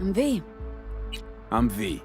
I'm V. I'm V.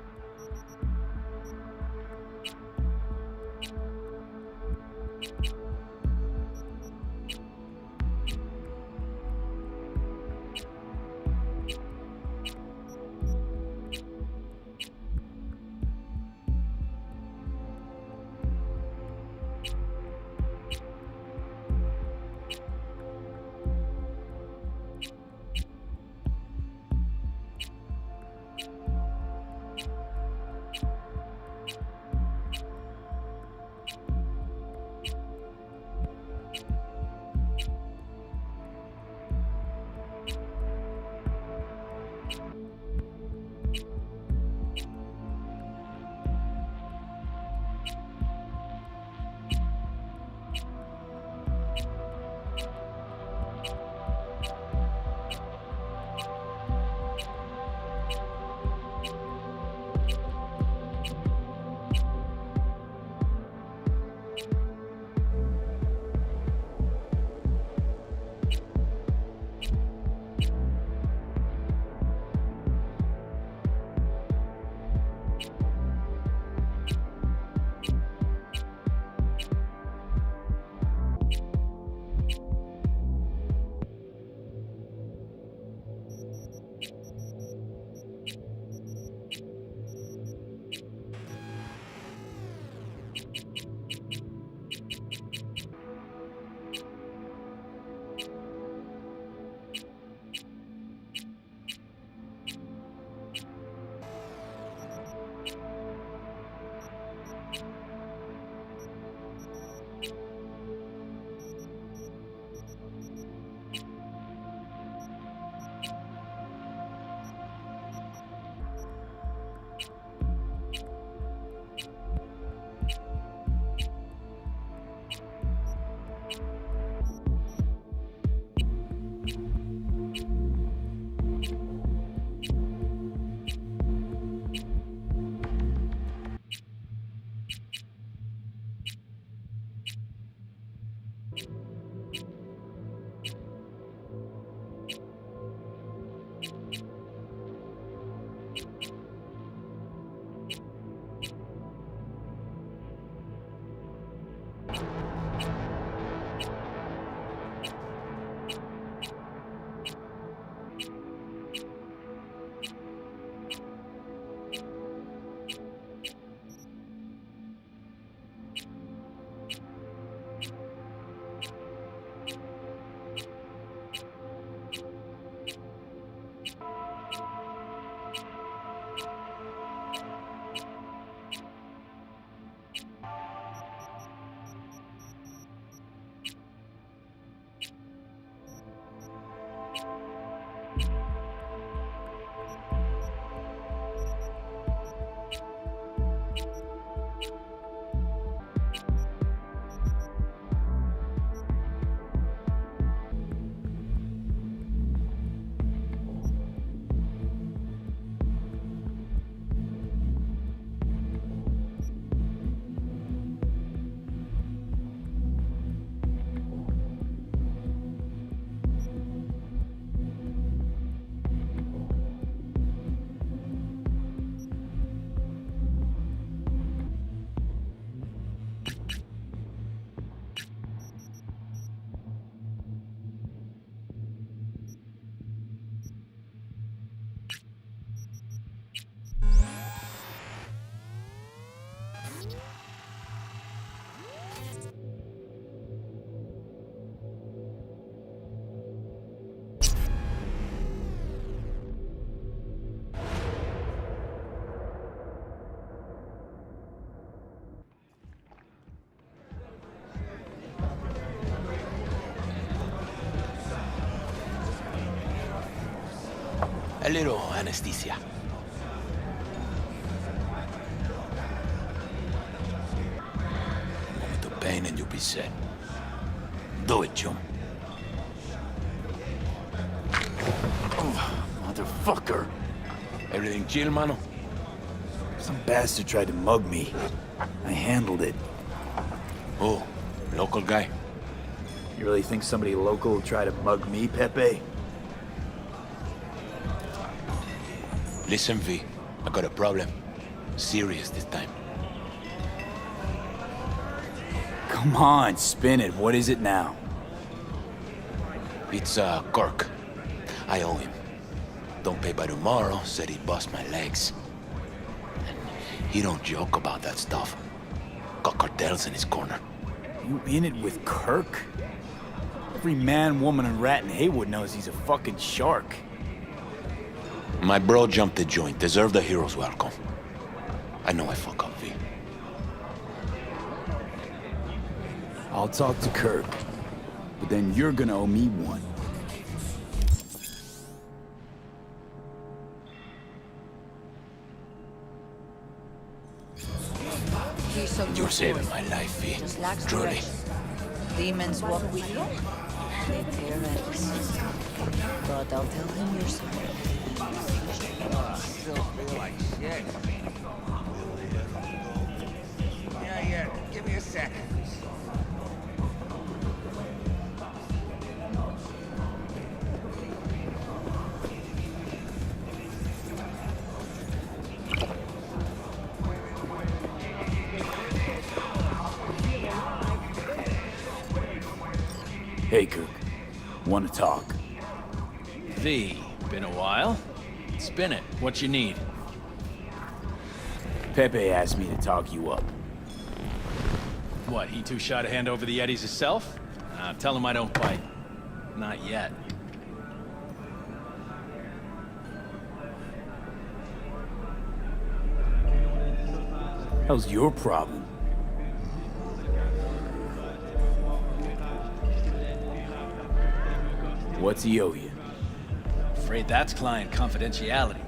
A little anesthesia. A moment of pain and you'll be set. Do it, Jum. Oh, motherfucker. Everything chill, mano? Some bastard tried to mug me. I handled it. Oh, local guy. You really think somebody local will try to mug me, Pepe? Listen, V. I got a problem. Serious this time. Come on, spin it. What is it now? It's, Kirk. I owe him. Don't pay by tomorrow, said he'd bust my legs. And he don't joke about that stuff. Got cartels in his corner. You in it with Kirk? Every man, woman, and rat in Haywood knows he's a fucking shark. My bro jumped the joint. Deserved a hero's welcome. I know I fuck up, V. I'll talk to Kirk, but then you're gonna owe me one. You're saving my life, V. Just lacks Truly. direction. Demons walk with you. They tear at us. But I'll tell him you're sorry. Still feel like shit. Yeah, give me a second. Hey, Kirk. Wanna talk? V, been a while? Spin it. What you need? Pepe asked me to talk you up. What, he too shy to hand over the Eddies himself? Tell him I don't bite. Not yet. How's your problem? What's he owe you? Afraid that's client confidentiality.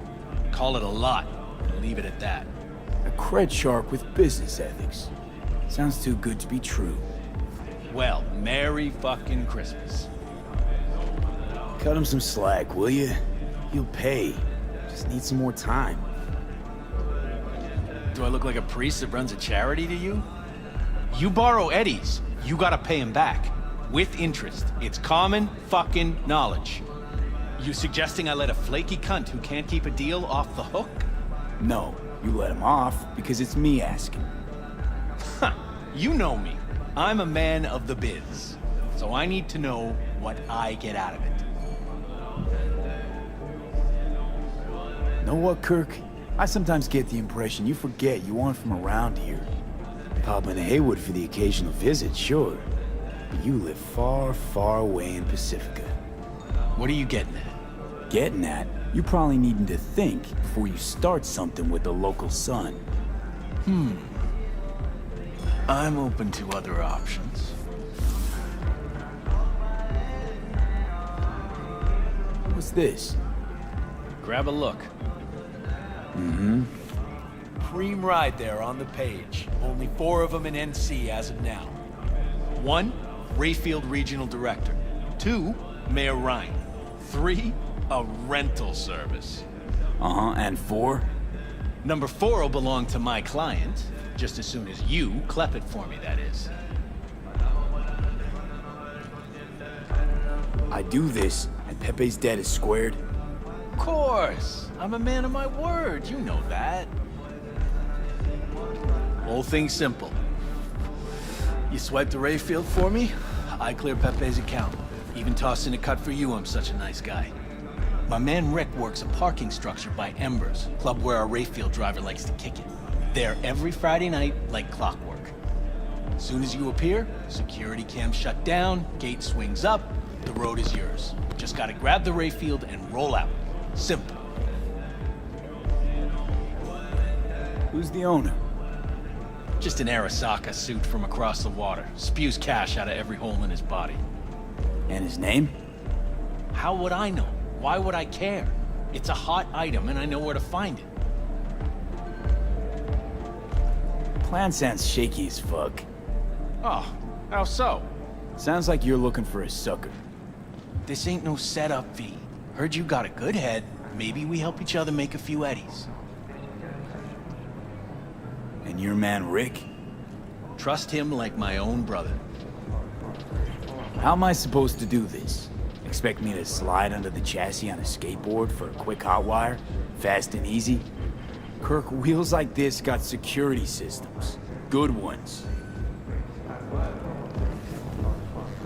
Call it a lot, and leave it at that. A cred shark with business ethics. Sounds too good to be true. Well, Merry fucking Christmas. Cut him some slack, will you? He'll pay. Just need some more time. Do I look like a priest that runs a charity to you? You borrow Eddies, you gotta pay him back. With interest. It's common fucking knowledge. You suggesting I let a flaky cunt who can't keep a deal off the hook? No, you let him off because it's me asking. Huh. You know me. I'm a man of the biz. So I need to know what I get out of it. Know what, Kirk? I sometimes get the impression you forget you aren't from around here. Pop into Haywood for the occasional visit, sure. But you live far, far away in Pacifica. What are you getting at? Getting at, you're probably needing to think before you start something with the local sun. I'm open to other options. What's this? Grab a look. Cream ride there on the page. Only 4 of them in NC as of now. 1, Rayfield Regional Director. 2, Mayor Ryan. 3, a rental service. And 4? Number 4 will belong to my client, just as soon as you clep it for me, that is. I do this, and Pepe's debt is squared. Of course! I'm a man of my word, you know that. Whole thing's simple. You swipe the Rayfield for me, I clear Pepe's account. Even toss in a cut for you, I'm such a nice guy. My man Rick works a parking structure by Embers, club where our Rayfield driver likes to kick it. There every Friday night, like clockwork. As soon as you appear, security cam shut down, gate swings up, the road is yours. Just gotta grab the Rayfield and roll out. Simple. Who's the owner? Just an Arasaka suit from across the water. Spews cash out of every hole in his body. And his name? How would I know? Why would I care? It's a hot item, and I know where to find it. Plan sounds shaky as fuck. Oh, how so? Sounds like you're looking for a sucker. This ain't no setup, V. Heard you got a good head. Maybe we help each other make a few eddies. And your man Rick? Trust him like my own brother. How am I supposed to do this? Expect me to slide under the chassis on a skateboard for a quick hot wire? Fast and easy? Kirk, wheels like this got security systems. Good ones.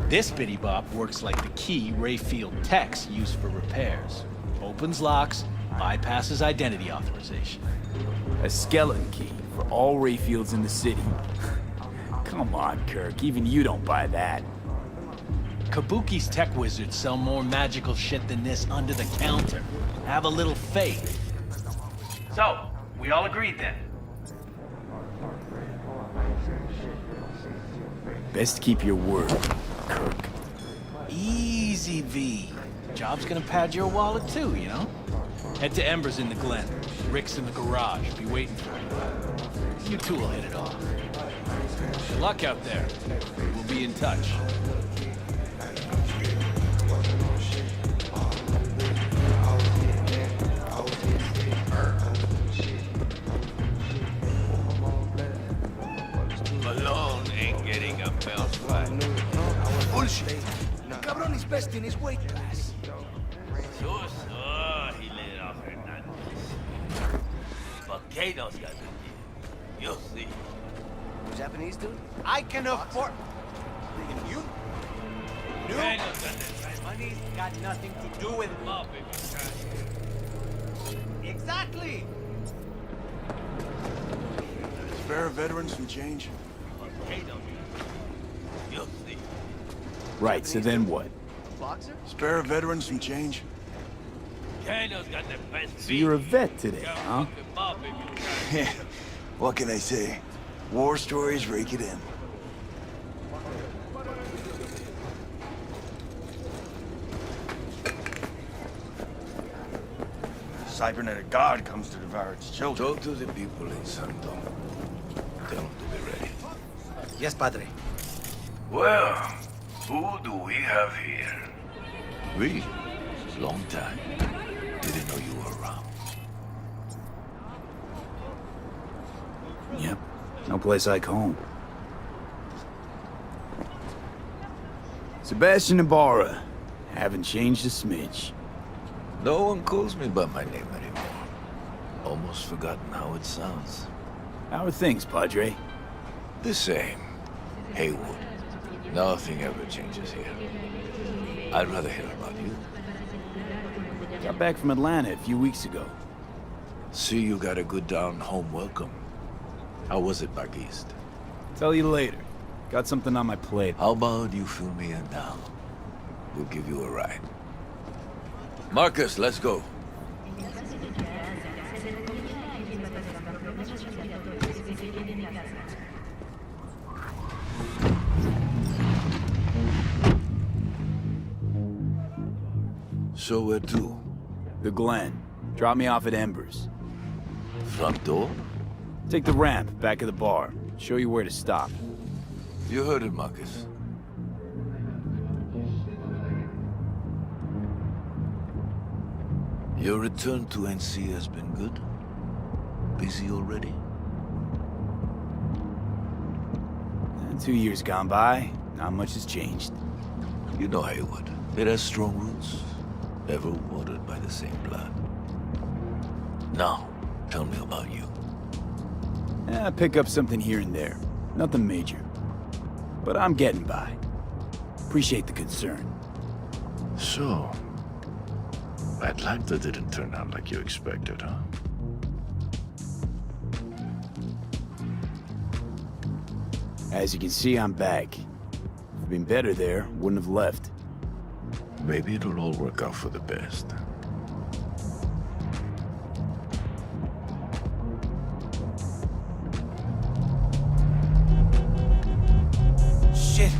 This bitty bop works like the key Rayfield techs use for repairs. Opens locks, bypasses identity authorization. A skeleton key for all Rayfields in the city. Come on, Kirk, even you don't buy that. Kabuki's tech wizards sell more magical shit than this under the counter. Have a little faith. So, we all agreed then? Best keep your word, Kirk. Easy, V. Job's gonna pad your wallet too, you know? Head to Ember's in the Glen. Rick's in the garage. Be waiting for you. You two will hit it off. Good luck out there. We'll be in touch. Malone ain't getting a belt fight. Bullshit. The cabron is best in his weight class. So, he laid off Hernandez. But Kato's got the deal. You'll see. Japanese dude? I can afford... You? Kato's got the right money. Money's got nothing to do with Up if you can. Exactly. Spare veterans some change? Kato, you'll see. Right, so then what? Boxer? Spare veterans some change? Kato's got the best So you're a vet today, huh? Yeah. What can I say? War stories rake it in. Cybernetic God comes to devour its children. Talk to the people in Santo. Tell them to be ready. Yes, Padre. Well, who do we have here? We? Long time. Didn't know you were around. Yep, no place like home. Sebastian Ibarra. Haven't changed a smidge. No one calls me by my name anymore. Almost forgotten how it sounds. How are things, Padre? The same. Haywood. Nothing ever changes here. I'd rather hear about you. Got back from Atlanta a few weeks ago. See you got a good down-home welcome. How was it back east? Tell you later. Got something on my plate. How about you fill me in now? We'll give you a ride. Marcus, let's go. So where to? The Glen. Drop me off at Embers. Front door? Take the ramp, back of the bar. Show you where to stop. You heard it, Marcus. Your return to NC has been good? Busy already? 2 years gone by, not much has changed. You know Haywood. It has strong roots, ever watered by the same blood. Now, tell me about you. Pick up something here and there. Nothing major. But I'm getting by. Appreciate the concern. So, Atlanta didn't turn out like you expected, huh? As you can see, I'm back. If it'd been better there, wouldn't have left. Maybe it'll all work out for the best. Shit!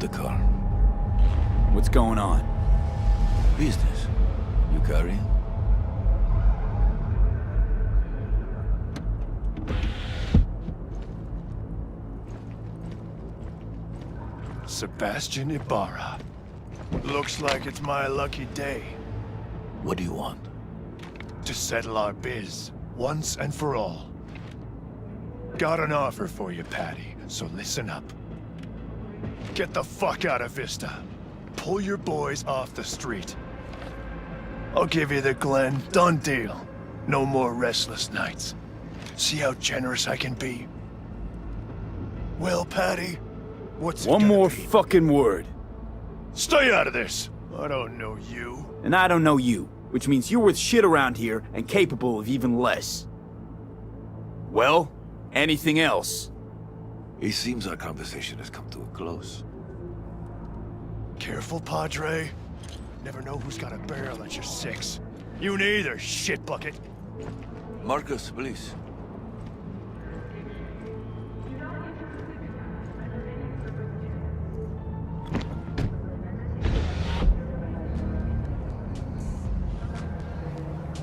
the car. What's going on? Business. You carrying? Sebastian Ibarra. Looks like it's my lucky day What do you want? to settle our biz once and for all. Got an offer for you, Patty, so listen up. Get the fuck out of Vista. Pull your boys off the street. I'll give you the Glen. Done deal. No more restless nights. See how generous I can be? Well, Patty, what's it One gonna more be? fucking word. Stay out of this. I don't know you. And I don't know you, which means you're worth shit around here and capable of even less. Well, anything else? It seems our conversation has come to a close. Careful, Padre. Never know who's got a barrel at your six. You neither, shit bucket. Marcus, please.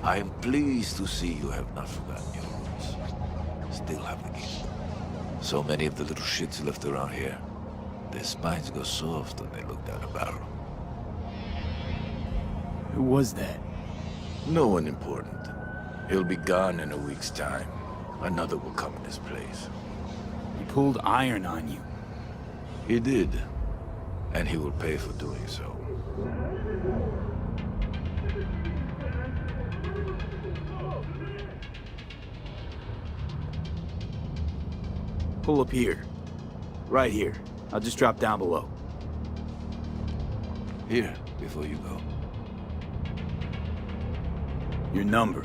I am pleased to see you have not forgotten your roots. Still have the key. So many of the little shits left around here. Their spines go soft when they look down a barrel. Who was that? No one important. He'll be gone in a week's time. Another will come in his place. He pulled iron on you. He did. And he will pay for doing so. Pull up here. Right here. I'll just drop down below. Here, before you go. Your number.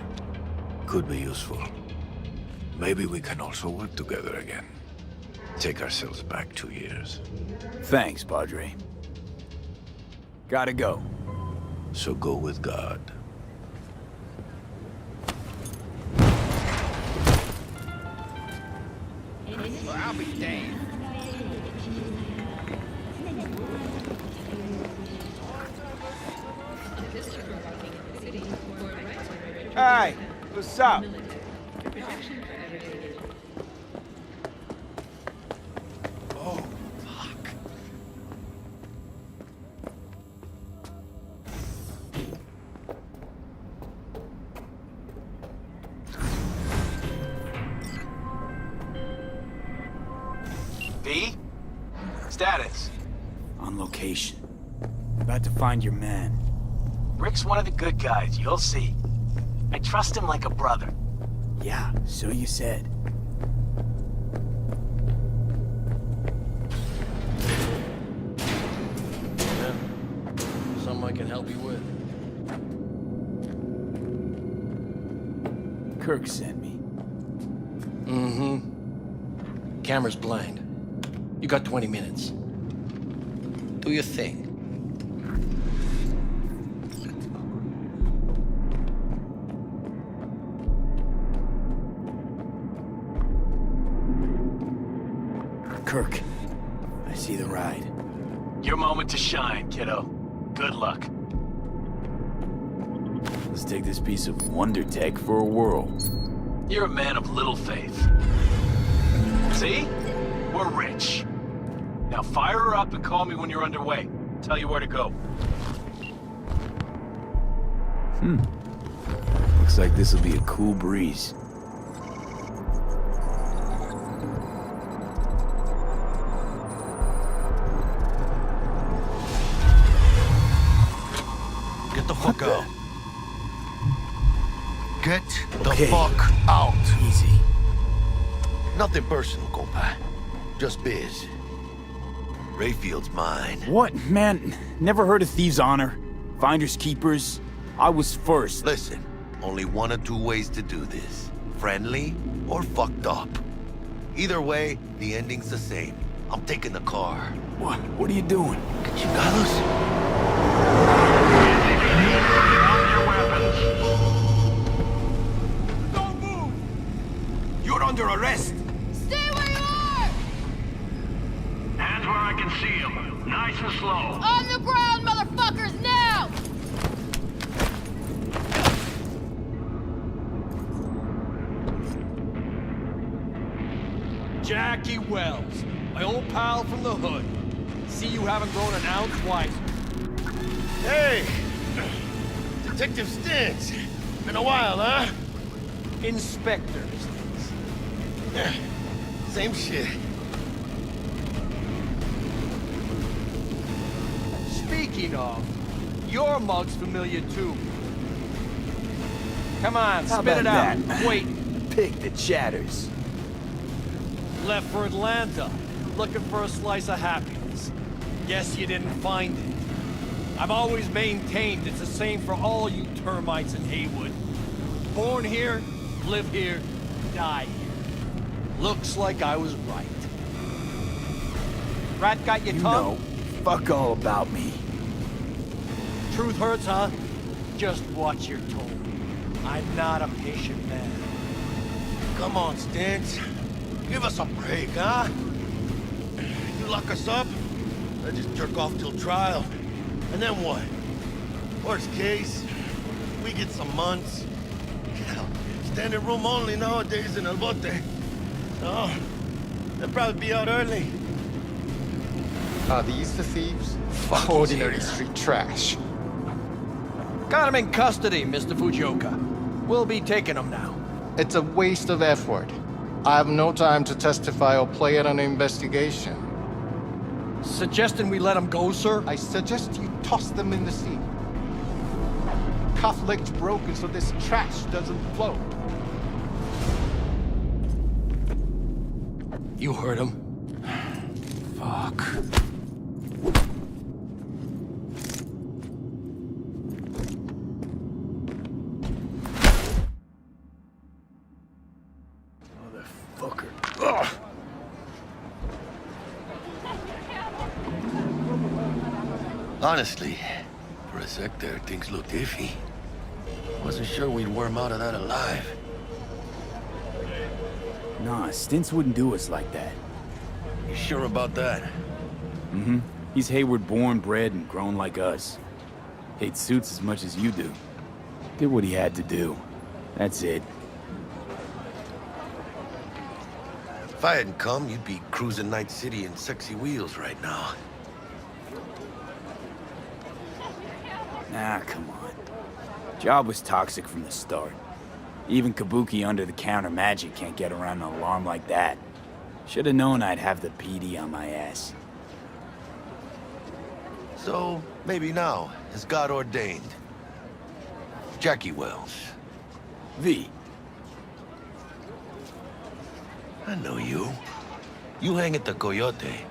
Could be useful. Maybe we can also work together again. Take ourselves back 2 years. Thanks, Padre. Gotta go. So go with God. Well, I'll be damned. Hey, what's up? Oh, fuck. D? Status. On location. About to find your man. Rick's one of the good guys, you'll see. I trust him like a brother. Yeah, so you said. Yeah. Something I can help you with. Kirk sent me. Mm-hmm. Camera's blind. You got 20 minutes. Do your thing. Kirk, I see the ride. Your moment to shine, kiddo. Good luck. Let's take this piece of wonder tech for a whirl. You're a man of little faith. See? We're rich. Now fire her up and call me when you're underway. Tell you where to go. Looks like this'll be a cool breeze. Get the fuck out. Get the Okay. fuck out. Easy. Nothing personal, compa. Just biz. Rayfield's mine. What? Man, never heard of thieves' honor? Finders keepers? I was first. Listen, only one of two ways to do this. Friendly or fucked up. Either way, the ending's the same. I'm taking the car. What? What are you doing? Chingados? Don't move! You're under arrest! Stay where you are! Hands where I can see them. Nice slow. On the ground, motherfuckers, now! Jackie Wells, my old pal from the hood. See you haven't grown an ounce wiser. Hey! Detective Stintz. Been a while, huh? Inspector. Same shit. Speaking of, your mug's familiar too. Come on, How spit it about out. that? I'm waiting. Pick the chatters. Left for Atlanta, looking for a slice of happiness. Guess you didn't find it. I've always maintained it's the same for all you termites in Haywood. Born here, live here, die here. Looks like I was right. Rat got your You tongue? know, fuck all about me. Truth hurts, huh? Just watch your tone. I'm not a patient man. Come on, Stintz. Give us a break, huh? You lock us up, I just jerk off till trial. And then what? Worst case, we get some months. Hell, standing room only nowadays in El Bote. Oh, they'll probably be out early. Are these the thieves? Ordinary street trash. Got him in custody, Mr. Fujioka. We'll be taking him now. It's a waste of effort. I have no time to testify or play at an investigation. Suggesting we let him go, sir? I suggest you toss them in the sea. Cuff leg's broken so this trash doesn't float. You heard him. Fuck. Motherfucker. Ugh. Honestly, for a sec there, things looked iffy. Wasn't sure we'd worm out of that alive. Nah, Stintz wouldn't do us like that. You sure about that? Mm-hmm. He's Hayward born, bred, and grown like us. Hates suits as much as you do. Did what he had to do. That's it. If I hadn't come, you'd be cruising Night City in sexy wheels right now. Nah, come on. Job was toxic from the start. Even Kabuki under-the-counter magic can't get around an alarm like that. Should've known I'd have the PD on my ass. So, maybe now, as God ordained. Jackie Wells. V. I know you. You hang at the Coyote.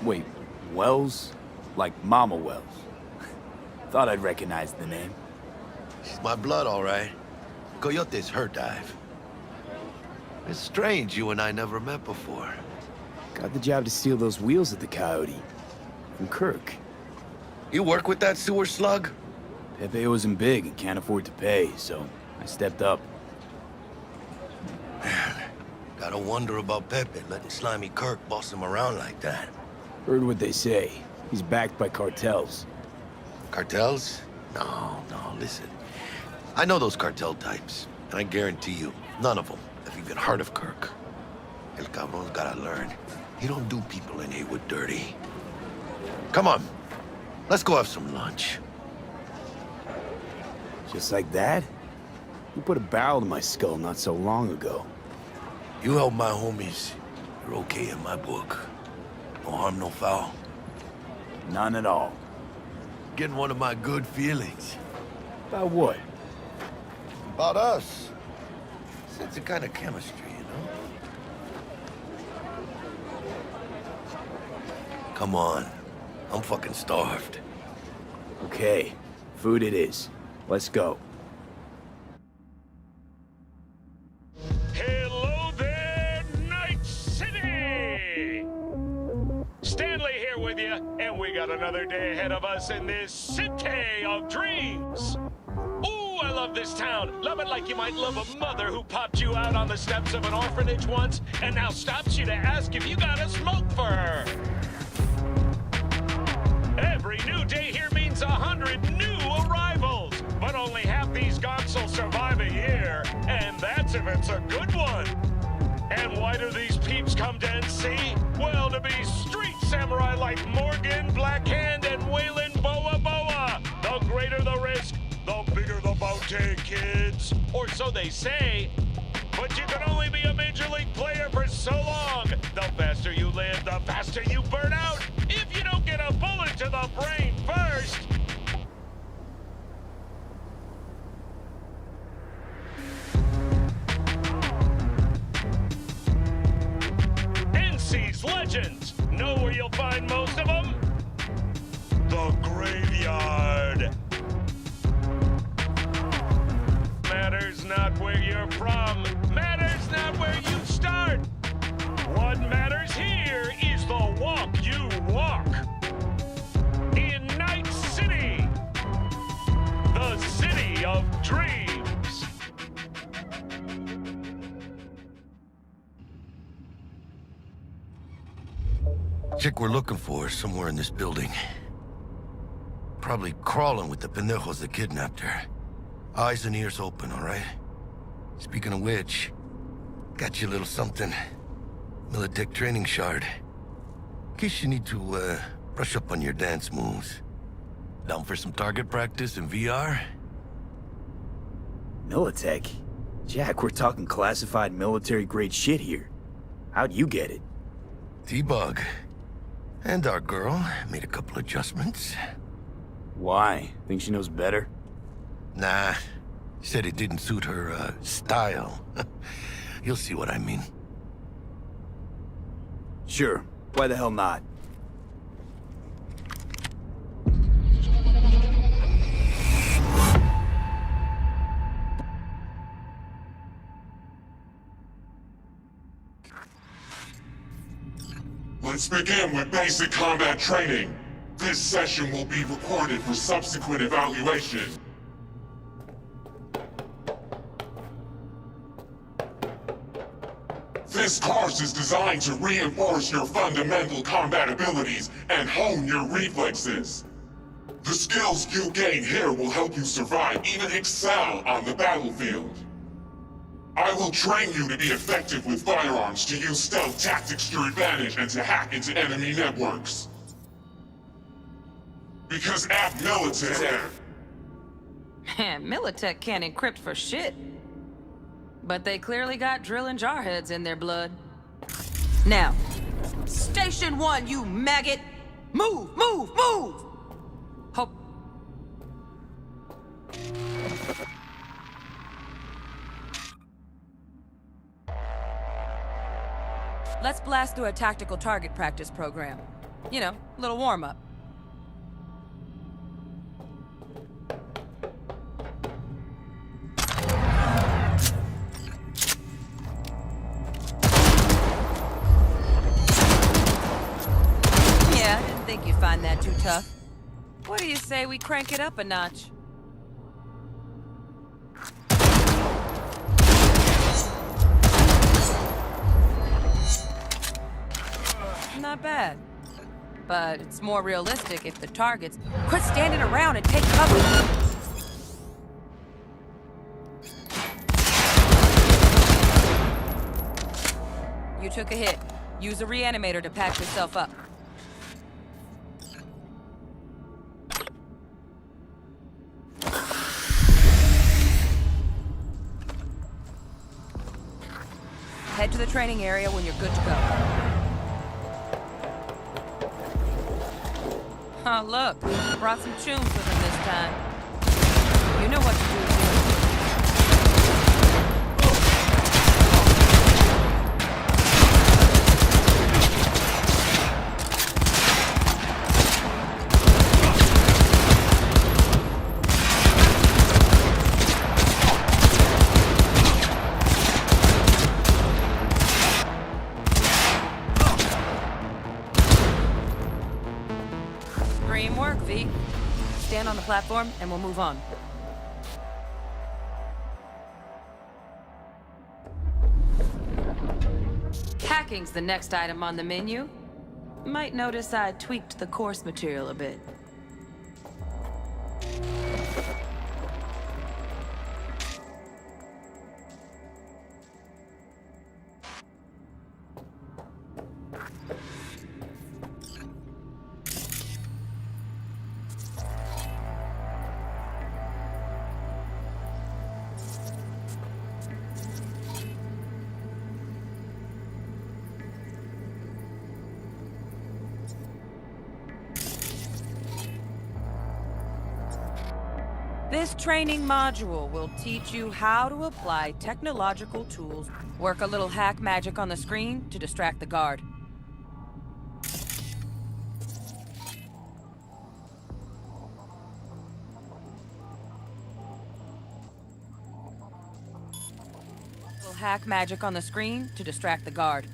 Wait, Wells? Like Mama Wells. Thought I'd recognize the name. She's my blood, all right. Coyote's her dive. It's strange you and I never met before. Got the job to steal those wheels at the Coyote. From Kirk. You work with that sewer slug? Pepe owes him big and can't afford to pay, so I stepped up. Man, gotta wonder about Pepe letting slimy Kirk boss him around like that. Heard what they say. He's backed by cartels. Cartels? No, listen. I know those cartel types, and I guarantee you, none of them have even heard of Kirk. El cabron's gotta learn. He don't do people in Haywood dirty. Come on, let's go have some lunch. Just like that? You put a barrel to my skull not so long ago. You help my homies, you're okay in my book. No harm, no foul. None at all. Getting one of my good feelings. About what? About us. It's a kind of chemistry, you know? Come on. I'm fucking starved. Okay. Food it is. Let's go. Hello there, Night City! Stanley here with you, and we got another day ahead of us in this city of dreams. Ooh, I love this this town. Love it like you might love a mother who popped you out on the steps of an orphanage once and now stops you to ask if you got a smoke for her. Every new day here means 100 new arrivals, but only half these gonks will survive a year, and that's if it's a good one. And why do these peeps come to NC? Well, to be street samurai like Morgan, Blackhand, and Waylon Boa Boa. The greater the risk, the bigger the bounty, kids. Or so they say. But you can only be a major league player for so long. The faster you live, the faster you burn out. If you don't get a bullet to the brain first. NC's legends. Know where you'll find most of them? The graveyard. Matters not where you're from. Matters not where you start. What matters here is the walk you walk. In Night City, the city of dreams. Chick we're looking for is somewhere in this building. Probably crawling with the pendejos that kidnapped her. Eyes and ears open, all right? Speaking of which, got you a little something. Militech training shard. In case you need to, brush up on your dance moves. Down for some target practice in VR? Militech? Jack, we're talking classified military-grade shit here. How'd you get it? T-Bug. And our girl made a couple adjustments. Why? Think she knows better? Nah. Said it didn't suit her, style. You'll see what I mean. Sure. Why the hell not? Let's begin with basic combat training. This session will be recorded for subsequent evaluation. This course is designed to reinforce your fundamental combat abilities and hone your reflexes. The skills you gain here will help you survive, even excel on the battlefield. I will train you to be effective with firearms, to use stealth tactics to your advantage, and to hack into enemy networks. Because at Militech... Man, Militech can't encrypt for shit. But they clearly got drill and jarheads in their blood. Now, Station 1, you maggot! Move, move, move! Hope... Let's blast through a tactical target practice program. You know, a little warm-up. Yeah, I didn't think you'd find that too tough. What do you say we crank it up a notch? Not bad. But it's more realistic if the targets... Quit standing around and take cover! You took a hit. Use a reanimator to patch yourself up. Head to the training area when you're good to go. Oh, look. Brought some tunes with him this time. You know what to do here. Stand on the platform, and we'll move on. Hacking's the next item on the menu. Might notice I tweaked the course material a bit. This training module will teach you how to apply technological tools. Work a little hack magic on the screen to distract the guard. Little hack magic on the screen to distract the guard.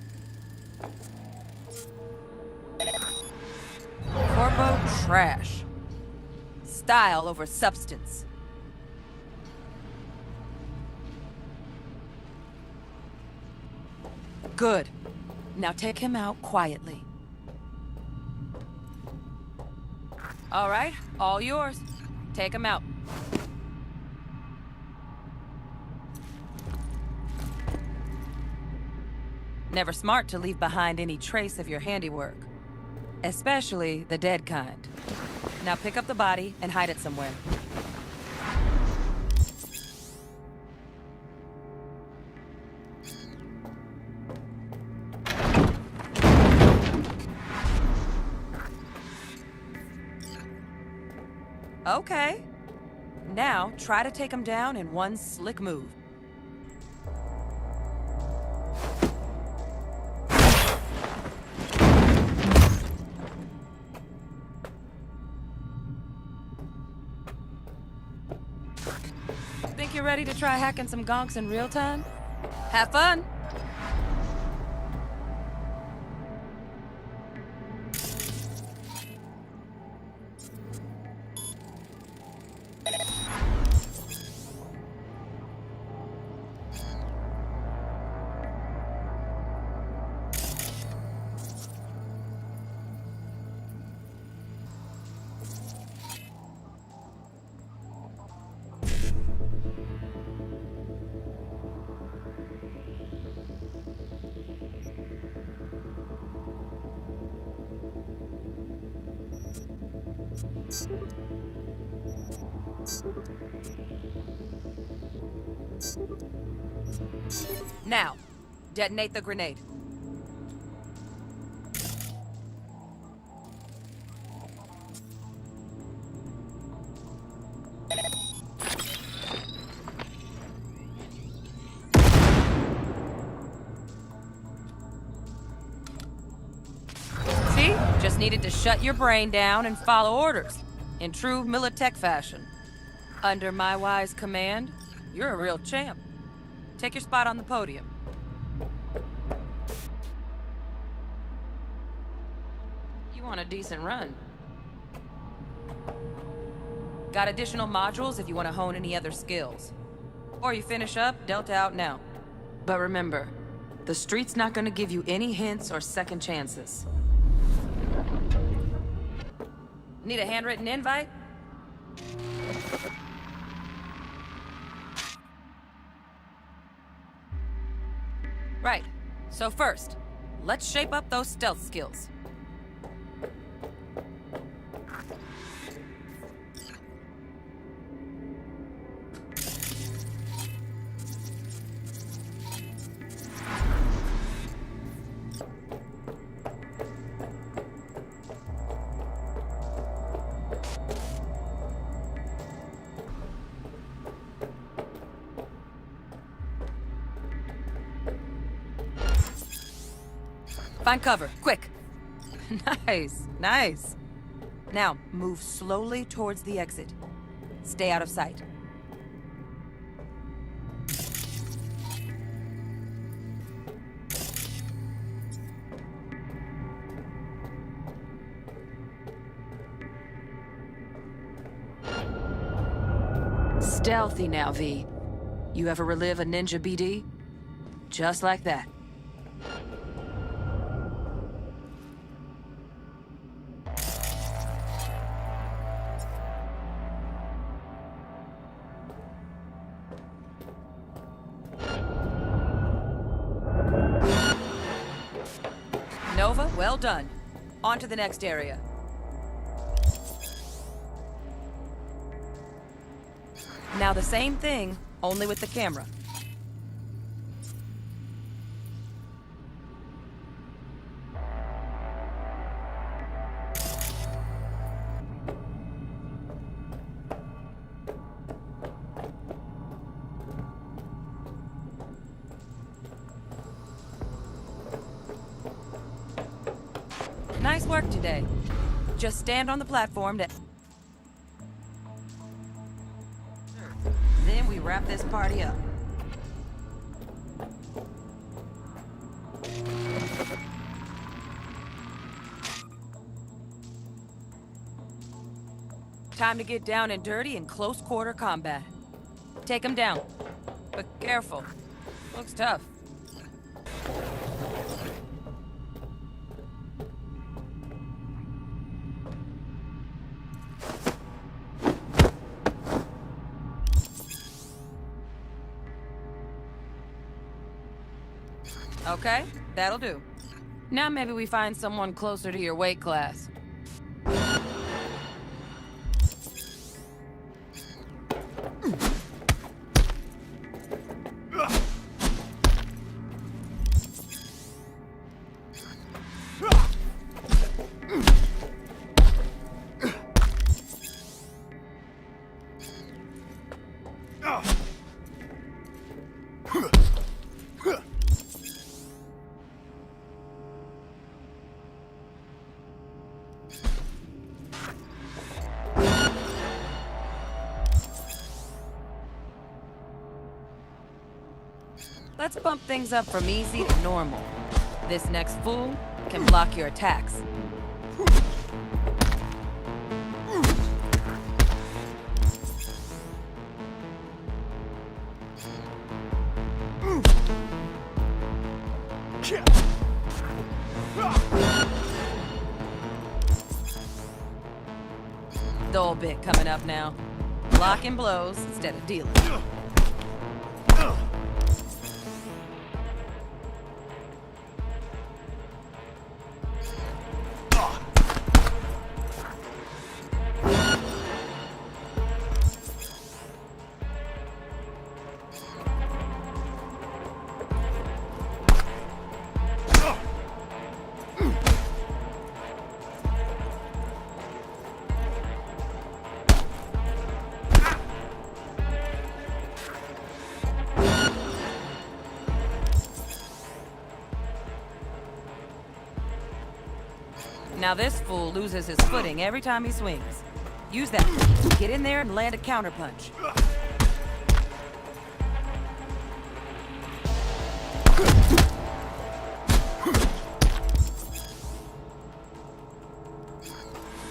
Corpo trash. Style over substance. Good. Now take him out quietly. All right, all yours. Take him out. Never smart to leave behind any trace of your handiwork. Especially the dead kind. Now pick up the body and hide it somewhere. Okay. Now, try to take him down in one slick move. Think you're ready to try hacking some gonks in real time? Have fun! Now, detonate the grenade. See? Just needed to shut your brain down and follow orders, in true Militech fashion. Under my wise command, you're a real champ. Take your spot on the podium. You want a decent run. Got additional modules if you want to hone any other skills. Or you finish up, Delta out now. But remember, the street's not gonna give you any hints or second chances. Need a handwritten invite? Right. So first, let's shape up those stealth skills. Find cover, quick. Nice, nice. Now, move slowly towards the exit. Stay out of sight. Stealthy now, V. You ever relive a ninja BD? Just like that. Nova, well done. On to the next area. Now the same thing, only with the camera. Nice work today. Just stand on the platform to... Then we wrap this party up. Time to get down and dirty in close quarter combat. Take him down. But careful. Looks tough. Okay, that'll do. Now maybe we find someone closer to your weight class. Let's bump things up from easy to normal. This next fool can block your attacks. Dull bit coming up now. Blocking blows instead of dealing. Now this fool loses his footing every time he swings. Use that. Get in there and land a counterpunch.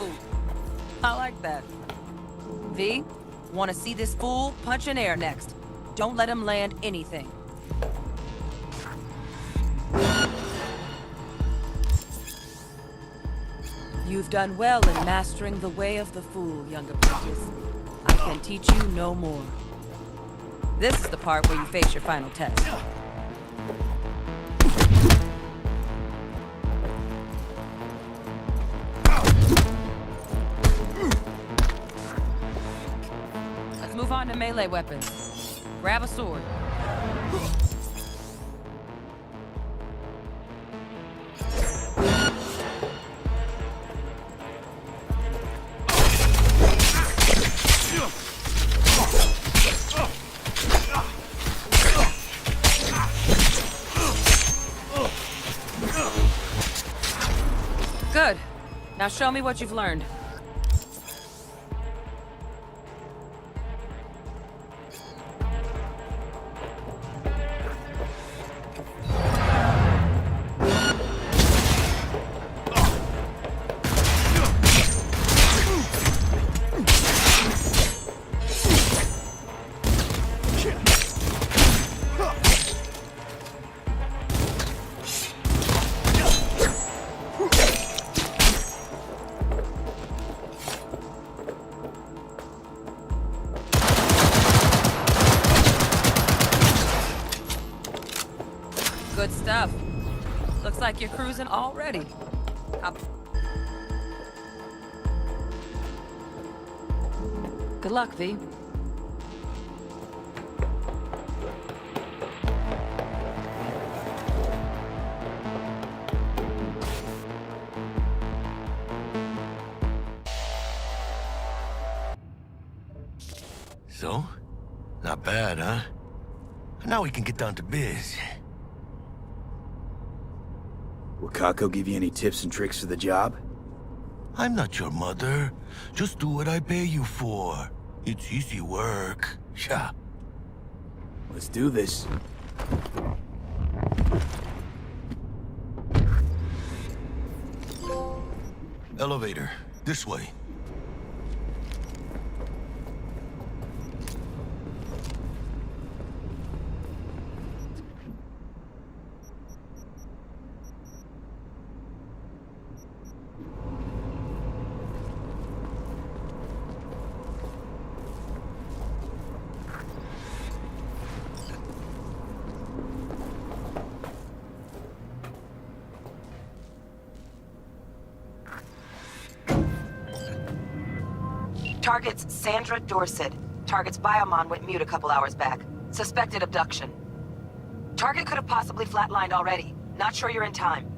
Ooh, I like that. V, want to see this fool punch in air next. Don't let him land anything. You've done well in mastering the way of the fool, young apprentice. I can teach you no more. This is the part where you face your final test. Let's move on to melee weapons. Grab a sword. Good. Now show me what you've learned. Good stuff. Looks like you're cruising already. Good luck, V. So? Not bad, huh? Now we can get down to biz. Will Kako give you any tips and tricks for the job? I'm not your mother. Just do what I pay you for. It's easy work. Yeah. Let's do this. Elevator. This way. Target's Sandra Dorset. Target's biomon went mute a couple hours back. Suspected abduction. Target could have possibly flatlined already. Not sure you're in time.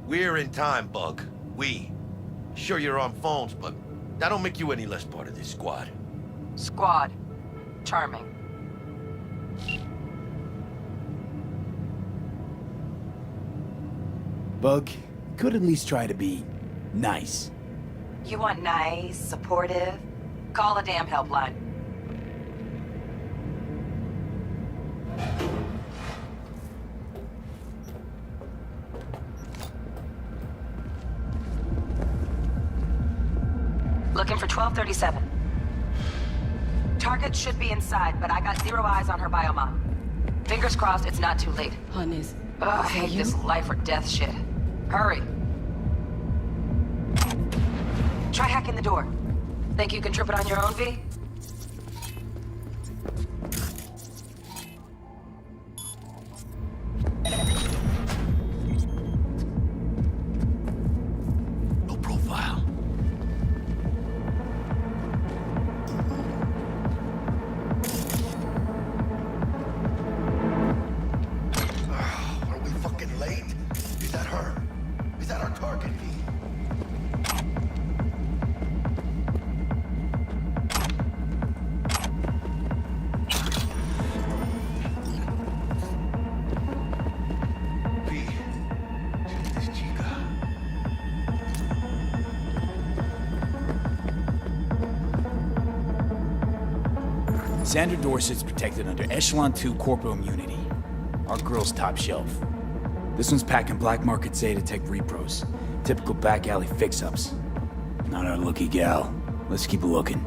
We're in time, Bug. We. Sure you're on phones, but that don't make you any less part of this squad. Squad. Charming. Bug, could at least try to be nice. You want nice, supportive? Call a damn helpline. Looking for 1237. Target should be inside, but I got 0 eyes on her biomon. Fingers crossed it's not too late. Honeys. Ugh, I hate this life or death shit. Hurry. Try hacking the door. Think you can trip it on your own, V? No profile. Are we fucking late? Is that her? Is that our target, V? Sandra Dorset's protected under Echelon 2 corporal immunity. Our girl's top shelf. This one's packing black market Zeta Tech repros. Typical back alley fix-ups. Not our lucky gal. Let's keep looking.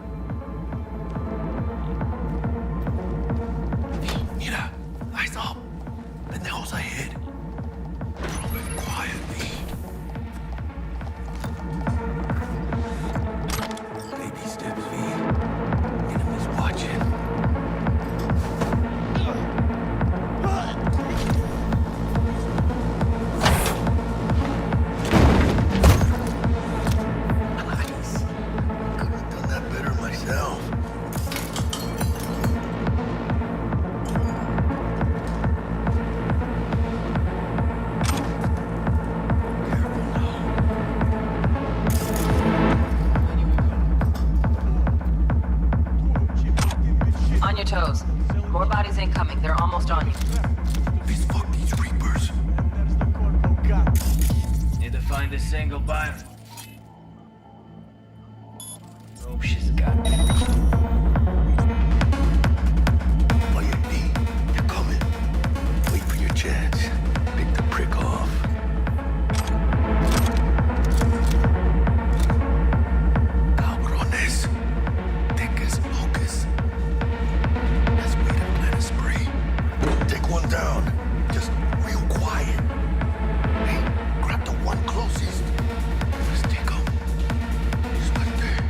Mira, eyes up. Pendejos ahead. Quietly. Baby steps, V. Enemies watching. On your toes. More bodies incoming. They're almost on you. These fucking reapers. Need to find a single bio. Hope she's got it. Oye, D, you're coming. Wait for your chance. Pick the prick off. Cabrones. Thick as locusts. Let's wait and plan a spree. Take one down. Just real quiet. Hey, grab the one closest. Let's take him. Just like that.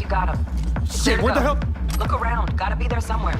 Got him. Shit, where the hell? Look around. Gotta be there somewhere.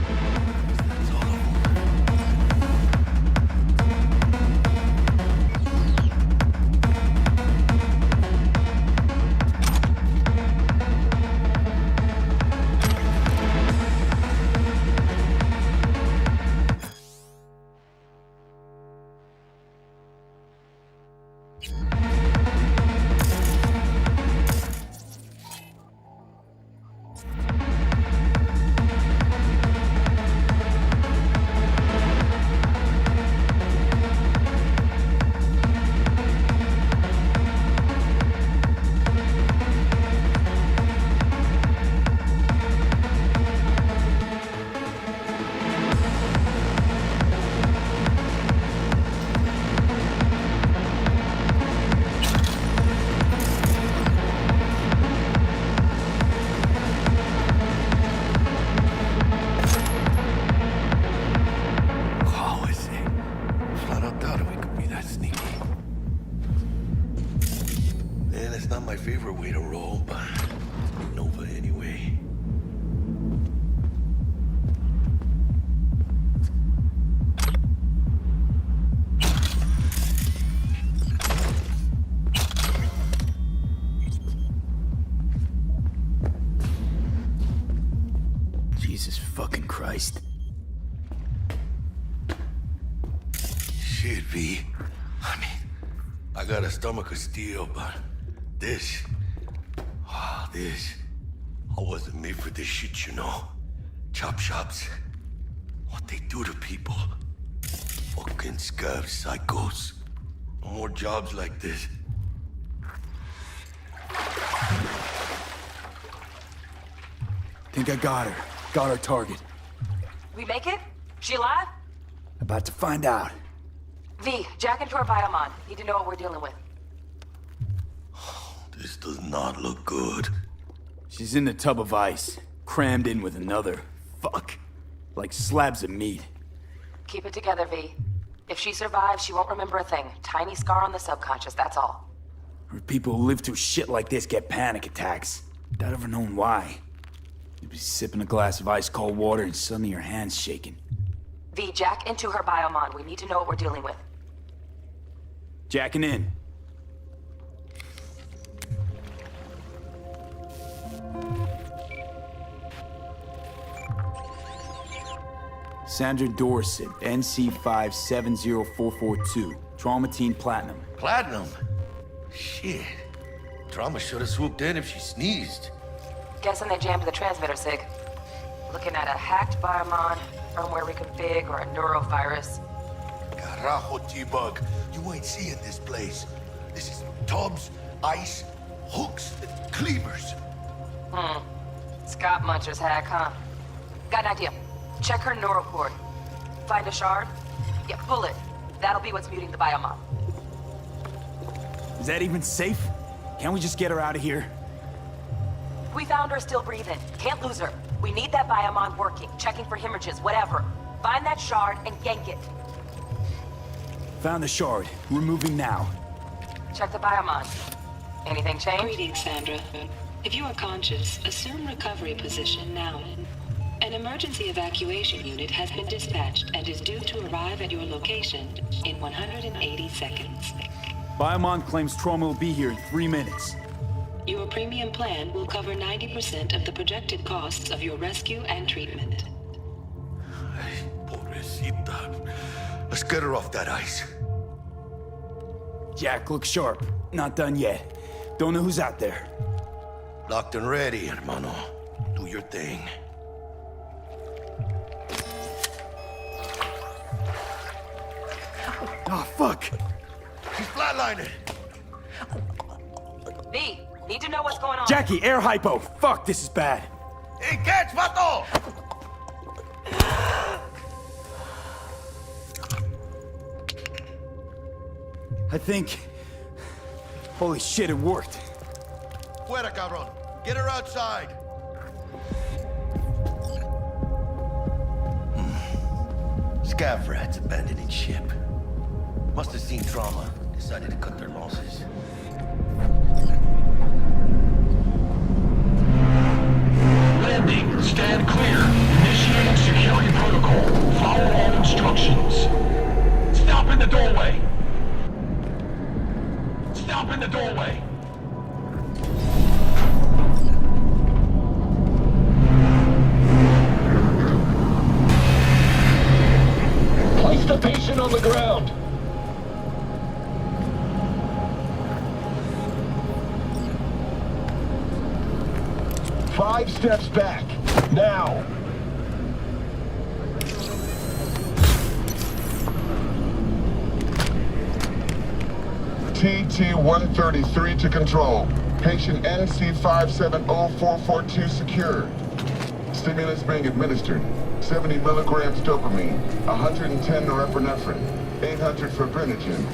Jesus fucking Christ. Shit, V. I mean, I got a stomach of steel, but this... I wasn't made for this shit, you know? Chop shops. What they do to people. Fucking scav psychos. No more jobs like this. Think I got her. Got our target. We make it? She alive? About to find out. V, jack into her biomon. Need to know what we're dealing with. This does not look good. She's in the tub of ice, crammed in with another. Fuck. Like slabs of meat. Keep it together, V. If she survives, she won't remember a thing. Tiny scar on the subconscious, that's all. Or people who live through shit like this get panic attacks. Without ever knowing why. You'd be sipping a glass of ice-cold water and suddenly your hand's shaking. V, jack into her biomon. We need to know what we're dealing with. Jacking in. Sandra Dorset, NC570442. Trauma Team Platinum. Platinum? Shit. Trauma should have swooped in if she sneezed. Guessing they jammed the transmitter, Sig. Looking at a hacked biomon, firmware reconfig, or a neurovirus. Carajo, T-Bug. You ain't seeing this place. This is tubs, ice, hooks, and cleavers. Scott Muncher's hack, huh? Got an idea. Check her neural cord. Find a shard? Yeah, pull it. That'll be what's muting the biomon. Is that even safe? Can't we just get her out of here? We found her still breathing. Can't lose her. We need that biomon working, checking for hemorrhages, whatever. Find that shard and yank it. Found the shard. We're moving now. Check the biomon. Anything change? Greetings, Sandra. If you are conscious, assume recovery position now. An emergency evacuation unit has been dispatched and is due to arrive at your location in 180 seconds. Biomon claims trauma will be here in 3 minutes. Your premium plan will cover 90% of the projected costs of your rescue and treatment. Pobrecita. Let's get her off that ice. Jack, look sharp. Not done yet. Don't know who's out there. Locked and ready, hermano. Do your thing. Oh, fuck! She's flatlining! V, need to know what's going on. Jackie, air hypo! Fuck, this is bad. Hey, catch, vato! I think... Holy shit, it worked. Fuera, cabrón. Get her outside. Scav rats abandoning ship. Must have seen trauma. Decided to cut their losses. 5 steps back. Now! TT-133 to control. Patient NC570442 secured. Stimulus being administered. 70 milligrams dopamine, 110 norepinephrine, 800 fibrinogen.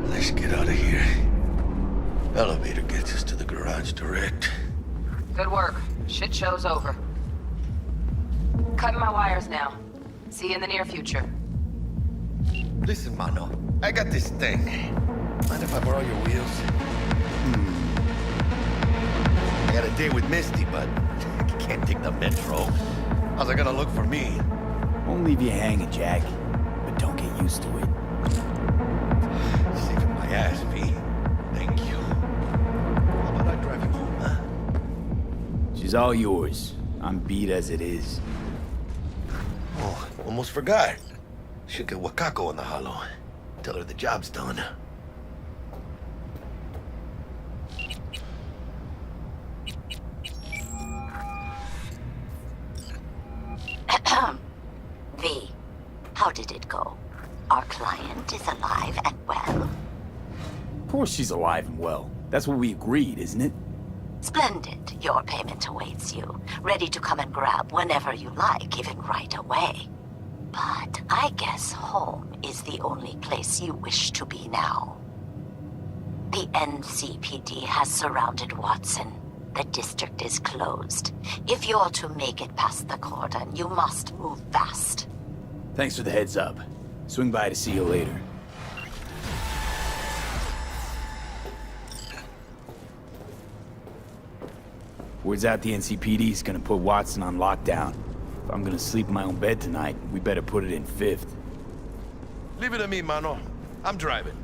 Let's get out of here. Elevator gets us to the garage direct. Good work. Shit show's over. Cutting my wires now. See you in the near future. Listen, mano. I got this thing. Mind if I borrow your wheels? I got a date with Misty, but I can't take the metro. How's it gonna look for me? Won't leave you hanging, Jack. But don't get used to it. Saving my ass, V. Thank you. How about I drive you home, huh? She's all yours. I'm beat as it is. Oh, almost forgot. Should get Wakako in the hollow. Tell her the job's done. V, how did it go? Our client is alive and well? Of course she's alive and well. That's what we agreed, isn't it? Splendid. Your payment awaits you, ready to come and grab whenever you like, even right away. But I guess home is the only place you wish to be now. The NCPD has surrounded Watson. The district is closed. If you're to make it past the cordon, you must move fast. Thanks for the heads up. Swing by to see you later. Word's out the NCPD's gonna put Watson on lockdown. If I'm gonna sleep in my own bed tonight, we better put it in 5th. Leave it to me, mano. I'm driving.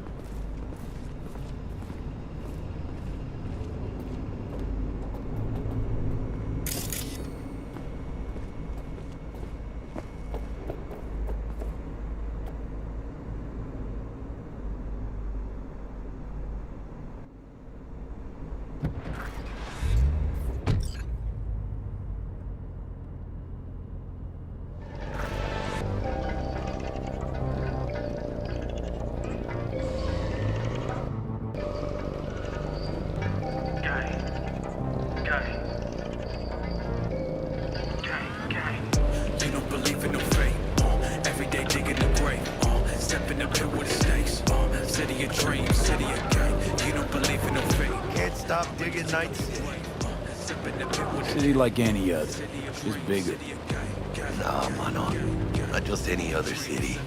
City like any other, just bigger. Nah, mano. Not just any other city.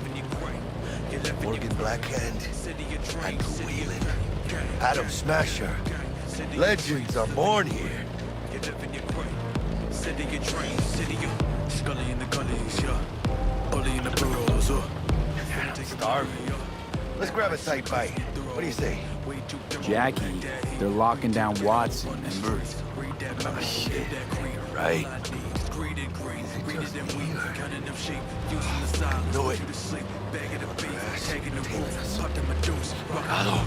Morgan Blackhand, Andrew Whelan, Adam Smasher. Legends are born here. Starving. Let's grab a tight bite. What do you say? Jackie, they're locking down Watson, remember? Oh, shit. Right. Know it. Hello.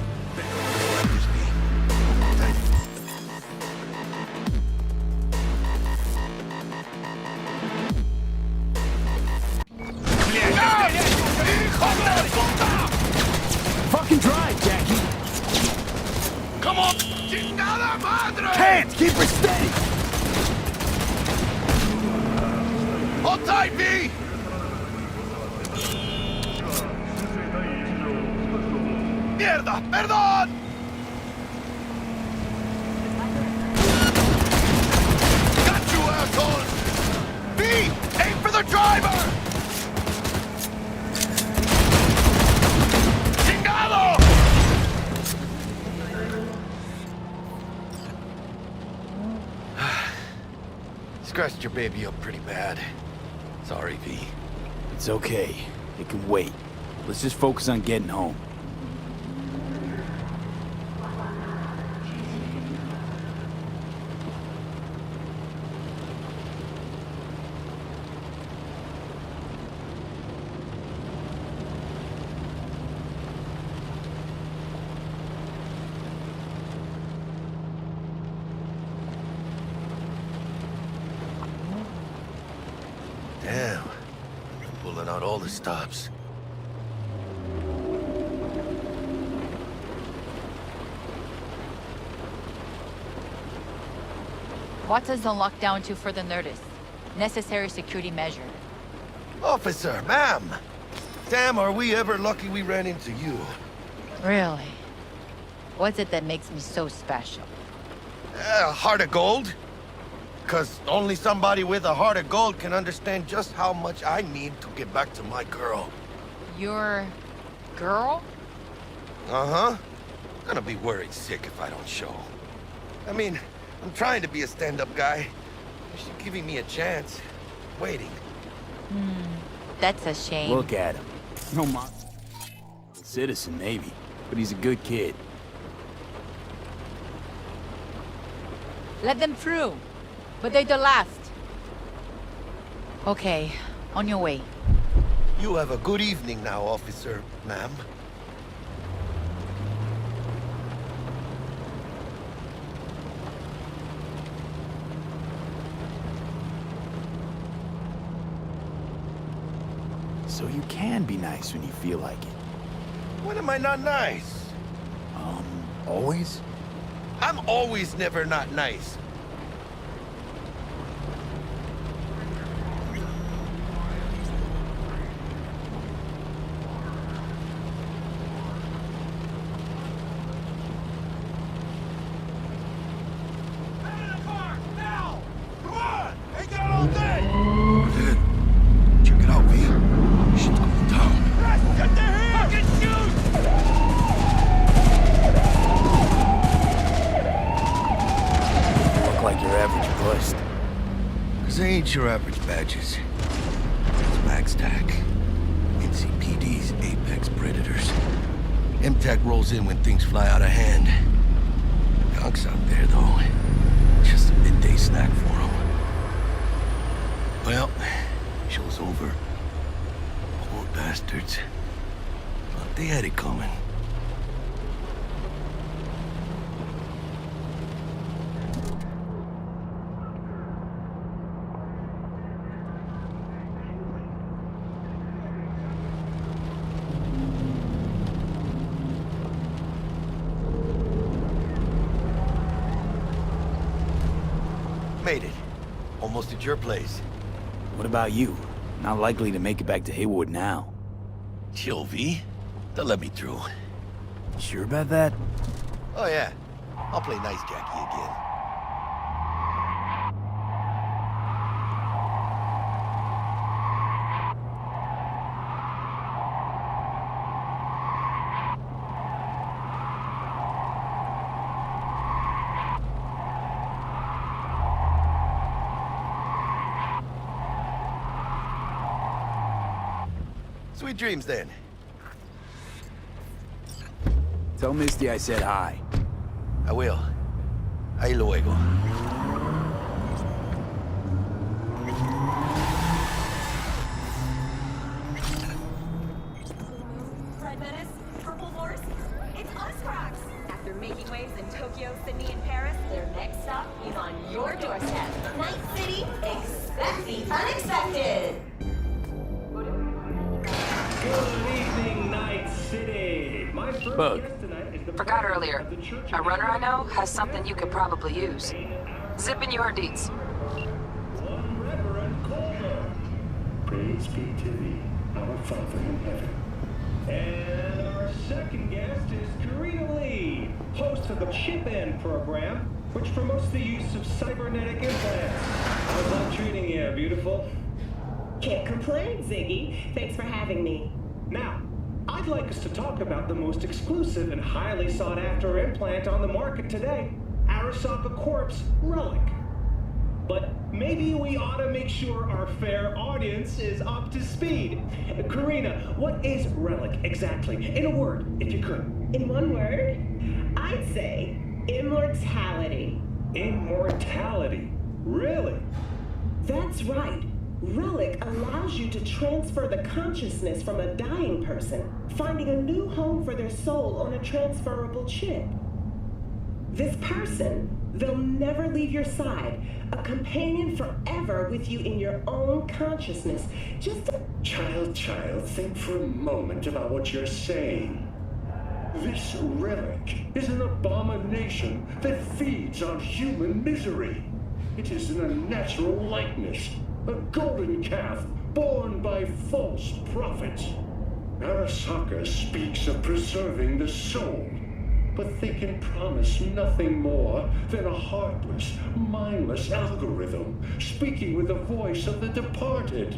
Fucking drive, Jackie! Come on! Chingada madre! Can't! Keep her steady! Hold tight, V! Mierda! Perdón! Got you, assholes! V! Aim for the driver! Chingado! Scratched your baby up pretty bad. Sorry, V. It's okay. It can wait. Let's just focus on getting home. all the stops. What does the lockdown to further notice? Necessary security measure. Officer, ma'am! Damn, are we ever lucky we ran into you. Really? What's it that makes me so special? Heart of gold? Because only somebody with a heart of gold can understand just how much I need to get back to my girl. Your girl? Uh-huh. Gonna be worried sick if I don't show. I mean, I'm trying to be a stand-up guy. She's giving me a chance. Waiting. That's a shame. Look at him. No model citizen, maybe, but he's a good kid. Let them through. But they're the last. Okay, on your way. You have a good evening now, officer, ma'am. So you can be nice when you feel like it. When am I not nice? Always? I'm always never not nice. Your average badges. It's MaxTac. NCPD's apex predators. MTAC rolls in when things fly out of hand. Gonks out there, though. Just a midday snack for them. Well, show's over. Poor bastards. Thought they had it coming. Made it. Almost at your place. What about you? Not likely to make it back to Haywood now. Chill, V. They'll let me through. Sure about that? Oh, yeah. I'll play nice Jackie again. Sweet dreams, then. Tell Misty I said hi. I will. Ahí luego. Red Menace, Purple Force, it's us cracks! After making waves in Tokyo, Sydney, and Paris, their next stop is on your doorstep. Night City, expect the unexpected! Good evening, Night City. My first Bug. guest tonight is the Forgot earlier. A runner I know has something you could probably use. Zip in your deets. One Reverend Colmer. Praise be to thee, our Father in heaven. And our second guest is Karina Lee, host of the Chip In program, which promotes the use of cybernetic implants. How's that treating you, beautiful? Can't complain, Ziggy. Thanks for having me. Now, I'd like us to talk about the most exclusive and highly sought-after implant on the market today, Arasaka Corp's Relic. But maybe we ought to make sure our fair audience is up to speed. Karina, what is Relic exactly? In a word, if you could. In one word, I'd say immortality. Immortality? Really? That's right. Relic allows you to transfer the consciousness from a dying person, finding a new home for their soul on a transferable chip. This person They'll never leave your side. A companion forever with you in your own consciousness. Just a... Child, think for a moment about what you're saying. This relic is an abomination that feeds on human misery. It is an unnatural likeness, a golden calf born by false prophets. Arasaka speaks of preserving the soul, but they can promise nothing more than a heartless, mindless algorithm speaking with the voice of the departed.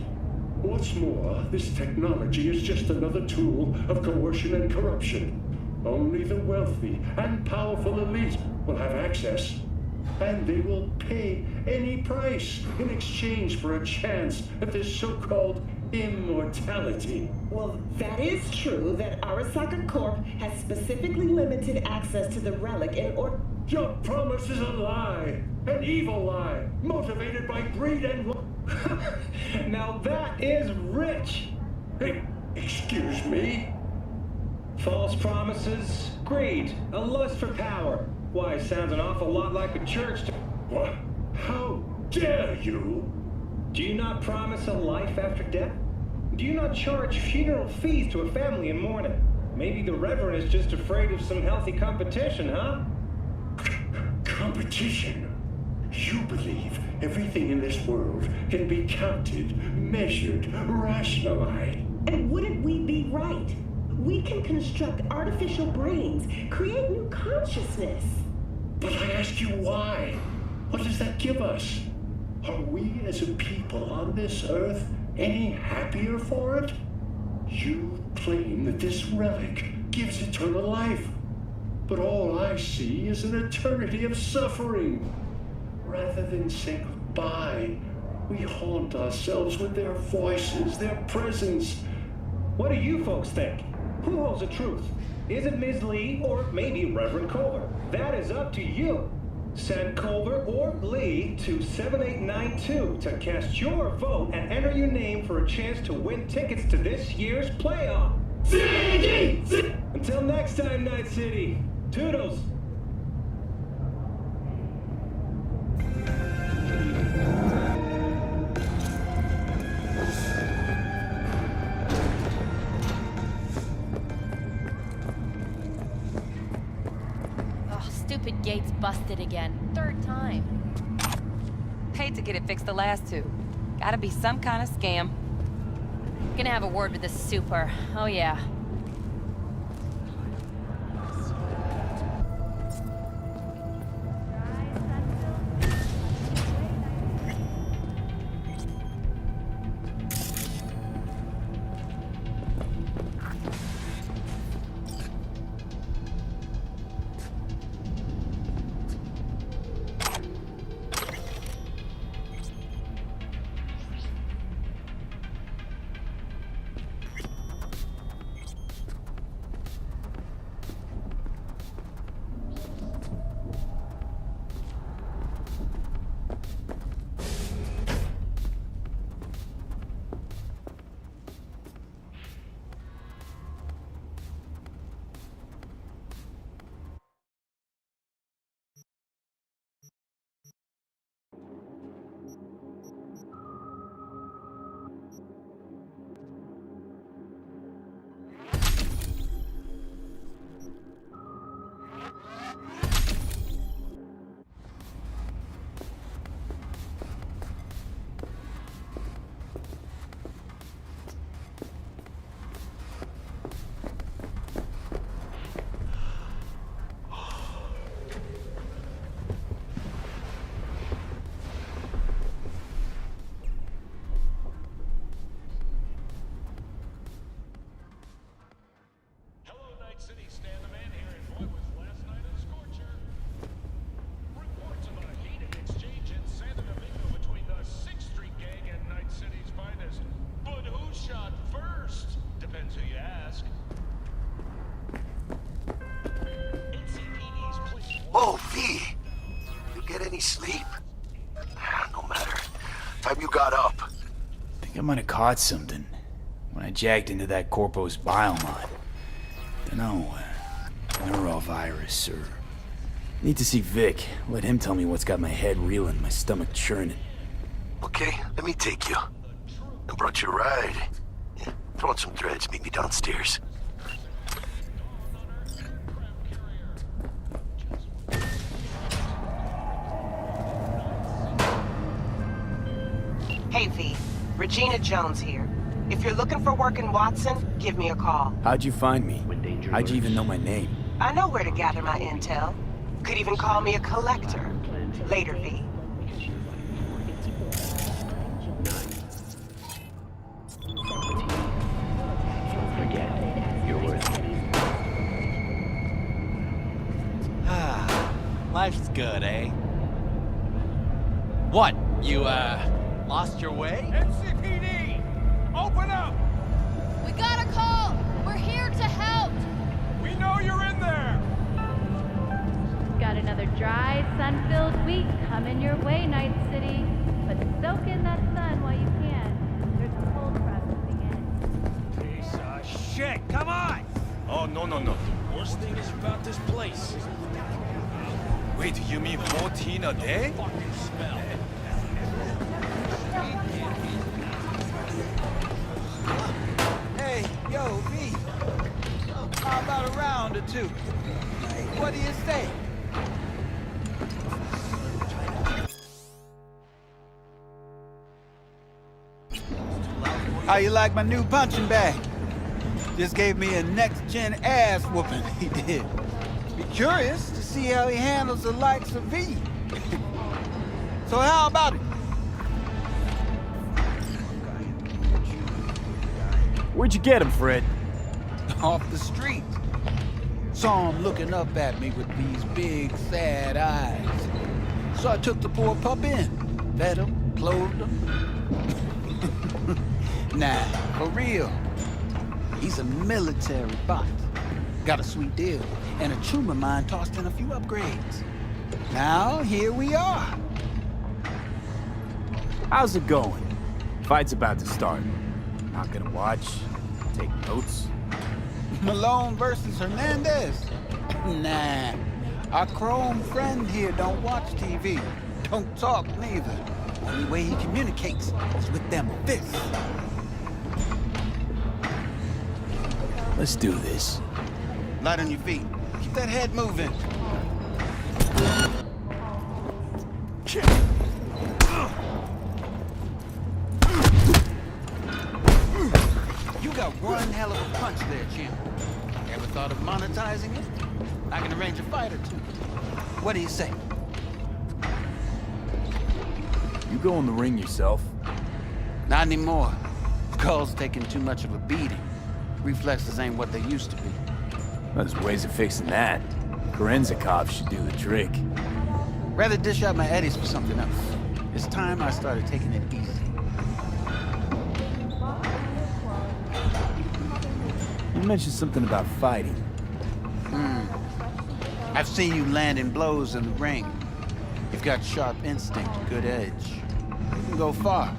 What's more, this technology is just another tool of coercion and corruption. Only the wealthy and powerful elite will have access, and they will pay any price in exchange for a chance at this so-called immortality. Well, that is true that Arasaka Corp has specifically limited access to the relic in order... Your promise is a lie, an evil lie, motivated by greed and... Now that is rich! Excuse me? False promises, greed, a lust for power. Why, sounds an awful lot like a church to... What? How dare you? Do you not promise a life after death? Do you not charge funeral fees to a family in mourning? Maybe the Reverend is just afraid of some healthy competition, huh? Competition? You believe everything in this world can be counted, measured, rationalized. And wouldn't we be right? We can construct artificial brains, create new consciousness. But I ask you why? What does that give us? Are we as a people on this earth any happier for it? You claim that this relic gives eternal life, but all I see is an eternity of suffering. Rather than say goodbye, we haunt ourselves with their voices, their presence. What do you folks think? Who holds the truth? Is it Ms. Lee or maybe Reverend Culver? That is up to you. Send Culver or Lee to 7892 to cast your vote and enter your name for a chance to win tickets to this year's playoff. Until next time, Night City. Toodles. Stupid gate's busted again. Third time. Paid to get it fixed the last two. Gotta be some kind of scam. Gonna have a word with the super. Oh yeah. Whoa, V! You get any sleep? No matter. Time you got up. I think I might have caught something when I jacked into that Corpo's biomod. Dunno, neurovirus or Need to see Vic. Let him tell me what's got my head reeling, my stomach churning. Okay, let me take you. I brought you a ride. Yeah, throw on some threads, meet me downstairs. Hey, V. Regina Jones here. If you're looking for work in Watson, give me a call. How'd you find me? How'd you even know my name? I know where to gather my intel. Could even call me a collector. Later, V. Life's good, eh? What? You, lost your way? NCPD! Open up! We got a call! We're here to help! We know you're in there! Got another dry, sun-filled week coming your way, Night City. But soak in that sun while you can. There's a cold front moving in. Piece of shit! Come on! Oh, no. The worst thing is about this place. Wait, you mean 14 a day? Fucking smell. Hey, yo, V. How about a round or two? What do you say? How you like my new punching bag? Just gave me a next-gen ass whooping, he did. Be curious to see how he handles the likes of V. So how about it? Where'd you get him, Fred? Off the street. Saw him looking up at me with these big, sad eyes. So I took the poor pup in. Fed him, clothed him. Nah, for real. He's a military bot. Got a sweet deal, and a tumor mine tossed in a few upgrades. Now, here we are. How's it going? Fight's about to start. Not gonna watch, take notes. Malone versus Hernandez? Nah. Our chrome friend here don't watch TV. Don't talk neither. Only way he communicates is with them fists. Let's do this. Light on your feet. Keep that head moving. You got one hell of a punch there, champ. Ever thought of monetizing it? I can arrange a fight or two. What do you say? You go in the ring yourself? Not anymore. Skull's taking too much of a beating. Reflexes ain't what they used to be. There's ways of fixing that. Korenzikov should do the trick. Rather dish out my eddies for something else. It's time I started taking it easy. You mentioned something about fighting. I've seen you landing blows in the ring. You've got sharp instinct, good edge. You can go far,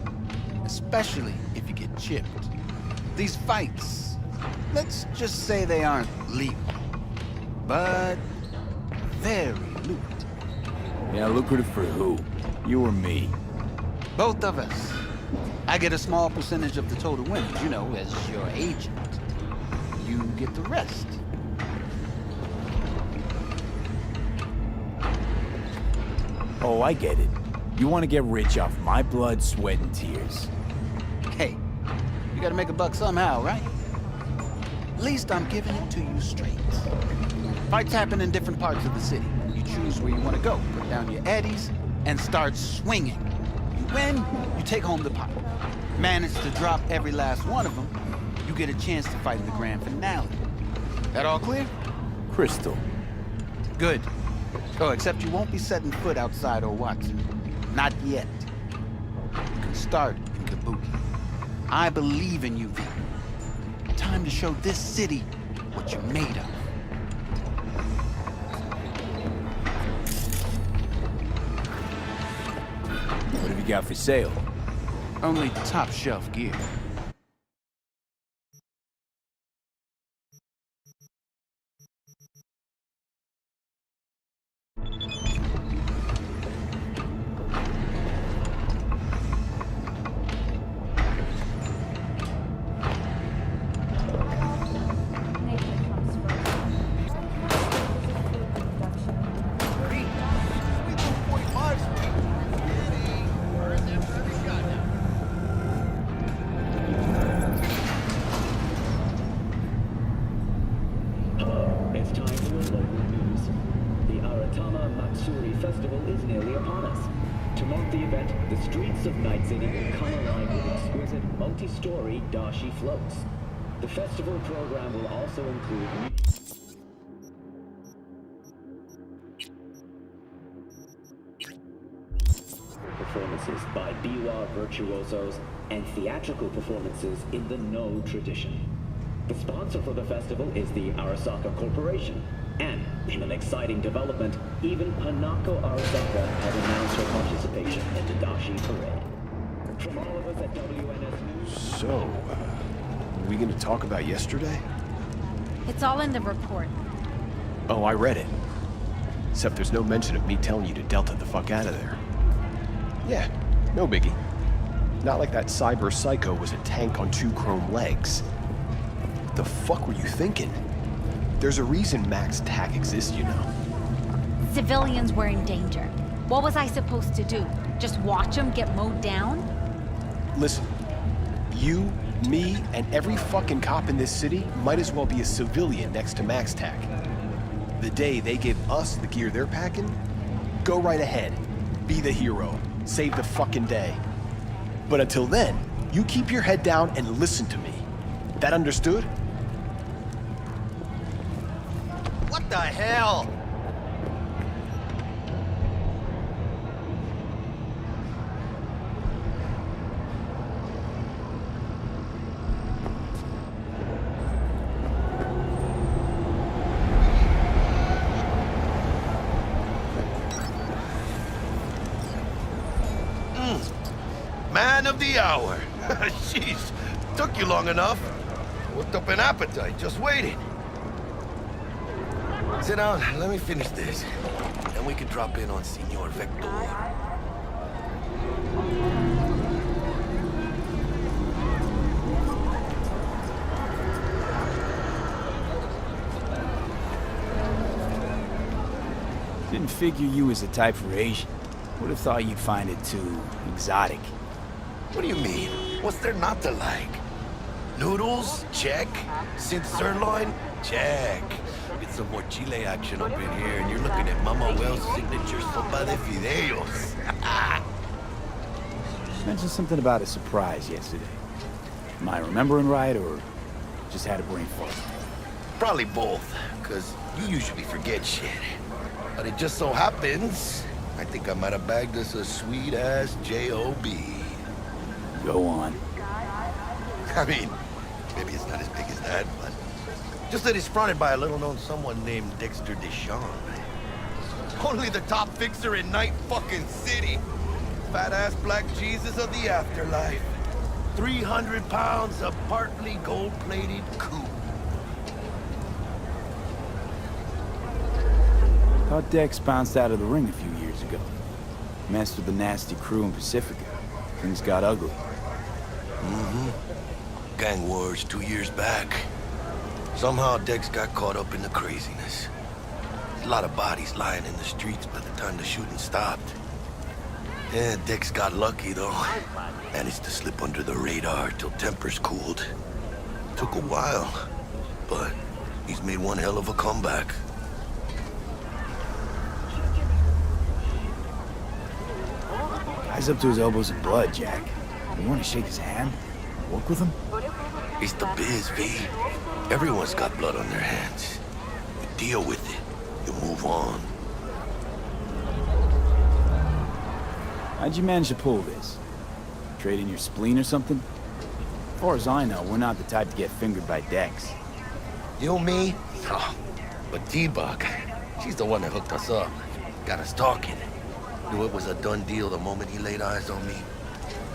especially if you get chipped. These fights, let's just say they aren't lethal, but very lucrative. Yeah, lucrative for who? You or me? Both of us. I get a small percentage of the total winnings, you know, as your agent. You get the rest. Oh, I get it. You want to get rich off my blood, sweat, and tears. Hey, you gotta make a buck somehow, right? At least I'm giving it to you straight. Fights happen in different parts of the city. You choose where you want to go, put down your eddies, and start swinging. You win, you take home the pot. Manage to drop every last one of them, you get a chance to fight in the grand finale. That all clear? Crystal. Good. Oh, except you won't be setting foot outside or Watson. Not yet. You can start in Kabuki. I believe in you, V. Time to show this city what you're made of. What have you got for sale? Only top shelf gear. Matsuri Festival is nearly upon us. To mark the event, the streets of Night City will come alive with exquisite multi-story dashi floats. The festival program will also include performances by biwa virtuosos and theatrical performances in the No tradition. The sponsor for the festival is the Arasaka Corporation, and in an exciting development, even Hanako Arasaka has announced her participation in the Dashi Parade. From all of us at WNS News... So, are we gonna talk about yesterday? It's all in the report. Oh, I read it. Except there's no mention of me telling you to Delta the fuck out of there. Yeah, no biggie. Not like that cyber psycho was a tank on 2 chrome legs. What the fuck were you thinking? There's a reason Max TAC exists, you know. Civilians were in danger. What was I supposed to do? Just watch them get mowed down? Listen, you, me, and every fucking cop in this city might as well be a civilian next to Max TAC. The day they give us the gear they're packing, go right ahead. Be the hero. Save the fucking day. But until then, you keep your head down and listen to me. That understood? What the hell? Man of the hour. Jeez, took you long enough. Worked up an appetite just waiting. Sit down, let me finish this. Then we can drop in on Senor Vector. Didn't figure you was the type for Asian. Would have thought you'd find it too exotic. What do you mean? What's there not to like? Noodles? Check. Synth sirloin? Check. Get some more Chile action up in here, and you're looking at Mama Wells' signature sopa de fideos. Mentioned something about a surprise yesterday. Am I remembering right, or just had a brain fart? Probably both, because you usually forget shit. But it just so happens, I think I might have bagged us a sweet-ass J.O.B. Go on. I mean, maybe it's not as big as that, but just that it's fronted by a little-known someone named Dexter Deschamps. Only the top fixer in Night fucking City. Fat-ass black Jesus of the afterlife. 300 pounds of partly gold-plated coupe. Thought Dex bounced out of the ring a few years ago. Messed with the nasty crew in Pacifica. Things got ugly. Gang wars 2 years back. Somehow Dex got caught up in the craziness. A lot of bodies lying in the streets by the time the shooting stopped. Yeah, Dex got lucky though. Managed to slip under the radar till tempers cooled. Took a while, but he's made one hell of a comeback. Guy's up to his elbows in blood, Jack. You want to shake his hand? Work with him? It's the biz, V. Everyone's got blood on their hands. You deal with it. You move on. How'd you manage to pull this? Trade in your spleen or something? As far as I know, we're not the type to get fingered by Dex. You, me? Oh, but T-Bug, she's the one that hooked us up. Got us talking. Knew it was a done deal the moment he laid eyes on me.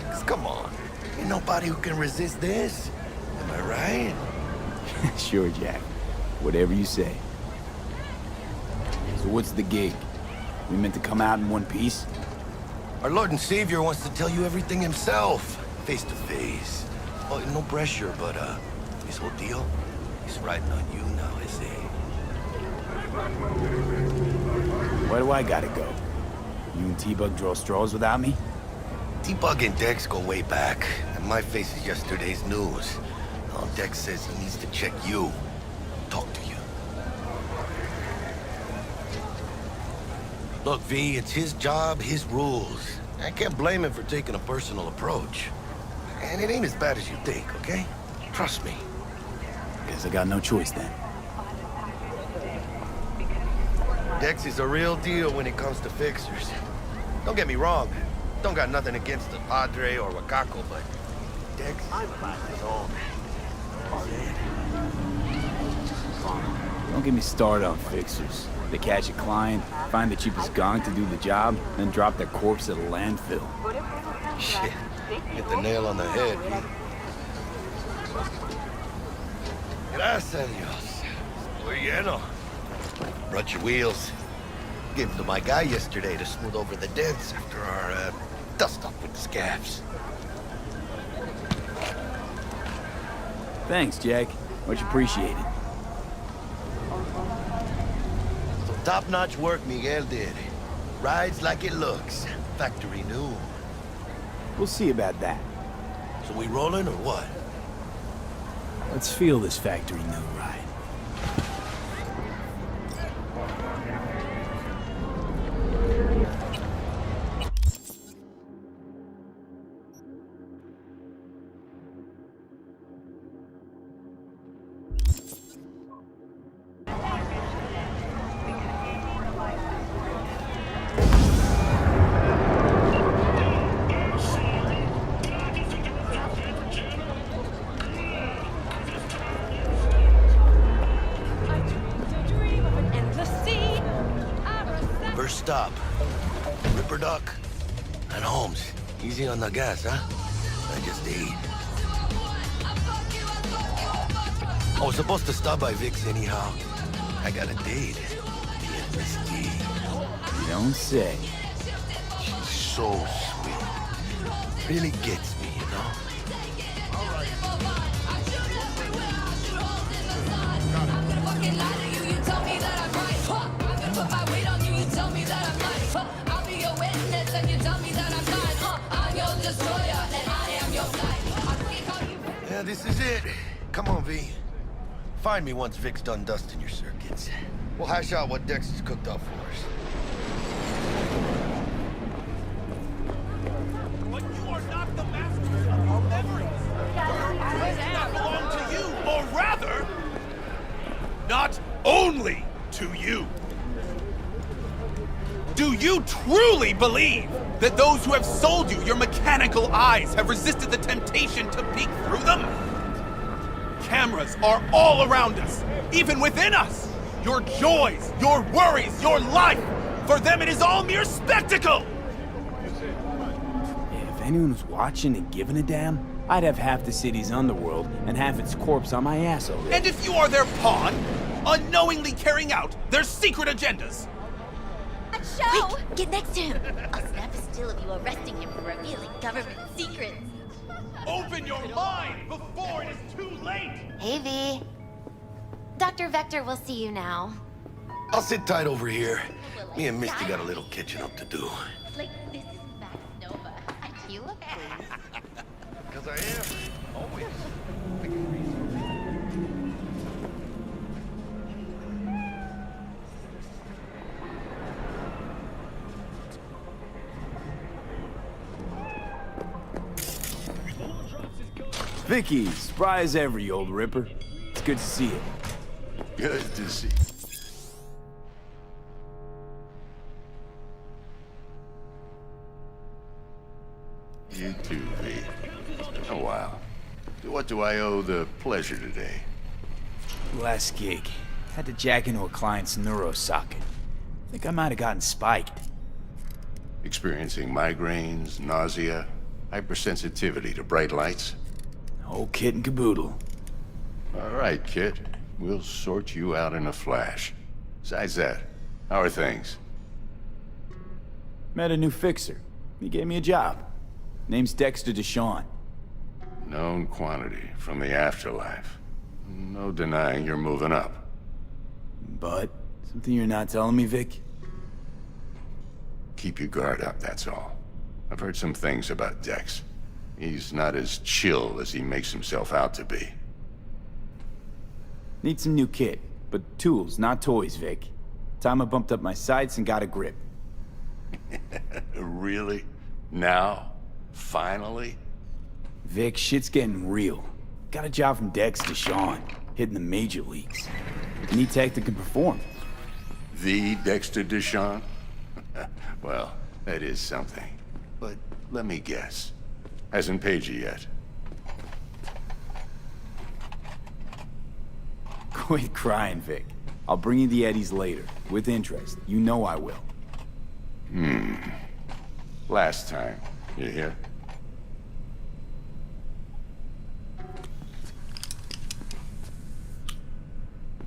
'Cause come on, ain't nobody who can resist this. Am I right? Sure, Jack. Whatever you say. So what's the gig? We meant to come out in one piece? Our Lord and Savior wants to tell you everything himself, face to face. Oh, no pressure, but this whole deal, he's riding on you now, is he? Where do I gotta go? You and T-Bug draw straws without me? T-Bug and Dex go way back, and my face is yesterday's news. Now Dex says he needs to check you, talk to you. Look, V, it's his job, his rules. I can't blame him for taking a personal approach. And it ain't as bad as you think, okay? Trust me. Guess I got no choice then. Dex is a real deal when it comes to fixers. Don't get me wrong. Don't got nothing against the Padre or Wakako, but Dex is on. Don't get me started on fixers. They catch a client, find the cheapest gong to do the job, then drop their corpse at a landfill. Shit. Hit the nail on the head, man. Gracias, Dios. Muy lleno. Brought your wheels. Gave them to my guy yesterday to smooth over the dents after our, dust-up with the scabs. Thanks, Jack. Much appreciated. So top-notch work Miguel did. Rides like it looks. Factory new. We'll see about that. So we rolling or what? Let's feel this factory new ride. First stop. Ripper Duck and Holmes. Easy on the gas, huh? I just ate. I was supposed to stop by Vic's anyhow. I got a date. Yeah, Miss D. You don't say. She's so sweet. Really gets me, you know? Yeah, this is it. Come on, V. Find me once Vic's done dusting your circuits. We'll hash out what Dex has cooked up for us. But you are not the master of your memories. It does not belong to you, or rather, not only to you. Do you truly believe that those who have sold you your mechanical eyes have resisted the temptation to peek through them? Cameras are all around us, even within us. Your joys, your worries, your life. For them, it is all mere spectacle. If anyone was watching and giving a damn, I'd have half the city's underworld and half its corpse on my ass already. And if you are their pawn, unknowingly carrying out their secret agendas. Show! Quick, get next to him. I'll snap a still of you arresting him for revealing government secrets. Open your mind before it is too late! Hey, V. Dr. Vector will see you now. I'll sit tight over here. Me and Misty got a little catching up to do. Like, this is Max Nova. You look pleased. Because I am. Always. Vicky, spry as ever, you old ripper. It's good to see you. Good to see you. You too, V. It's been a while. To what do I owe the pleasure today? Last gig. Had to jack into a client's neuro socket. Think I might have gotten spiked. Experiencing migraines, nausea, hypersensitivity to bright lights? Whole kit and caboodle. All right, kid. We'll sort you out in a flash. Besides that, how are things? Met a new fixer. He gave me a job. Name's Dexter Deshawn. Known quantity from the afterlife. No denying you're moving up. But, something you're not telling me, Vic? Keep your guard up, that's all. I've heard some things about Dex. He's not as chill as he makes himself out to be. Need some new kit, but tools, not toys, Vic. Time I bumped up my sights and got a grip. Really? Now? Finally? Vic, shit's getting real. Got a job from Dex to Sean, hitting the major leagues. Need tech that can perform. The Dexter Deshawn? Well, that is something. But let me guess. Hasn't paid you yet. Quit crying, Vic. I'll bring you the eddies later, with interest. You know I will. Last time. You hear?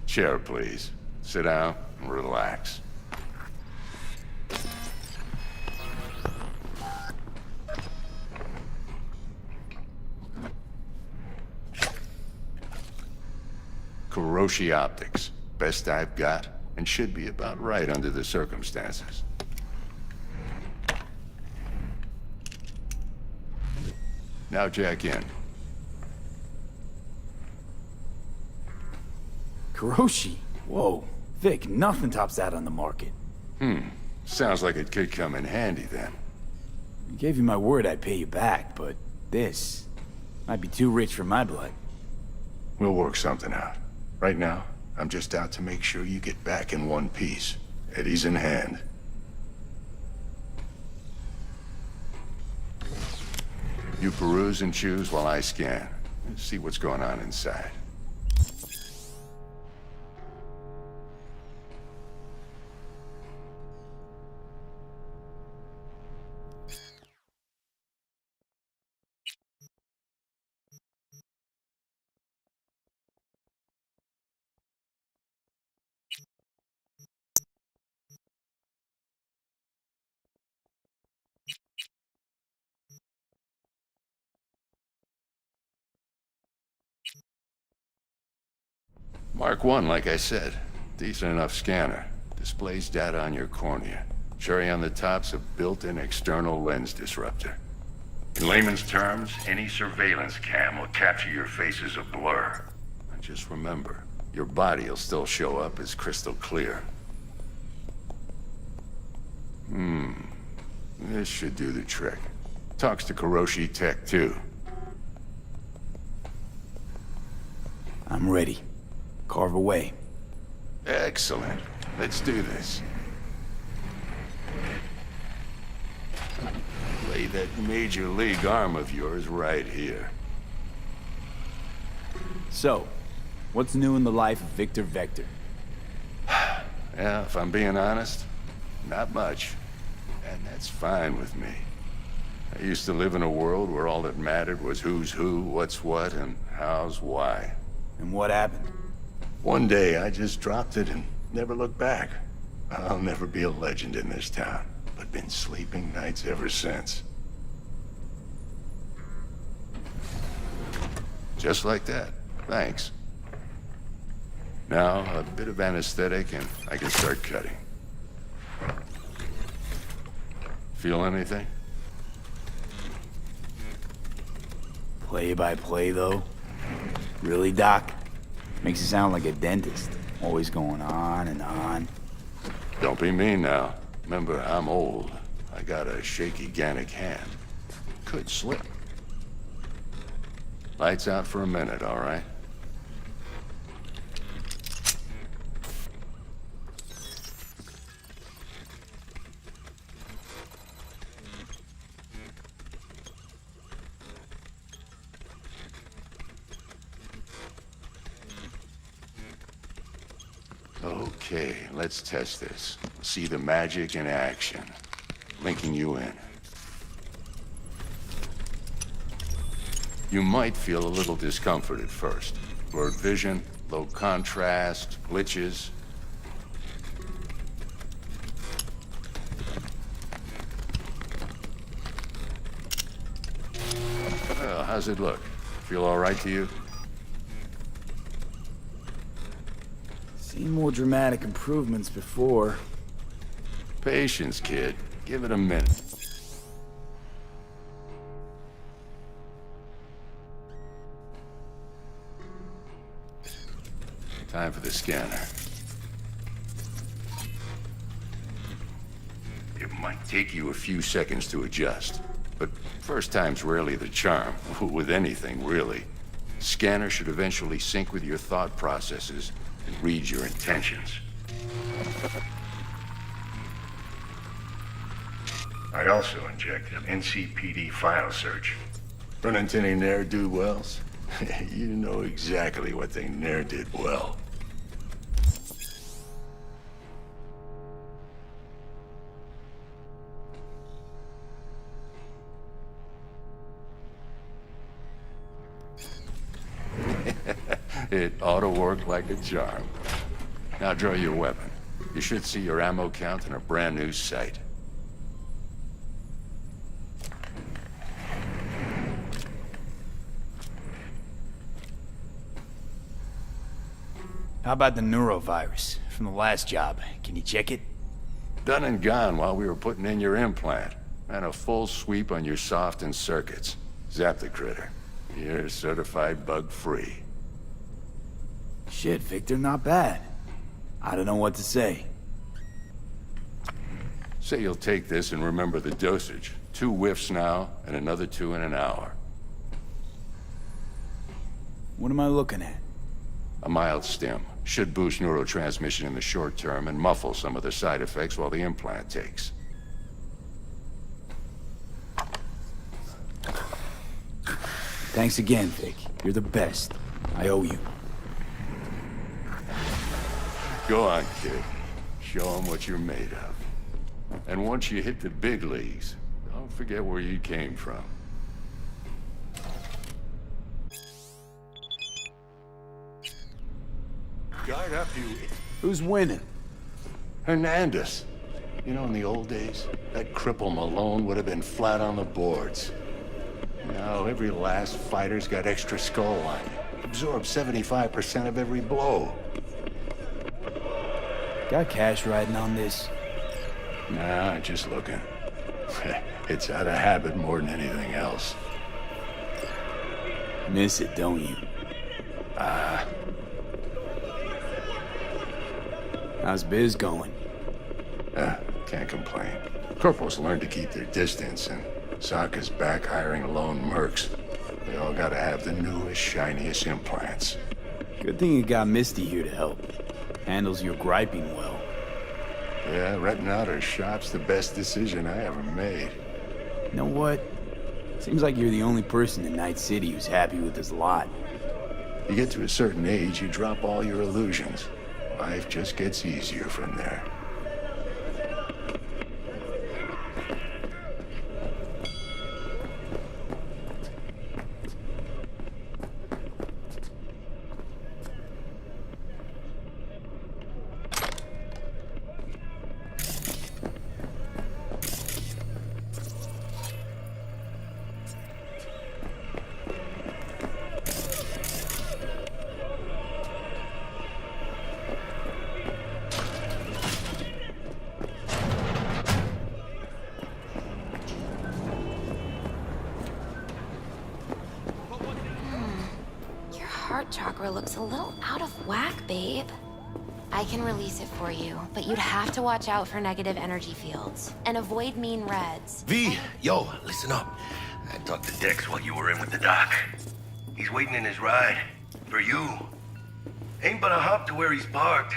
Chair, please. Sit down and relax. Kuroshi Optics. Best I've got, and should be about right under the circumstances. Now jack in. Kuroshi? Whoa. Vic, nothing tops that on the market. Sounds like it could come in handy then. I gave you my word I'd pay you back, but this might be too rich for my blood. We'll work something out. Right now, I'm just out to make sure you get back in one piece. Eddie's in hand. You peruse and choose while I scan. See what's going on inside. Mark 1, like I said. Decent enough scanner. Displays data on your cornea. Cherry on the top's a built-in external lens disruptor. In layman's terms, any surveillance cam will capture your face as a blur. And just remember, your body will still show up as crystal clear. This should do the trick. Talks to Kuroshi Tech, too. I'm ready. Carve away. Excellent. Let's do this. Lay that major league arm of yours right here. So, what's new in the life of Victor Vector? Yeah, if I'm being honest, not much. And that's fine with me. I used to live in a world where all that mattered was who's who, what's what, and how's why. And what happened? One day, I just dropped it and never looked back. I'll never be a legend in this town, but been sleeping nights ever since. Just like that. Thanks. Now, a bit of anesthetic and I can start cutting. Feel anything? Play by play, though? Really, Doc? Makes you sound like a dentist. Always going on and on. Don't be mean now. Remember, I'm old. I got a shaky Gannic hand. Could slip. Lights out for a minute, all right? Okay, let's test this. See the magic in action. Linking you in. You might feel a little discomfort at first. Blurred vision, low contrast, glitches. Well, how's it look? Feel all right to you? Seen more dramatic improvements before. Patience, kid. Give it a minute. Time for the scanner. It Might take you a few seconds to adjust. But first time's rarely the charm, with anything, really. Scanner should eventually sync with your thought processes and read your intentions. I also injected an NCPD file search. Run into any ne'er-do-wells? You know exactly what they ne'er did well. It ought to work like a charm. Now draw your weapon. You should see your ammo count in a brand new sight. How about the neurovirus from the last job? Can you check it? Done and gone while we were putting in your implant. Ran a full sweep on your soft and circuits. Zap the critter. You're certified bug-free. Shit, Victor, not bad. I don't know what to say. Say you'll take this and remember the dosage. 2 whiffs now, and another 2 in an hour. What am I looking at? A mild stim. Should boost neurotransmission in the short term and muffle some of the side effects while the implant takes. Thanks again, Vic. You're the best. I owe you. Go on, kid. Show them what you're made of. And once you hit the big leagues, don't forget where you came from. Guard up, you... Who's winning? Hernandez. You know, in the old days, that cripple Malone would have been flat on the boards. Now, every last fighter's got extra skull line. Absorbs 75% of every blow. Got cash riding on this? Nah, just looking. It's out of habit more than anything else. Miss it, don't you? How's biz going? Can't complain. Corporals learn to keep their distance, and Sokka's back hiring lone mercs. They all gotta have the newest, shiniest implants. Good thing you got Misty here to help. Handles your griping well. Yeah, renting out her shop's the best decision I ever made. You know what? Seems like you're the only person in Night City who's happy with this lot. You get to a certain age, you drop all your illusions. Life just gets easier from there. Heart chakra looks a little out of whack, babe. I can release it for you, but you'd have to watch out for negative energy fields and avoid mean reds. V, yo, listen up. I talked to Dex while you were in with the doc. He's waiting in his ride. For you. Ain't but a hop to where he's parked.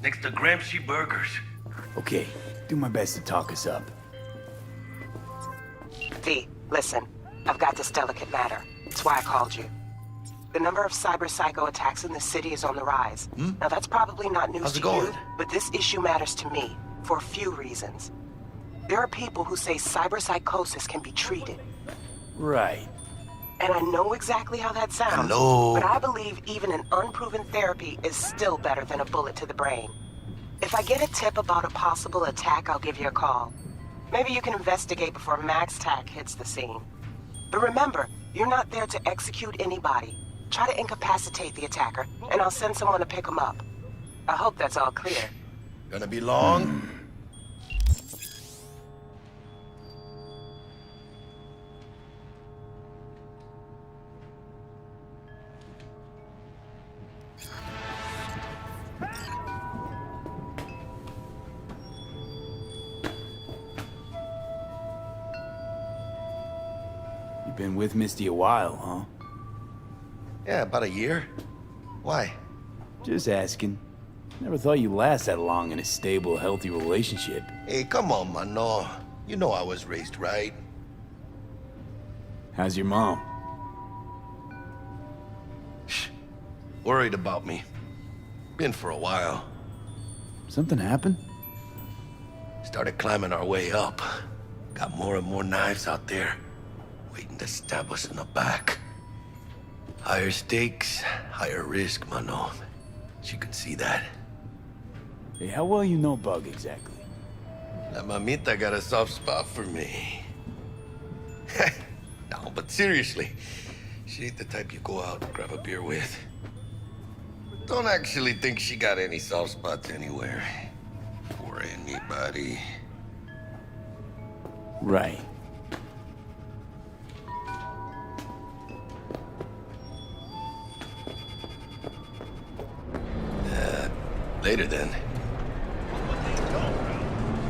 Next to Gramsci Burgers. Okay, do my best to talk us up. V, listen. I've got this delicate matter. That's why I called you. The number of cyber-psycho attacks in the city is on the rise. Now, that's probably not news to you, but this issue matters to me for a few reasons. There are people who say cyber-psychosis can be treated. Right. And I know exactly how that sounds. But I believe even an unproven therapy is still better than a bullet to the brain. If I get a tip about a possible attack, I'll give you a call. Maybe you can investigate before MaxTac hits the scene. But remember, you're not there to execute anybody. Try to incapacitate the attacker, and I'll send someone to pick him up. I hope that's all clear. Gonna be long? Been with Misty a while, huh? Yeah, about a year. Why? Just asking. Never thought you'd last that long in a stable, healthy relationship. Hey, come on, Mano. You know I was raised right. How's your mom? Worried about me. Been for a while. Something happened? Started climbing our way up. Got more and more knives out there, waiting to stab us in the back. Higher stakes, higher risk, Mano. She can see that. Hey, how well you know Bug exactly? La mamita got a soft spot for me. No, but seriously, she ain't the type you go out and grab a beer with. Don't actually think she got any soft spots anywhere. For anybody. Right. Later then.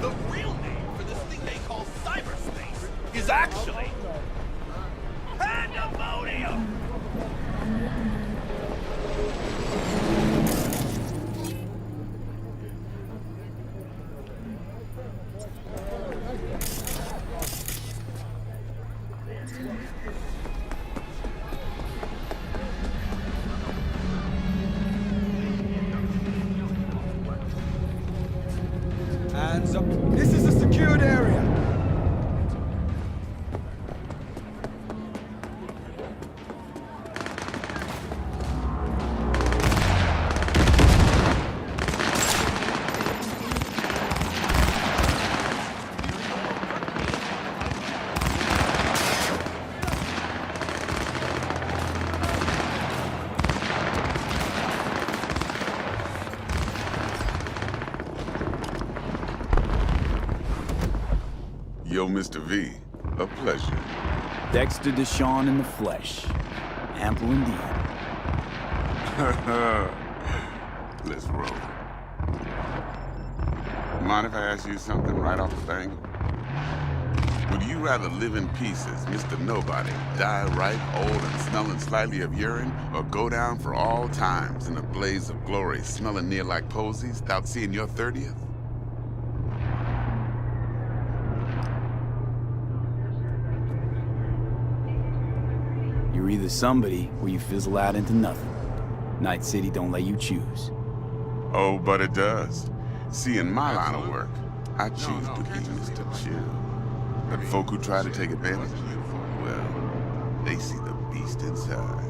The real name for this thing they call cyberspace is actually pandemonium! Hands up. This is a secured area. Yo, Mr. V, a pleasure. Dexter Deshawn in the flesh. Ample indeed. Let's roll. Mind if I ask you something right off the bangle? Would you rather live in peace as Mr. Nobody, die ripe, old, and smelling slightly of urine, or go down for all times in a blaze of glory, smelling near like posies, without seeing your 30th? You're either somebody, or you fizzle out into nothing. Night City don't let you choose. Oh, but it does. See, in my line of work, I choose to be Mr. Chill. But folk who try to take advantage of you, well, they see the beast inside.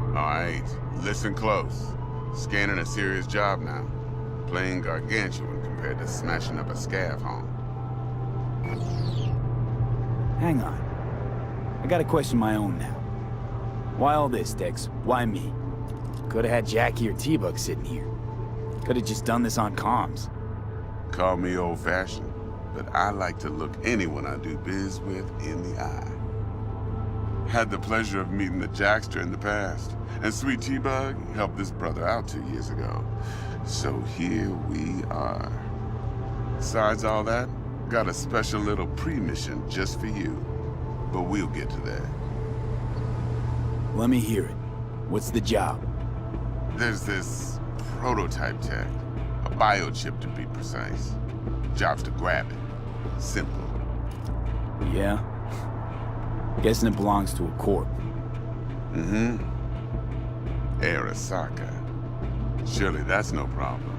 All right, listen close. Scanning a serious job now. Playing gargantuan compared to smashing up a scav home. Hang on. I got a question of my own now. Why all this, Dex? Why me? Could've had Jackie or T-Bug sitting here. Could've just done this on comms. Call me old-fashioned, but I like to look anyone I do biz with in the eye. Had the pleasure of meeting the Jackster in the past, and Sweet T-Bug helped this brother out 2 years ago. So here we are. Besides all that, got a special little pre-mission just for you. But we'll get to that. Let me hear it. What's the job? There's this prototype tech. A biochip to be precise. Job's to grab it. Simple. Yeah? Guessing it belongs to a corp. Mm-hmm. Arasaka. Surely that's no problem.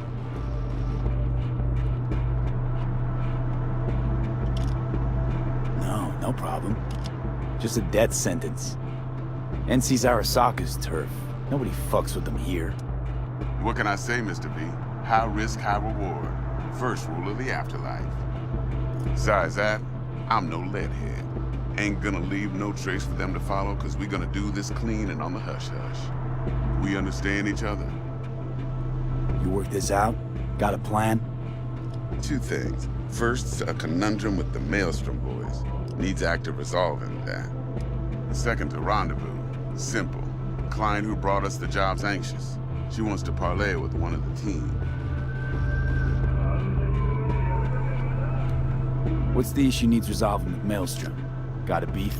No problem. Just a death sentence. NC's Arasaka's turf. Nobody fucks with them here. What can I say, Mr. V? High risk, high reward. First rule of the afterlife. Besides that, I'm no leadhead. Ain't gonna leave no trace for them to follow, cause we gonna do this clean and on the hush-hush. We understand each other? You work this out? Got a plan? Two things. First, a conundrum with the Maelstrom boys. Needs active resolving that. Second, a rendezvous. Simple. Client who brought us the job's anxious. She wants to parlay with one of the team. What's the issue needs resolving with Maelstrom? Got a beef?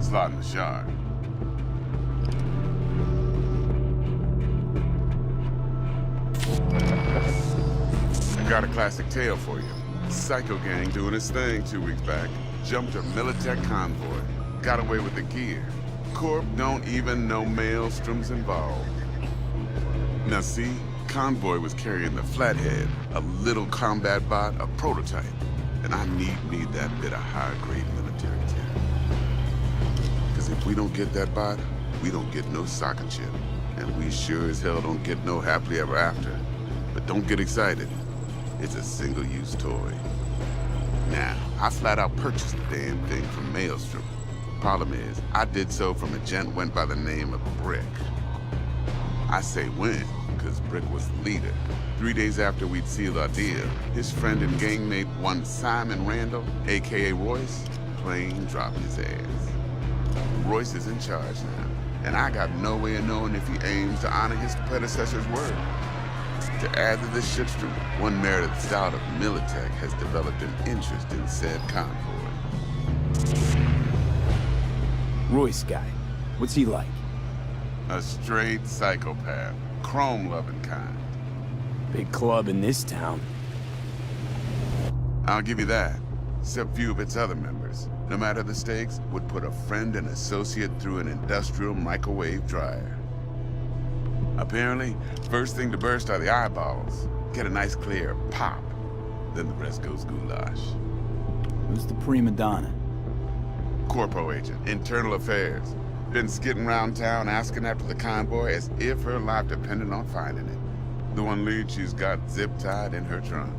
Slot in the shard. I got a classic tale for you. Psycho gang doing his thing 2 weeks back. Jumped a Militech convoy. Got away with the gear. Corp don't even know Maelstrom's involved. Now see, convoy was carrying the Flathead, a little combat bot, a prototype. And I need that bit of high-grade military tech. Because if we don't get that bot, we don't get no soccer chip. And we sure as hell don't get no happily ever after. But don't get excited. It's a single-use toy. Now, I flat out purchased the damn thing from Maelstrom. Problem is, I did so from a gent went by the name of Brick. I say when, because Brick was the leader. 3 days after we'd sealed our deal, his friend and gangmate, one Simon Randall, aka Royce, plain dropped his ass. Royce is in charge now, and I got no way of knowing if he aims to honor his predecessor's word. To add to this shitstorm, one Meredith out of Militech has developed an interest in said convoy. Royce guy. What's he like? A straight psychopath. Chrome-loving kind. Big club in this town. I'll give you that. Except few of its other members, no matter the stakes, would put a friend and associate through an industrial microwave dryer. Apparently, first thing to burst are the eyeballs. Get a nice clear pop. Then the rest goes goulash. Who's the prima donna? Corpo agent, internal affairs. Been skidding around town asking after the convoy as if her life depended on finding it. The one lead she's got zip-tied in her trunk.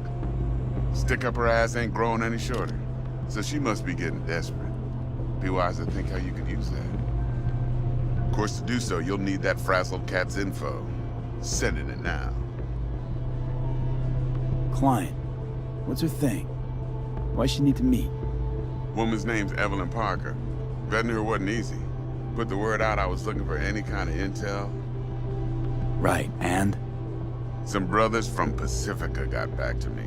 Stick up her ass ain't growing any shorter, so she must be getting desperate. Be wise to think how you could use that. Of course, to do so, you'll need that frazzled cat's info. Sending it now. Client. What's her thing? Why she need to meet? Woman's name's Evelyn Parker. Vetting her wasn't easy. Put the word out I was looking for any kind of intel. Right, and? Some brothers from Pacifica got back to me.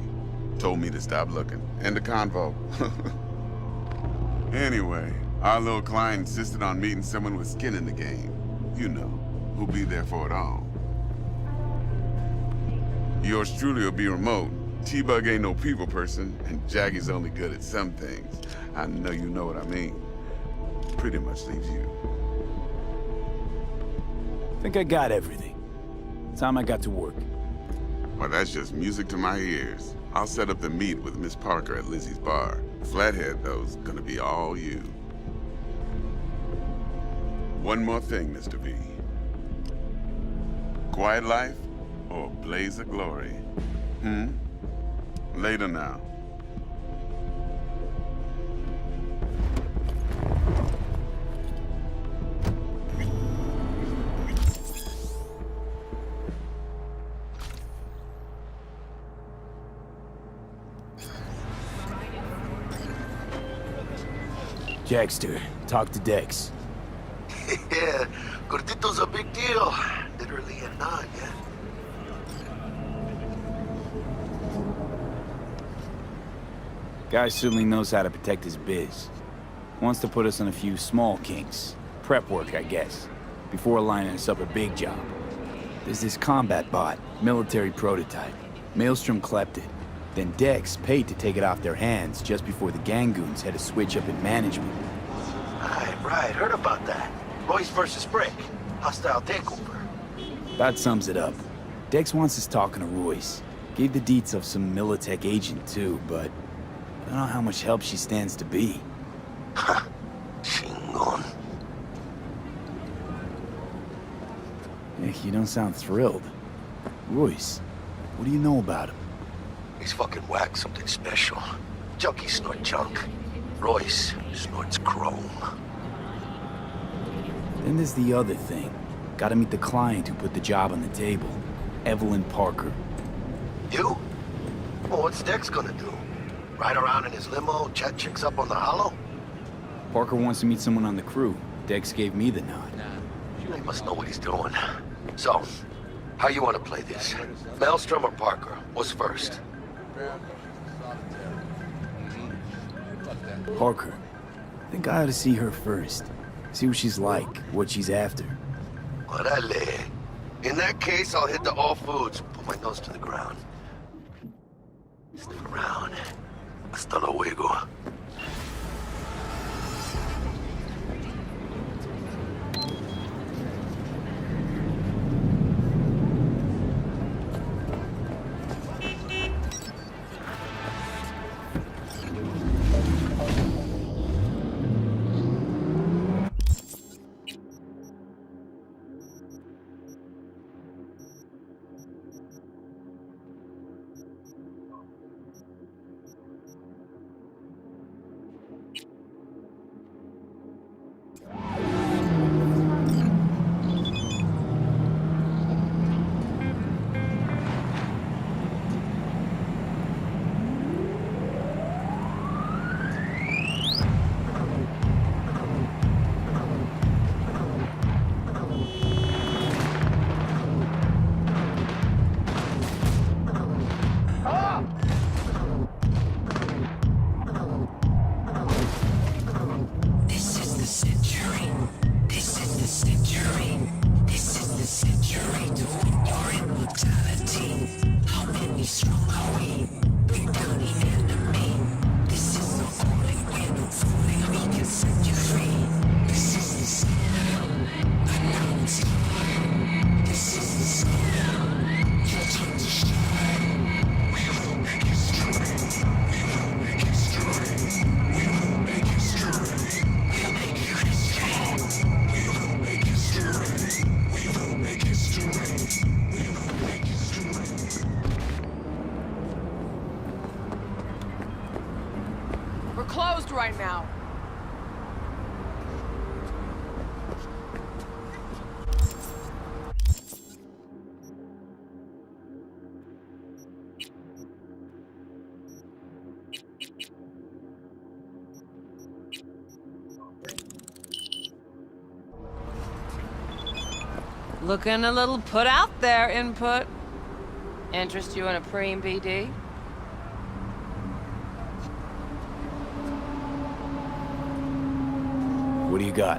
Told me to stop looking. End the convo. Anyway, our little client insisted on meeting someone with skin in the game. You know, who'll be there for it all. Yours truly will be remote. T-Bug ain't no people person, and Jaggy's only good at some things. I know you know what I mean. Pretty much leaves you. Think I got everything. Time I got to work. Well, that's just music to my ears. I'll set up the meet with Miss Parker at Lizzie's bar. Flathead, though's gonna be all you. One more thing, Mr. V. Quiet life or blaze of glory? Later now. Jackster, talk to Dex. Yeah, Gordito's a big deal. Literally and not, yeah. Guy certainly knows how to protect his biz. Wants to put us on a few small kinks. Prep work, I guess. Before lining us up a big job. There's this combat bot, military prototype. Maelstrom clept it. Then Dex paid to take it off their hands just before the Gangoons had a switch up in management. Right, heard about that. Royce versus Brick. Hostile takeover. That sums it up. Dex wants us talking to Royce. Gave the deets of some Militech agent too, but I don't know how much help she stands to be. Chingon. You don't sound thrilled. Royce, what do you know about him? He's fucking whack something special. Junkies snort junk. Royce snorts chrome. Then there's the other thing. Gotta meet the client who put the job on the table. Evelyn Parker. You? Well, what's Dex gonna do? Ride around in his limo, chat chicks up on the hollow? Parker wants to meet someone on the crew. Dex gave me the nod. He must know what he's doing. So, how you want to play this? Maelstrom or Parker? What's first? Parker. I think I ought to see her first. See what she's like, what she's after. Orale. In that case, I'll hit the All Foods. Put my nose to the ground. Stick around. Hasta luego. Closed right now. Looking a little put out there, Input. Interest you in a preem BD? What do you got?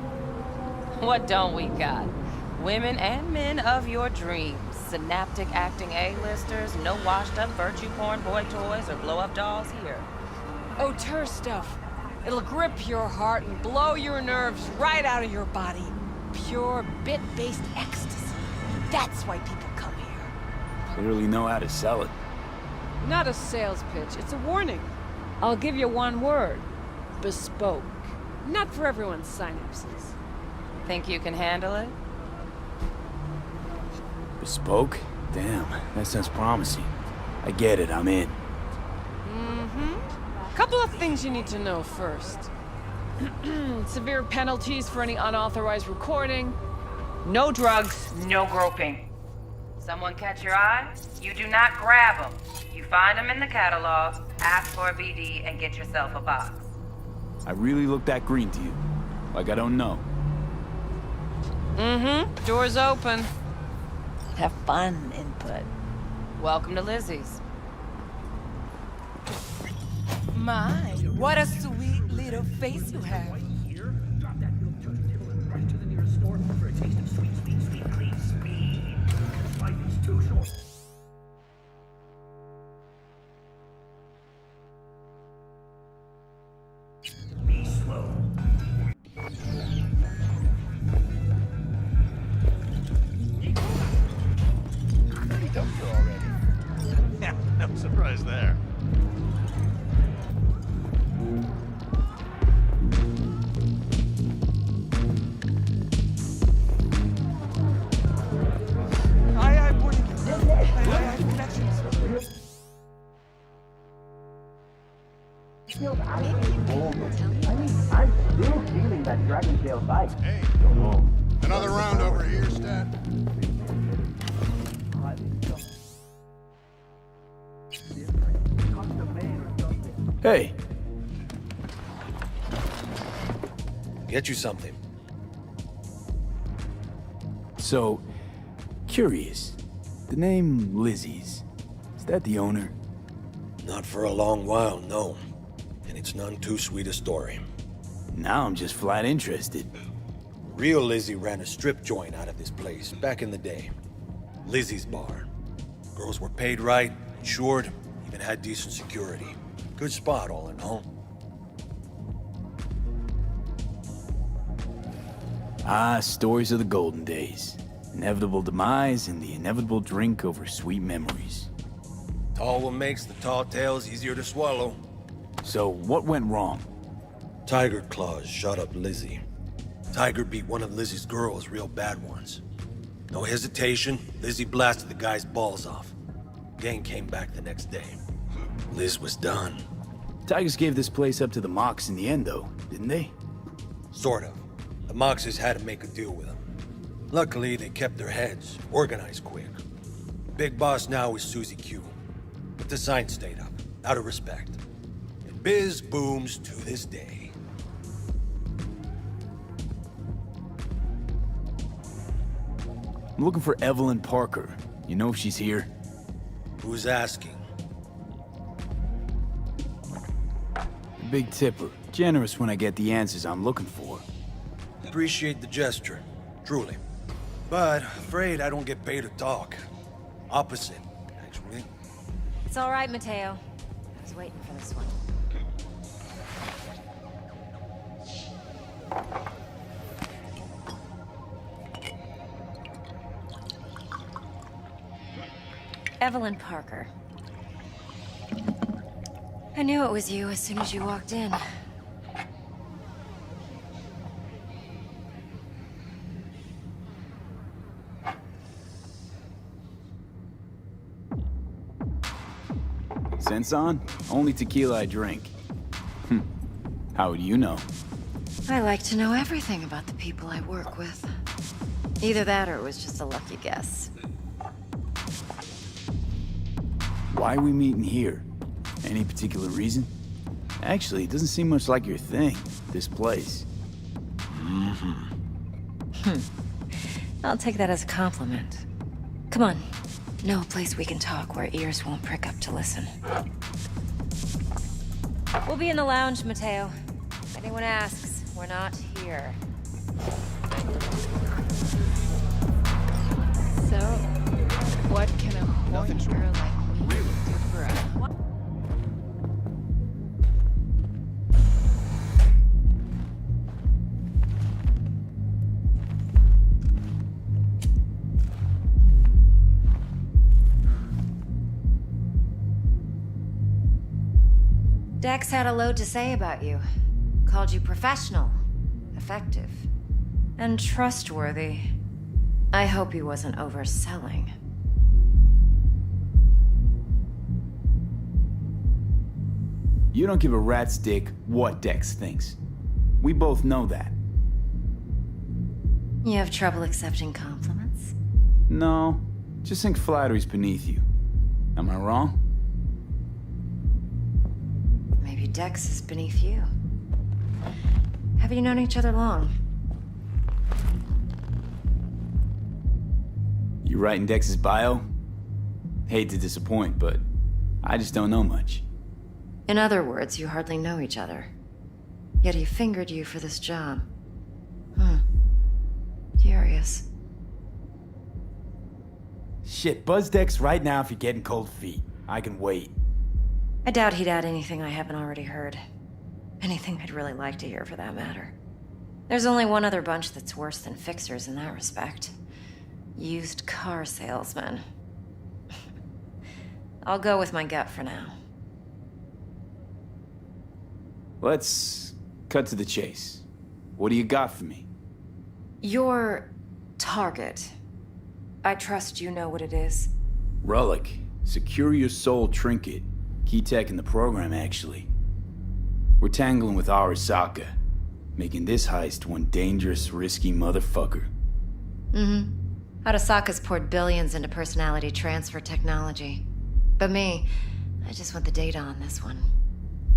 What don't we got? Women and men of your dreams. Synaptic acting A-listers, no washed-up virtue porn boy toys or blow-up dolls here. Auteur stuff. It'll grip your heart and blow your nerves right out of your body. Pure bit-based ecstasy. That's why people come here. Clearly know how to sell it. Not a sales pitch, it's a warning. I'll give you one word. Bespoke. Not for everyone's synapses. Think you can handle it? Bespoke? Damn, that sounds promising. I get it, I'm in. Couple of things you need to know first. Severe penalties for any unauthorized recording. No drugs, no groping. Someone catch your eye? You do not grab them. You find them in the catalog, ask for a BD, and get yourself a box. I really look that green to you. Like I don't know. Door's open. Have fun, Input. Welcome to Lizzie's. My, what a sweet little face you have. Right to the nearest store for a taste of sweet, sweet, sweet, clean speed. Life is too short. Be slow. Pretty dumped her already. Yeah, no surprise there. I'm still feeling that dragon tail bite. Hey, another round over here, Stat. Hey! Get you something. So, curious. The name Lizzie's. Is that the owner? Not for a long while, no. And it's none too sweet a story. Now I'm just flat interested. Real Lizzie ran a strip joint out of this place back in the day. Lizzie's Bar. Girls were paid right, insured, even had decent security. Good spot, all in all. Ah, stories of the golden days. Inevitable demise and the inevitable drink over sweet memories. Tall one makes the tall tales easier to swallow. So, what went wrong? Tiger Claws shot up Lizzie. Tiger beat one of Lizzie's girls real bad once. No hesitation, Lizzie blasted the guy's balls off. Gang came back the next day. Liz was done. Tigers gave this place up to the Mox in the end, though, didn't they? Sort of. The Moxes had to make a deal with them. Luckily, they kept their heads, organized quick. Big boss now is Susie Q. But the sign stayed up, out of respect. And biz booms to this day. I'm looking for Evelyn Parker. You know if she's here? Who's asking? Big tipper. Generous when I get the answers I'm looking for. Appreciate the gesture, truly. But afraid I don't get paid to talk. Opposite, actually. It's all right, Mateo. I was waiting for this one. Evelyn Parker. I knew it was you as soon as you walked in. Sense on? Only tequila I drink. How do you know? I like to know everything about the people I work with. Either that or it was just a lucky guess. Why are we meeting here? Any particular reason? Actually, it doesn't seem much like your thing, this place. I'll take that as a compliment. Come on. Know a place we can talk where ears won't prick up to listen. We'll be in the lounge, Mateo. If anyone asks, we're not here. So, what can a horny girl like me do for a... Dex had a load to say about you. Called you professional, effective, and trustworthy. I hope he wasn't overselling. You don't give a rat's dick what Dex thinks. We both know that. You have trouble accepting compliments? No, just think flattery's beneath you. Am I wrong? Maybe Dex is beneath you. Have you known each other long? You writing Dex's bio? Hate to disappoint, but I just don't know much. In other words, you hardly know each other. Yet he fingered you for this job. Curious. Shit, buzz Dex right now if you're getting cold feet. I can wait. I doubt he'd add anything I haven't already heard. Anything I'd really like to hear, for that matter. There's only one other bunch that's worse than fixers in that respect. Used car salesmen. I'll go with my gut for now. Let's cut to the chase. What do you got for me? Your target. I trust you know what it is. Relic. Secure your soul trinket. Key tech in the program, actually. We're tangling with Arasaka, making this heist one dangerous, risky motherfucker. Arasaka's poured billions into personality transfer technology. But me, I just want the data on this one.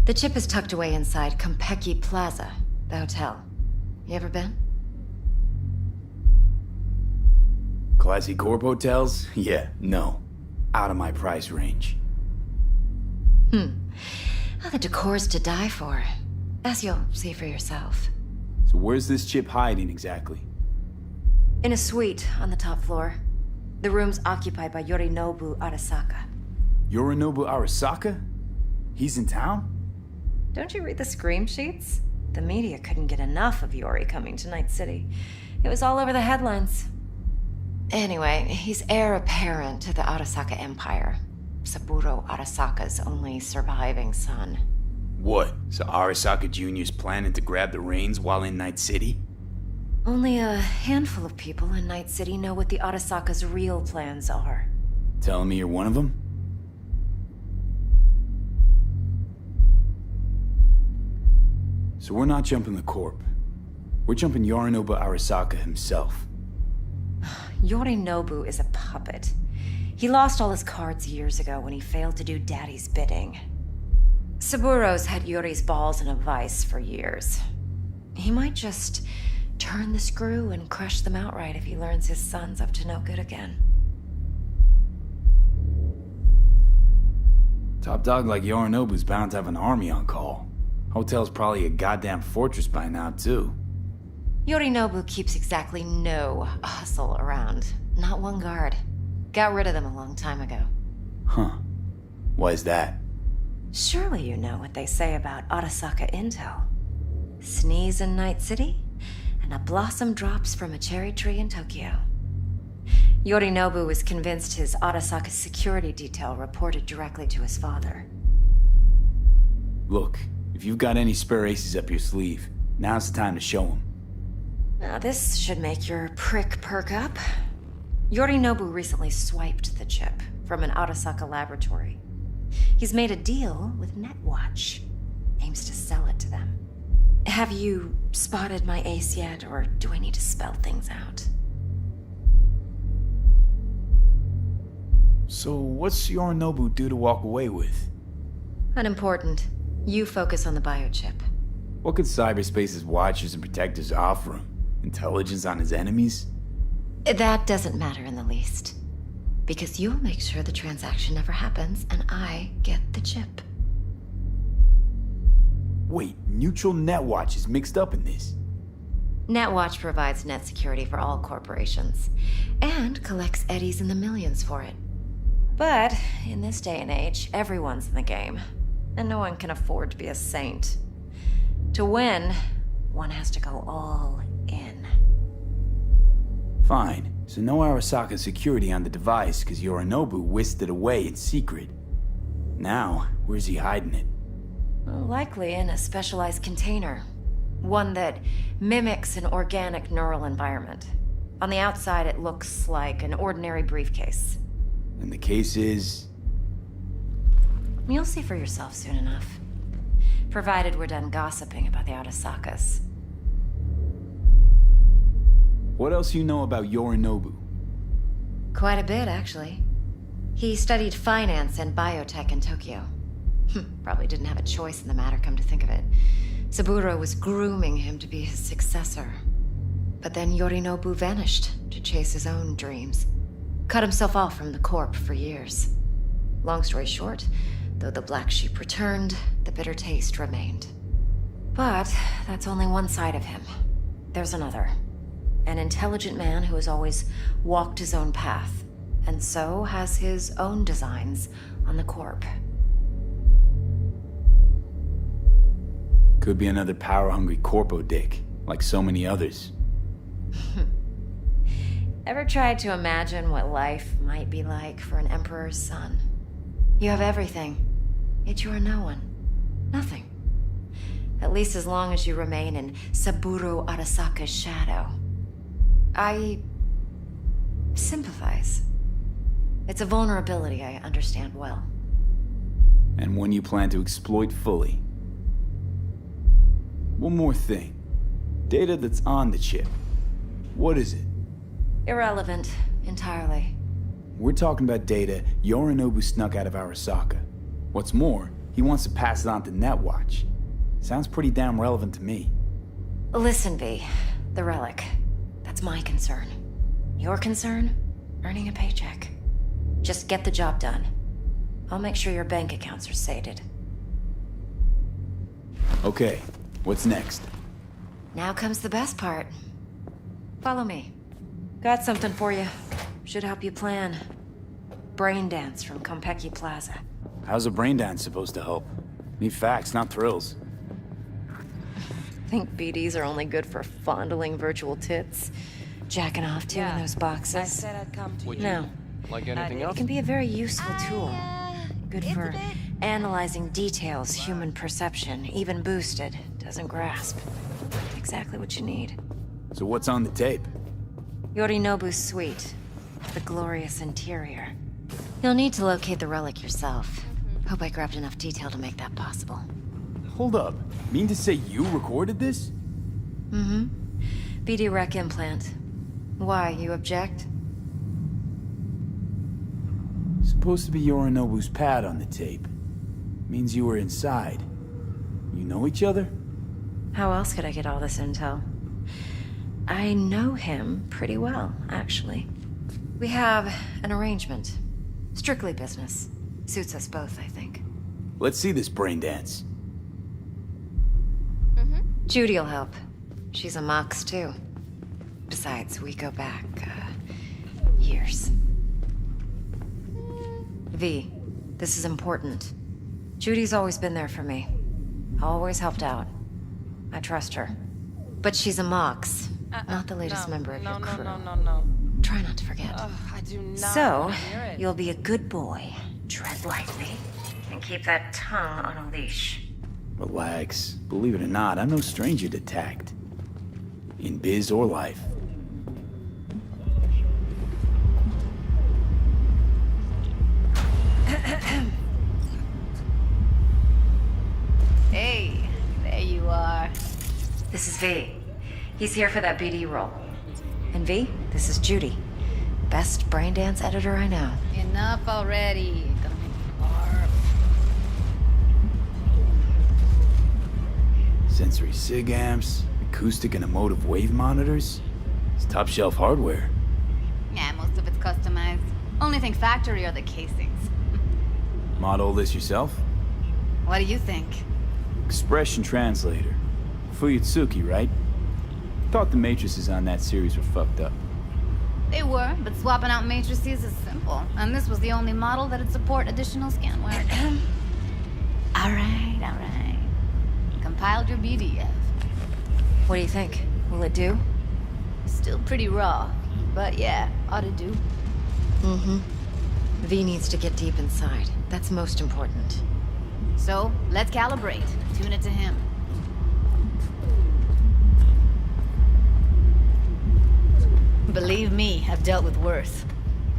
The chip is tucked away inside Compeki Plaza, the hotel. You ever been? Classy corp hotels? Yeah, no. Out of my price range. Well, the decor's to die for. As you'll see for yourself. So where's this chip hiding exactly? In a suite on the top floor. The room's occupied by Yorinobu Arasaka. Yorinobu Arasaka? He's in town? Don't you read the scream sheets? The media couldn't get enough of Yori coming to Night City. It was all over the headlines. Anyway, he's heir apparent to the Arasaka Empire. Saburo Arasaka's only surviving son. What? So Arasaka Jr.'s planning to grab the reins while in Night City? Only a handful of people in Night City know what the Arasaka's real plans are. Telling me you're one of them? So we're not jumping the Corp. We're jumping Yorinobu Arasaka himself. Yorinobu is a puppet. He lost all his cards years ago when he failed to do Daddy's bidding. Saburo's had Yori's balls in a vice for years. He might just turn the screw and crush them outright if he learns his son's up to no good again. Top dog like Yorinobu's bound to have an army on call. Hotel's probably a goddamn fortress by now, too. Yorinobu keeps exactly no hustle around. Not one guard. Got rid of them a long time ago. Huh. Why is that? Surely you know what they say about Arasaka intel. Sneeze in Night City, and a blossom drops from a cherry tree in Tokyo. Yorinobu was convinced his Arasaka security detail reported directly to his father. Look, if you've got any spare aces up your sleeve, now's the time to show them. Now this should make your prick perk up. Yorinobu recently swiped the chip from an Arasaka laboratory. He's made a deal with Netwatch. Aims to sell it to them. Have you spotted my ace yet, or do I need to spell things out? So what's Yorinobu due to walk away with? Unimportant. You focus on the biochip. What could cyberspace's watchers and protectors offer him? Intelligence on his enemies? That doesn't matter in the least. Because you'll make sure the transaction never happens, and I get the chip. Wait, Neutral Netwatch is mixed up in this. Netwatch provides net security for all corporations, and collects eddies in the millions for it. But in this day and age, everyone's in the game, and no one can afford to be a saint. To win, one has to go all in. Fine, so no Arasaka security on the device because Yorinobu whisked it away in secret. Now, where's he hiding it? Likely in a specialized container. One that mimics an organic neural environment. On the outside, it looks like an ordinary briefcase. And the case is... You'll see for yourself soon enough. Provided we're done gossiping about the Arasakas. What else you know about Yorinobu? Quite a bit, actually. He studied finance and biotech in Tokyo. Probably didn't have a choice in the matter, come to think of it. Saburo was grooming him to be his successor. But then Yorinobu vanished to chase his own dreams. Cut himself off from the Corp for years. Long story short, though the black sheep returned, the bitter taste remained. But that's only one side of him. There's another. An intelligent man who has always walked his own path, and so has his own designs on the Corp. Could be another power-hungry corpo dick, like so many others. Ever tried to imagine what life might be like for an emperor's son? You have everything, yet you are no one. Nothing. At least as long as you remain in Saburo Arasaka's shadow. I sympathize. It's a vulnerability I understand well. And one you plan to exploit fully. One more thing. Data that's on the chip. What is it? Irrelevant, entirely. We're talking about data Yorinobu snuck out of Arasaka. What's more, he wants to pass it on to Netwatch. Sounds pretty damn relevant to me. Listen, V. The relic. That's my concern. Your concern? Earning a paycheck. Just get the job done. I'll make sure your bank accounts are sated. Okay, what's next? Now comes the best part. Follow me. Got something for you. Should help you plan. Brain dance from Konpeki Plaza. How's a brain dance supposed to help? Need facts, not thrills. Think BDs are only good for fondling virtual tits? Jacking off too in those boxes? I said I'd come to you. No. Like anything else? It can be a very useful tool. Good for analyzing details human perception, even boosted, doesn't grasp. Exactly what you need. So what's on the tape? Yorinobu's suite. The glorious interior. You'll need to locate the relic yourself. Hope I grabbed enough detail to make that possible. Hold up. Mean to say you recorded this? Mm-hmm. BD rec implant. Why, you object? Supposed to be Yorinobu's pad on the tape. Means you were inside. You know each other? How else could I get all this intel? I know him pretty well, actually. We have an arrangement. Strictly business. Suits us both, I think. Let's see this brain dance. Judy'll help. She's a Mox, too. Besides, we go back, years. V, this is important. Judy's always been there for me. Always helped out. I trust her. But she's a Mox, not the latest member of your crew. No. Try not to forget. I do not So, wanna hear it. you'll be a good boy. Tread lightly. And keep that tongue on a leash. Relax. Believe it or not, I'm no stranger to tact. In biz or life. Hey, there you are. This is V. He's here for that BD role. And V, this is Judy. Best brain dance editor I know. Enough already. Gonna make me barf. Sensory SIG amps, acoustic and emotive wave monitors. It's top shelf hardware. Yeah, most of it's customized. Only thing factory are the casings. Model this yourself? What do you think? Expression translator. Fuyutsuki, right? Thought the matrices on that series were fucked up. They were, but swapping out matrices is simple. And this was the only model that'd support additional scanware. Alright. Compiled your BDF. What do you think? Will it do? Still pretty raw, but yeah, ought to do. Mm-hmm. V needs to get deep inside. That's most important. So, let's calibrate. Tune it to him. Believe me, I've dealt with worse.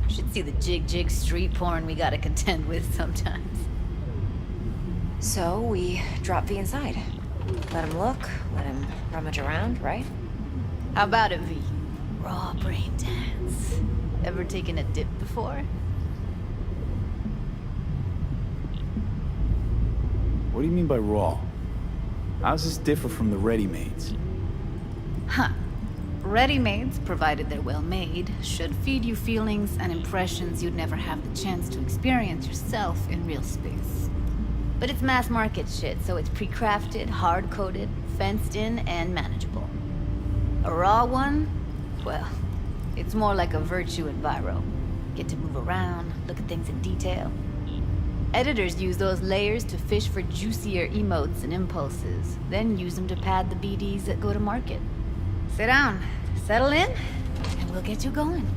Should see the jig street porn we gotta contend with sometimes. So, we drop V inside. Let him look, let him rummage around, right? How about it, V? Raw brain dance. Ever taken a dip before? What do you mean by raw? How's this differ from the ready-mades? Huh. Ready-mades, provided they're well made, should feed you feelings and impressions you'd never have the chance to experience yourself in real space. But it's mass market shit, so it's pre-crafted, hard-coded, fenced in, and manageable. A raw one? Well, it's more like a virtue enviro. Get to move around, look at things in detail. Editors use those layers to fish for juicier emotes and impulses, then use them to pad the BDs that go to market. Sit down, settle in, and we'll get you going.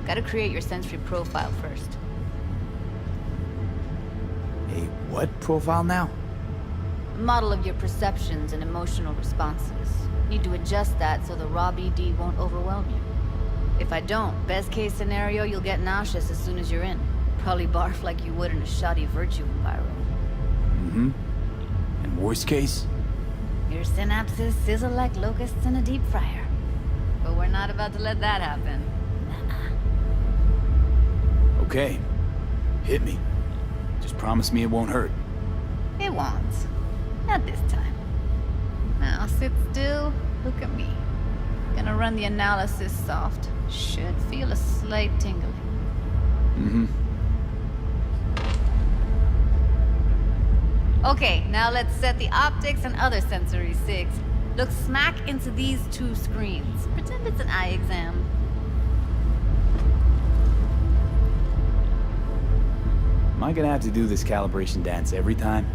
Gotta create your sensory profile first. A what profile now? A model of your perceptions and emotional responses. Need to adjust that so the raw BD won't overwhelm you. If I don't, best case scenario, you'll get nauseous as soon as you're in. Probably barf like you would in a shoddy virtue environment. Mm-hmm. And worst case? Your synapses sizzle like locusts in a deep fryer. But we're not about to let that happen. Okay. Hit me. Just promise me it won't hurt. It won't. Not this time. Now sit still, look at me. Gonna run the analysis soft. Should feel a slight tingling. Mm-hmm. Okay, now let's set the optics and other sensory SIGs. Look smack into these two screens. Pretend it's an eye exam. Am I gonna have to do this calibration dance every time?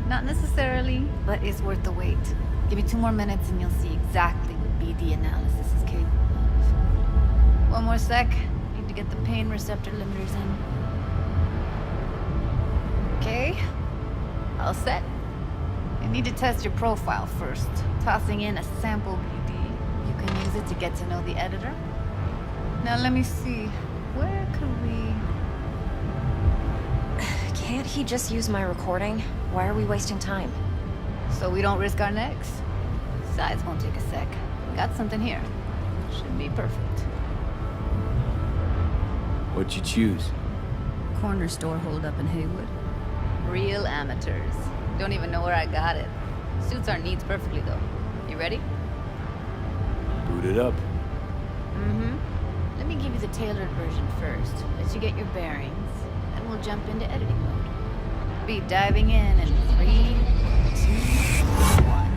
Not necessarily, but it's worth the wait. Give me 2 more minutes and you'll see exactly what BD analysis is capable of. 1 more sec. Need to get the pain receptor limiters in. Okay. All set. I need to test your profile first. Tossing in a sample BD. You can use it to get to know the editor. Now let me see. Where could we... Can't he just use my recording? Why are we wasting time? So we don't risk our necks. Besides, won't take a sec. Got something here. Should be perfect. What'd you choose? Corner store holdup in Haywood. Real amateurs. Don't even know where I got it. Suits our needs perfectly, though. You ready? Boot it up. Mm-hmm. Let me give you the tailored version first. Let you get your bearings. Then we'll jump into editing mode. Be diving in 3, 2, 1.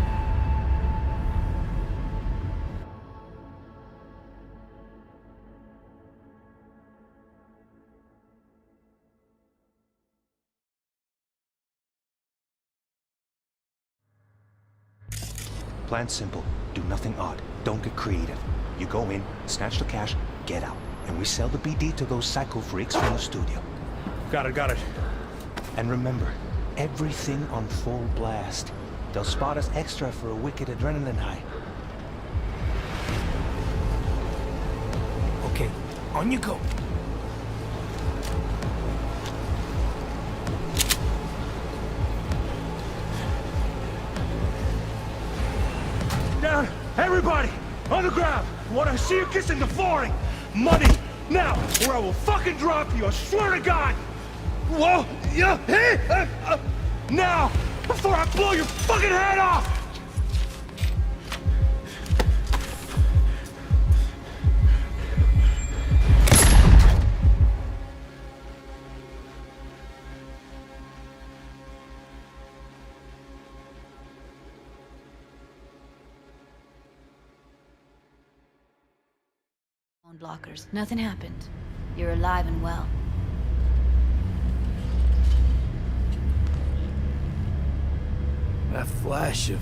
Plan simple. Do nothing odd. Don't get creative. You go in, snatch the cash, get out. And we sell the BD to those psycho freaks from the studio. Got it. And remember, everything on full blast. They'll spot us extra for a wicked adrenaline high. Okay, on you go. Down! Everybody! On the ground! I want to see you kissing the flooring! Money! Now! Or I will fucking drop you, I swear to God! Whoa! Yeah! Hey! Now! Before I blow your fucking head off! Blockers. Nothing happened. You're alive and well. That flash of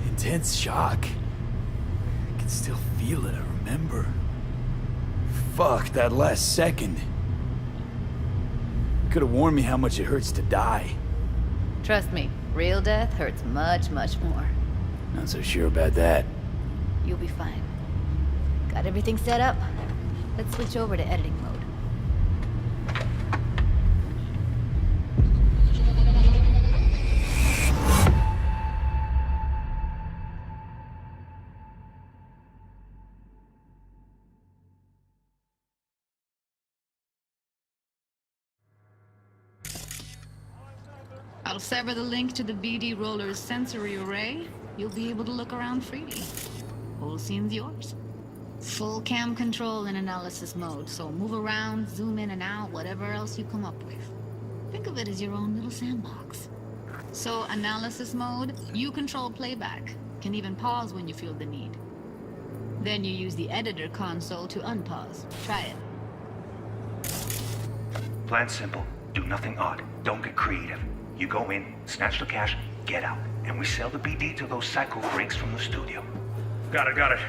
intense shock. I can still feel it, I remember. Fuck, that last second. You could have warned me how much it hurts to die. Trust me, real death hurts much, much more. Not so sure about that. You'll be fine. Got everything set up? Let's switch over to editing mode. I'll sever the link to the BD Roller's sensory array. You'll be able to look around freely. Whole scene's yours. Full cam control in analysis mode, so move around, zoom in and out, whatever else you come up with. Think of it as your own little sandbox. So, analysis mode, you control playback. Can even pause when you feel the need. Then you use the editor console to unpause. Try it. Plan simple. Do nothing odd. Don't get creative. You go in, snatch the cash, get out. And we sell the BD to those psycho freaks from the studio. Got it.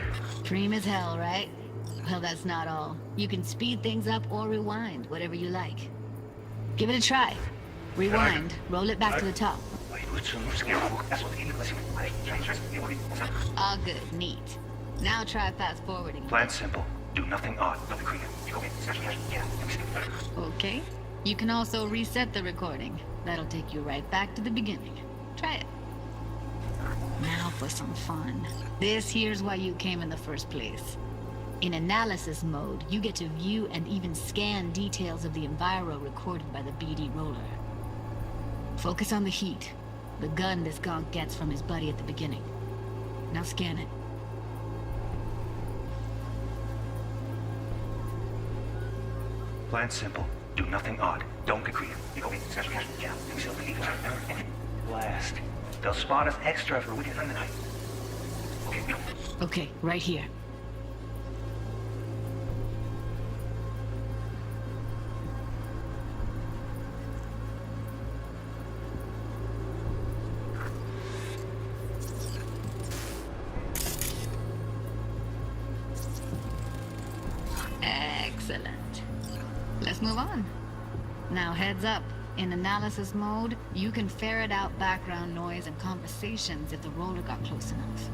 Dream as hell, right? Well, that's not all. You can speed things up or rewind, whatever you like. Give it a try. Rewind. Roll it back to the top. All good. Neat. Now try fast forwarding. Plan simple. Do nothing odd. Don't be creative. You go in, snatch the cash, get out. Okay. You can also reset the recording. That'll take you right back to the beginning. Try it. Now for some fun. This here's why you came in the first place. In analysis mode, you get to view and even scan details of the enviro recorded by the BD roller. Focus on the heat, the gun this gonk gets from his buddy at the beginning. Now scan it. Plan simple. Do nothing odd. Don't get creative. You go in, snatch cash, get out, and sell the legal and blast. They'll spot us extra for weekend on the night. Okay, go. Okay, right here. Excellent. Let's move on. Now heads up. In analysis mode, you can ferret out background noise and conversations if the roller got close enough.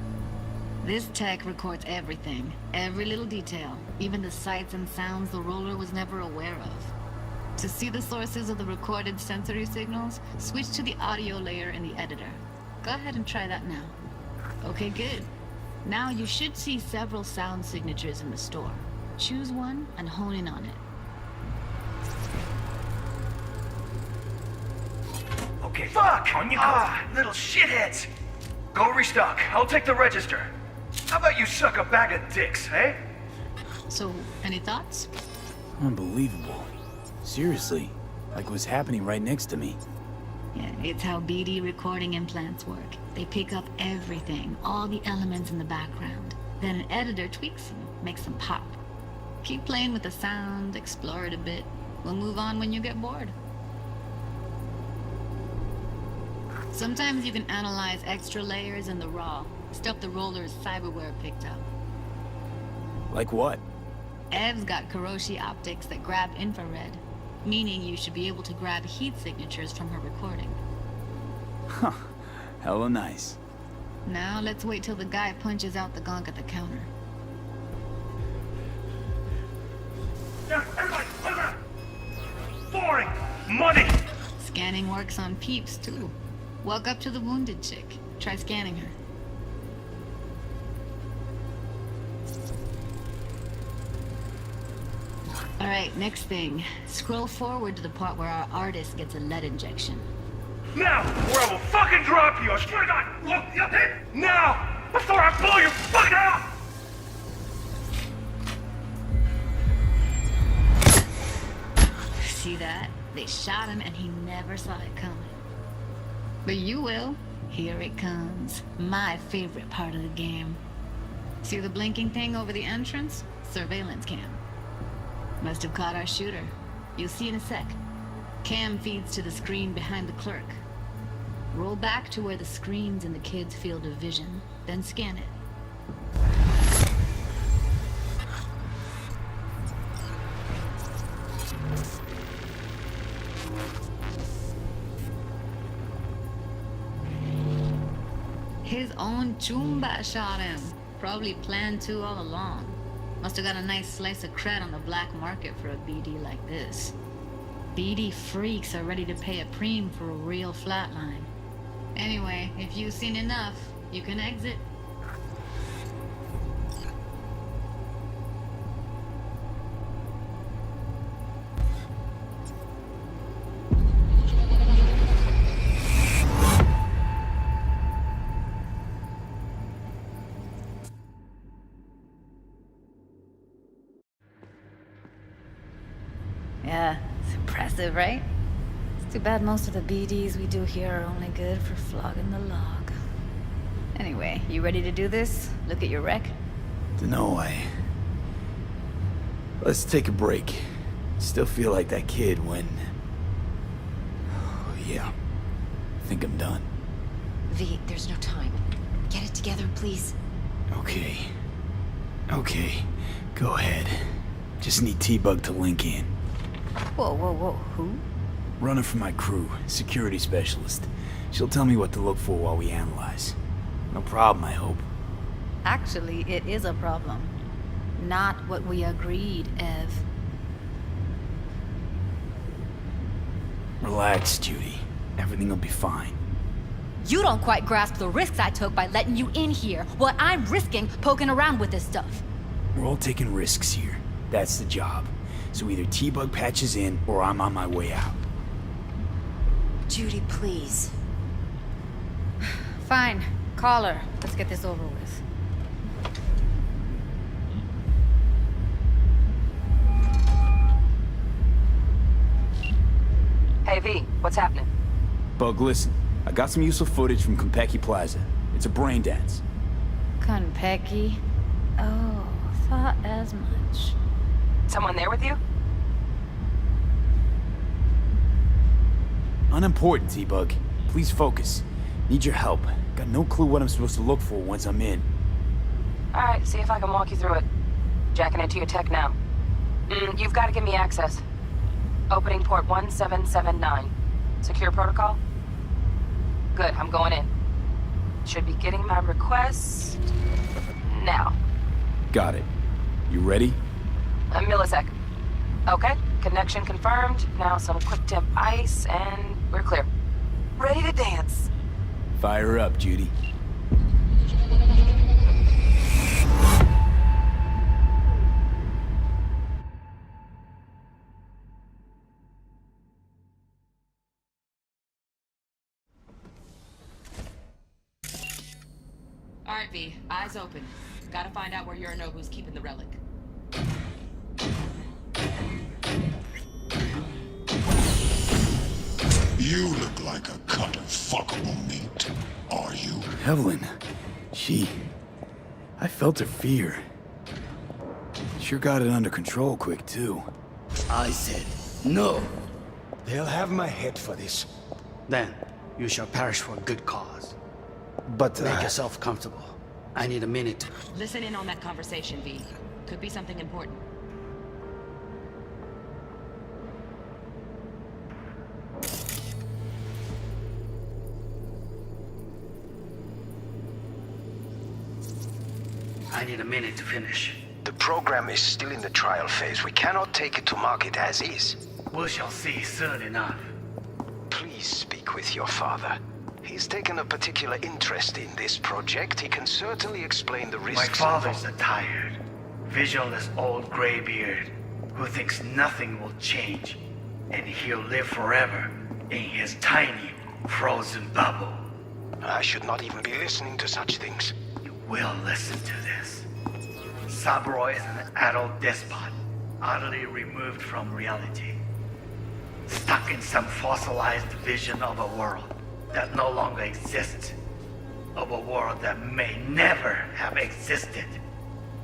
This tech records everything, every little detail, even the sights and sounds the roller was never aware of. To see the sources of the recorded sensory signals, switch to the audio layer in the editor. Go ahead and try that now. Okay, good. Now you should see several sound signatures in the store. Choose one and hone in on it. Okay, fuck! On you go! Little shitheads! Go restock. I'll take the register. How about you suck a bag of dicks, eh? So, any thoughts? Unbelievable. Seriously, like it was happening right next to me. Yeah, it's how BD recording implants work. They pick up everything, all the elements in the background. Then an editor tweaks them, makes them pop. Keep playing with the sound, explore it a bit. We'll move on when you get bored. Sometimes you can analyze extra layers in the raw, stuff the roller's cyberware picked up. Like what? Ev's got Kiroshi optics that grab infrared, meaning you should be able to grab heat signatures from her recording. Huh. Hella nice. Now let's wait till the guy punches out the gonk at the counter. Now, everybody, hold on! Boring! Money! Scanning works on peeps, too. Walk up to the wounded chick. Try scanning her. Alright, next thing. Scroll forward to the part where our artist gets a lead injection. Now, or I will fucking drop you! I swear to God! Look, you hit! Now! Before I blow you fucking out! See that? They shot him and he never saw it coming. But you will. Here it comes. My favorite part of the game. See the blinking thing over the entrance? Surveillance cam. Must have caught our shooter. You'll see in a sec. Cam feeds to the screen behind the clerk. Roll back to where the screen's in the kid's field of vision, then scan it. His own Chumba shot him. Probably planned to all along. Must have got a nice slice of cred on the black market for a BD like this. BD freaks are ready to pay a preem for a real flatline. Anyway, if you've seen enough, you can exit. Yeah, it's impressive, right? It's too bad most of the BDs we do here are only good for flogging the log. Anyway, you ready to do this? Look at your wreck? Dunno, Let's take a break. Still feel like that kid when... Oh, yeah. I think I'm done. V, there's no time. Get it together, please. Okay. Okay. Go ahead. Just need T-Bug to link in. Whoa, whoa, whoa, who? Runner for my crew, security specialist. She'll tell me what to look for while we analyze. No problem, I hope. Actually, it is a problem. Not what we agreed, Ev. Relax, Judy. Everything will be fine. You don't quite grasp the risks I took by letting you in here. What I'm risking poking around with this stuff. We're all taking risks here. That's the job. So either T-Bug patches in, or I'm on my way out. Judy, please. Fine. Call her. Let's get this over with. Hey, V, what's happening? Bug, listen. I got some useful footage from Konpeki Plaza. It's a brain dance. Konpeki? Oh, thought as much. Someone there with you? Unimportant, T-Bug. Please focus. Need your help. Got no clue what I'm supposed to look for once I'm in. Alright, see if I can walk you through it. Jacking into your tech now. You've got to give me access. Opening port 1779. Secure protocol? Good, I'm going in. Should be getting my request now. Got it. You ready? A millisec. Okay, connection confirmed. Now some quick temp ice, and we're clear. Ready to dance. Fire up, Judy. All right, V. Eyes open. Gotta find out where Yorinobu's keeping the relic. You look like a cut of fuckable meat. Are you? Evelyn. I felt her fear. Sure got it under control quick, too. I said, no. They'll have my head for this. Then, you shall perish for a good cause. But, Make yourself comfortable. I need a minute. Listen in on that conversation, V. Could be something important. I need a minute to finish. The program is still in the trial phase. We cannot take it to market as is. We shall see soon enough. Please speak with your father. He's taken a particular interest in this project. He can certainly explain the risks. My father's a tired, visionless old graybeard who thinks nothing will change, and he'll live forever in his tiny, frozen bubble. I should not even be listening to such things. You will listen to this. Saburo is an adult despot, utterly removed from reality. Stuck in some fossilized vision of a world that no longer exists. Of a world that may never have existed.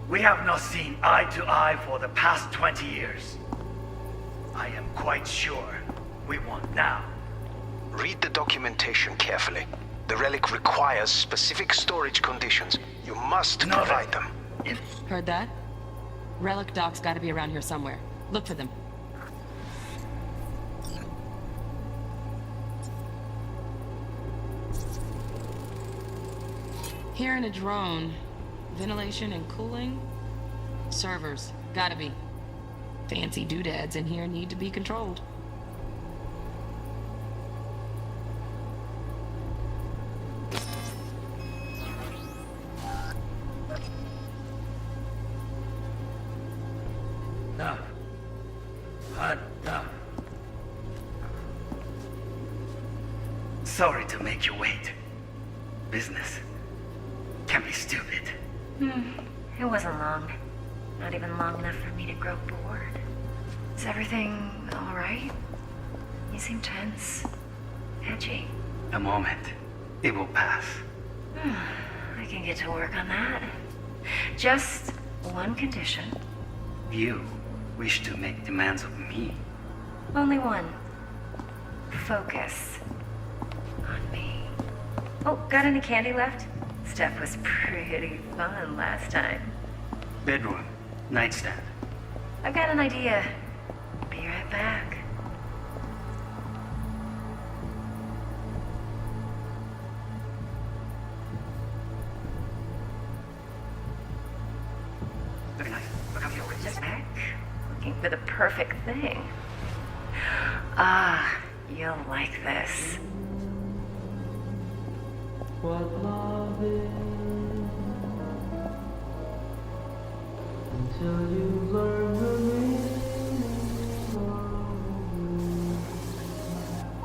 We have not seen eye to eye for the past 20 years. I am quite sure we won't now. Read the documentation carefully. The relic requires specific storage conditions. You must provide them. Heard that? Relic docs gotta be around here somewhere. Look for them. Here in a drone. Ventilation and cooling? Servers. Gotta be. Fancy doodads in here need to be controlled. Enough. Enough. Sorry to make you wait. Business can be stupid. It wasn't long. Not even long enough for me to grow bored. Is everything all right? You seem tense. Edgy. A moment. It will pass. I can get to work on that. Just one condition. You wish to make demands of me. Only one. Focus on me. Oh, got any candy left? Stuff was pretty fun last time. Bedroom. Nightstand. I've got an idea. Be right back. Very nice. Just back. Looking for the perfect thing. Ah, you'll like this. What love is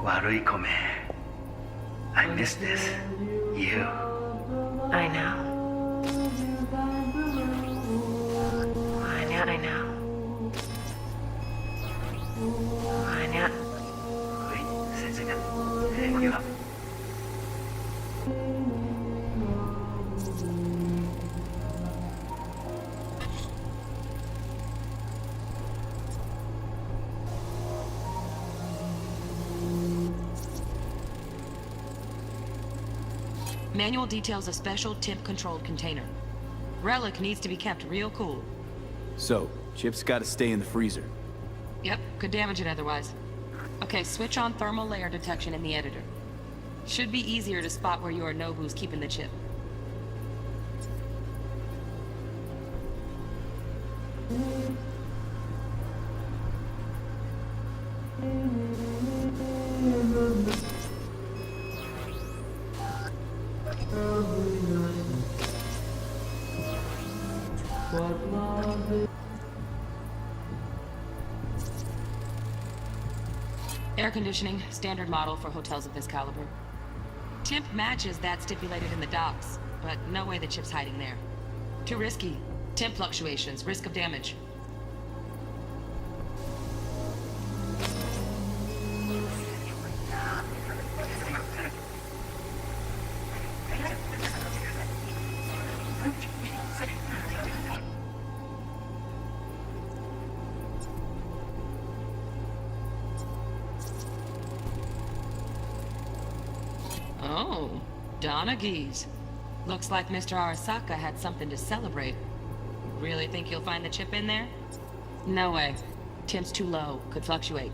Waruikome. I miss this. You. I know. I know. Manual details a special temp-controlled container. Relic needs to be kept real cool. So, Chip's gotta stay in the freezer. Yep, could damage it otherwise. Okay, switch on thermal layer detection in the editor. Should be easier to spot where Yorinobu's keeping the chip. Air conditioning, standard model for hotels of this caliber. Temp matches that stipulated in the docs, but no way the chip's hiding there. Too risky. Temp fluctuations, risk of damage. Oh, Donaghys. Looks like Mr. Arasaka had something to celebrate. Really think you'll find the chip in there? No way. Temp's too low. Could fluctuate.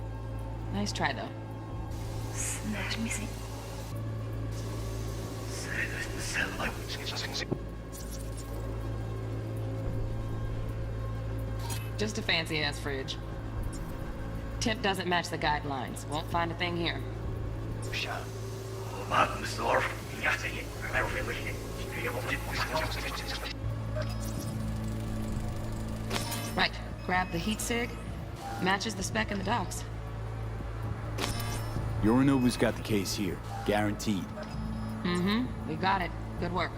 Nice try, though. Just a fancy-ass fridge. Temp doesn't match the guidelines. Won't find a thing here. Right. Grab the heat sig. Matches the spec in the docs. Yorinobu's got the case here. Guaranteed. Mm-hmm. We got it. Good work.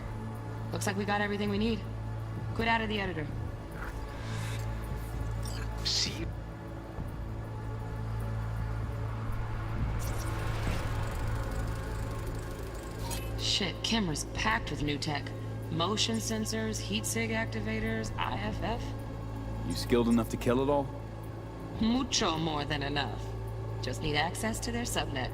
Looks like we got everything we need. Quit out of the editor. See? Shit, camera's packed with new tech. Motion sensors, heat sig activators, IFF. You skilled enough to kill it all? Mucho more than enough. Just need access to their subnet.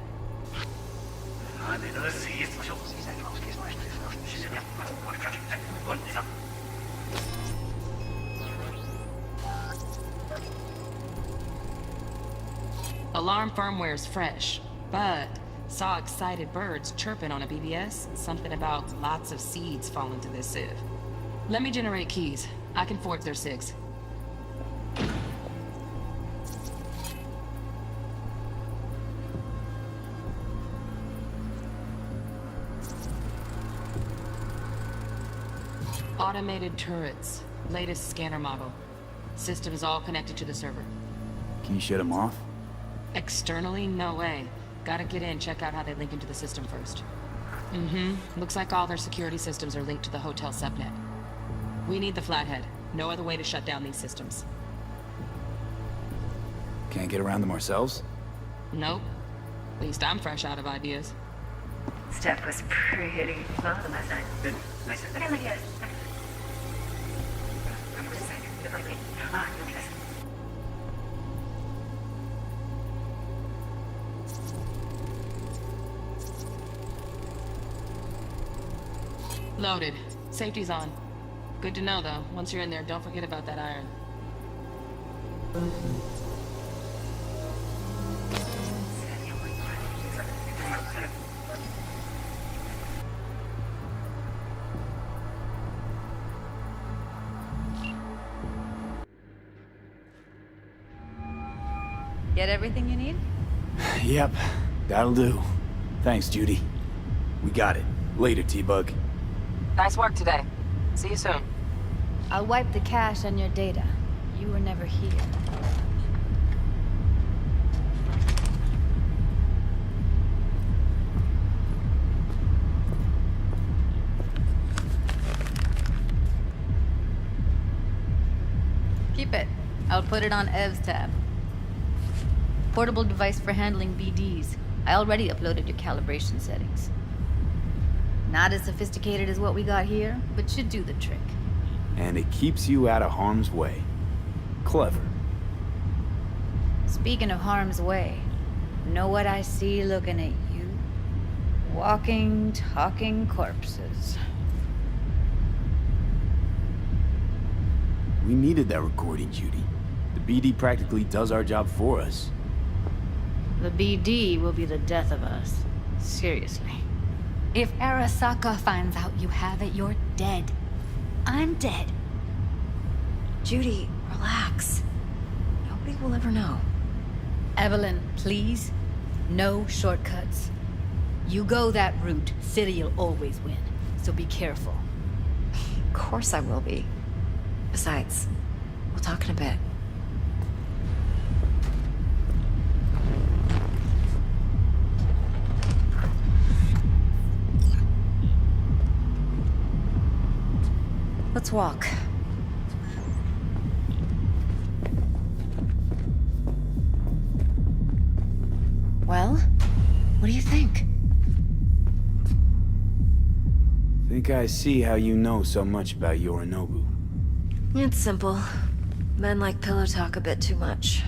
Alarm firmware's fresh, but saw excited birds chirping on a BBS. Something about lots of seeds falling to this sieve. Let me generate keys. I can forge their SIGs. Automated turrets. Latest scanner model. Systems all connected to the server. Can you shut them off? Externally, no way. Gotta get in, check out how they link into the system first. Mm-hmm. Looks like all their security systems are linked to the hotel subnet. We need the flathead. No other way to shut down these systems. Can't get around them ourselves? Nope. At least I'm fresh out of ideas. Steph was pretty fun last night. Loaded. Safety's on. Good to know, though. Once you're in there, don't forget about that iron. Get everything you need? Yep, that'll do. Thanks, Judy. We got it. Later, T-Bug. Nice work today. See you soon. I'll wipe the cache on your data. You were never here. Keep it. I'll put it on Ev's tab. Portable device for handling BDs. I already uploaded your calibration settings. Not as sophisticated as what we got here, but should do the trick. And it keeps you out of harm's way. Clever. Speaking of harm's way, know what I see looking at you? Walking, talking corpses. We needed that recording, Judy. The BD practically does our job for us. The BD will be the death of us. Seriously. If Arasaka finds out you have it, you're dead. I'm dead. Judy, relax. Nobody will ever know. Evelyn, please. No shortcuts. You go that route, City'll always win. So be careful. Of course I will be. Besides, we'll talk in a bit. Let's walk. Well, what do you think? Think I see how you know so much about Yorinobu. It's simple. Men like pillow talk a bit too much.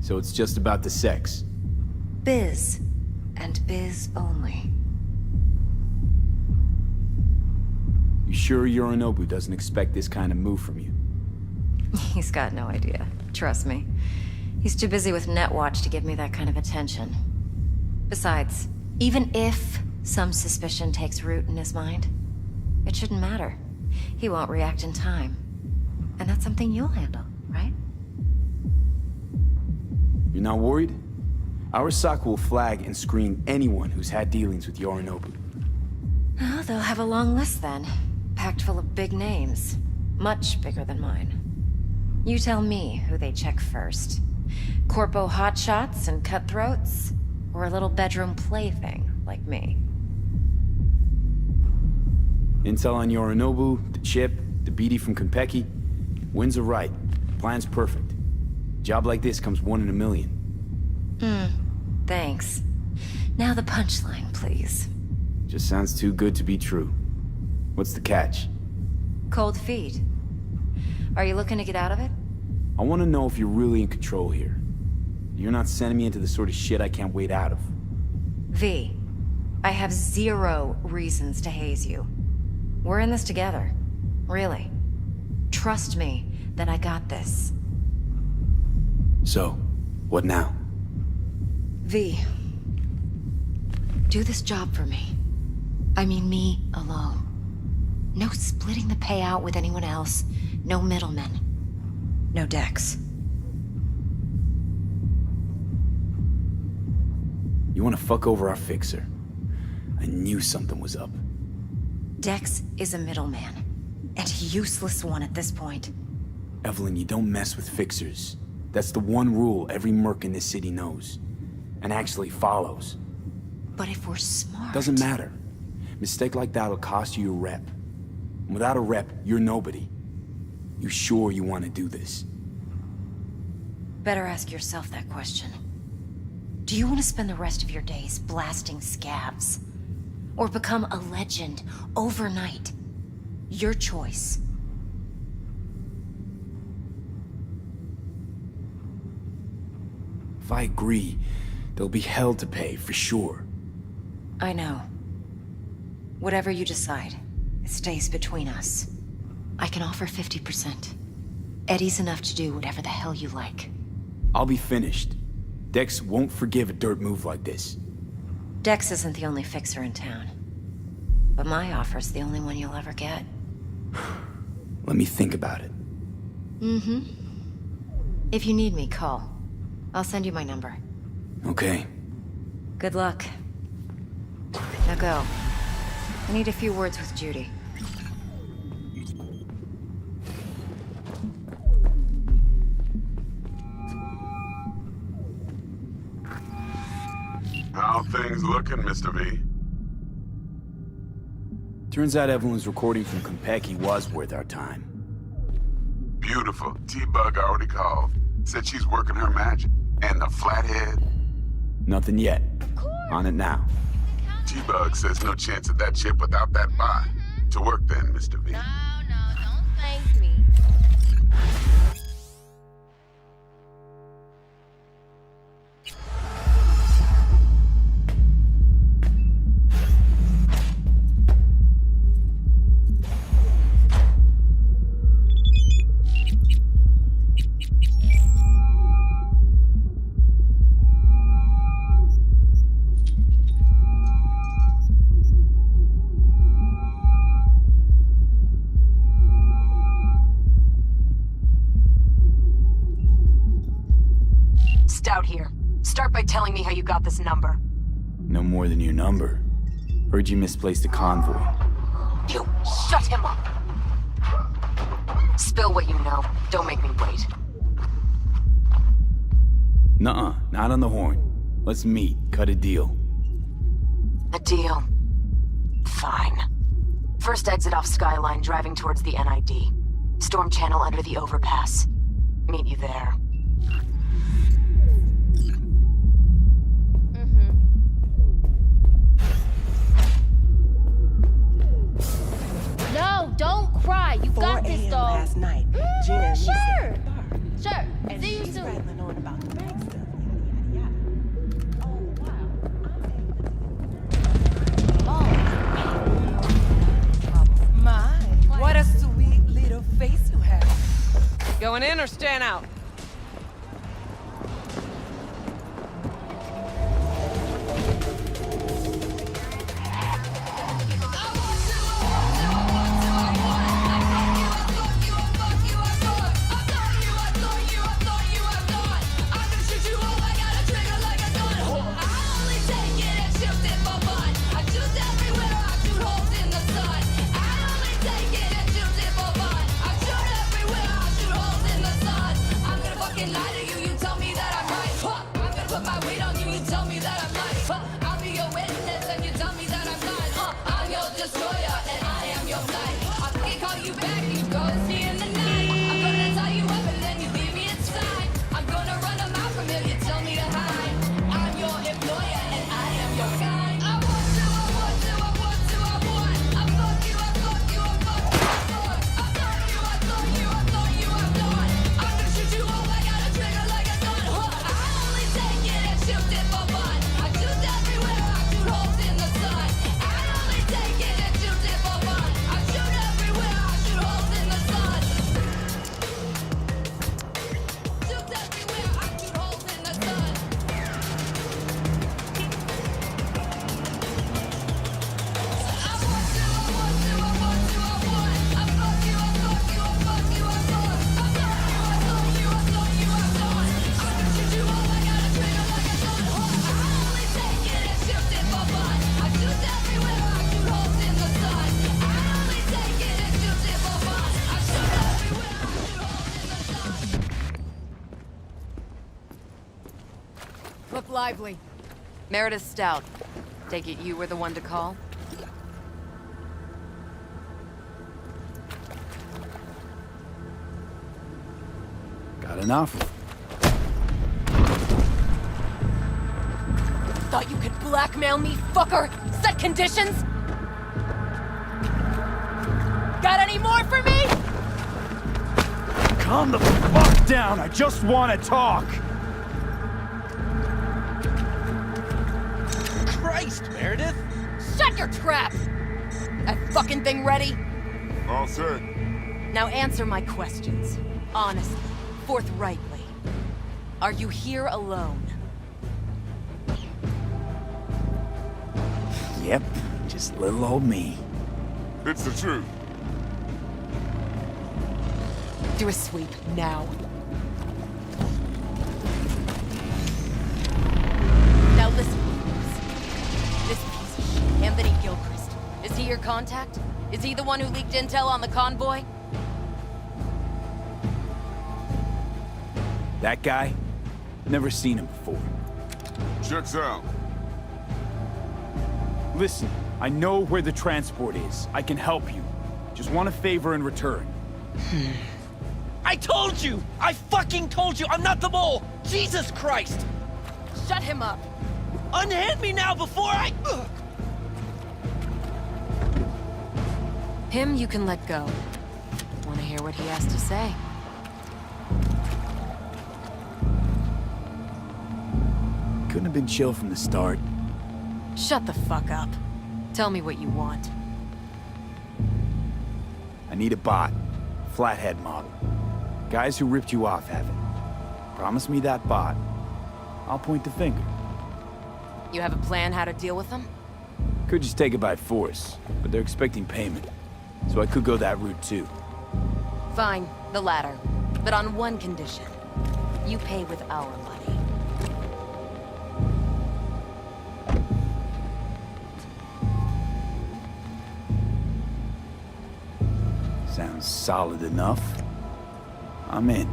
So it's just about the sex. Biz. And biz only. You sure Yorinobu doesn't expect this kind of move from you? He's got no idea. Trust me. He's too busy with Netwatch to give me that kind of attention. Besides, even if some suspicion takes root in his mind, it shouldn't matter. He won't react in time. And that's something you'll handle, right? You're not worried? Arasaka will flag and screen anyone who's had dealings with Yorinobu. Oh, they'll have a long list then. Packed full of big names. Much bigger than mine. You tell me who they check first. Corpo hotshots and cutthroats? Or a little bedroom plaything like me? Intel on Yorinobu, the chip, the BD from Konpeki. Winds are right. Plan's perfect. Job like this comes 1 in a million. Thanks. Now the punchline, please. Just sounds too good to be true. What's the catch? Cold feet. Are you looking to get out of it? I want to know if you're really in control here. You're not sending me into the sort of shit I can't wait out of. V, I have 0 reasons to haze you. We're in this together. Really. Trust me that I got this. So, what now? V, do this job for me. I mean me alone. No splitting the payout with anyone else. No middlemen. No Dex. You want to fuck over our fixer? I knew something was up. Dex is a middleman. And a useless one at this point. Evelyn, you don't mess with fixers. That's the one rule every merc in this city knows. And actually follows. But if we're smart... Doesn't matter. Mistake like that'll cost you your rep. And without a rep, you're nobody. You sure you want to do this? Better ask yourself that question. Do you want to spend the rest of your days blasting scabs? Or become a legend overnight? Your choice. If I agree, there'll be hell to pay, for sure. I know. Whatever you decide, it stays between us. I can offer 50%. Eddie's enough to do whatever the hell you like. I'll be finished. Dex won't forgive a dirt move like this. Dex isn't the only fixer in town. But my offer's the only one you'll ever get. Let me think about it. Mm-hmm. If you need me, call. I'll send you my number. Okay. Good luck. Now go. I need a few words with Judy. things looking, Mr. V? Turns out Evelyn's recording from Konpeki was worth our time. Beautiful. T-Bug already called. Said she's working her magic. And the flathead? Nothing yet. On it now. T-Bug says no chance of that chip without that bot. To work then, Mr. V. No, don't thank me. Stout here. Start by telling me how you got this number. No more than your number. Heard you misplaced a convoy. You shut him up! Spill what you know. Don't make me wait. Nuh-uh, not on the horn. Let's meet, cut a deal. A deal. Fine. First exit off Skyline, driving towards the NID. Storm channel under the overpass. Meet you there. No, don't cry. You got this, doll. last night. Gina and me Sure. sat at the bar. Sure. And See you she's soon. rattling on about the bank stuff. Yada, yada, yada. Oh, wow. My, what a sweet little face you have. Going in or staying out? Look lively. Meredith Stout. Take it you were the one to call? Got an offer. Thought you could blackmail me, fucker? Set conditions? Got any more for me? Calm the fuck down, I just want to talk! Christ, Meredith! Shut your trap! That fucking thing ready? All set. Now answer my questions. Honestly, forthrightly. Are you here alone? Yep, just little old me. It's the truth. Do a sweep, now. Now listen, folks. This piece of shit, Anthony Gilchrist, is he your contact? Is he the one who leaked intel on the convoy? That guy? Never seen him before. Checks out. Listen, I know where the transport is. I can help you. Just want a favor in return. I told you! I fucking told you! I'm not the mole! Jesus Christ! Shut him up. Unhand me now before I... Ugh. Him you can let go. Want to hear what he has to say? Couldn't have been chill from the start. Shut the fuck up. Tell me what you want. I need a bot. Flathead model. Guys who ripped you off have it. Promise me that bot. I'll point the finger. You have a plan how to deal with them? Could just take it by force, but they're expecting payment. So I could go that route too. Fine, the latter. But on one condition. You pay with our money. Sounds solid enough. I'm in.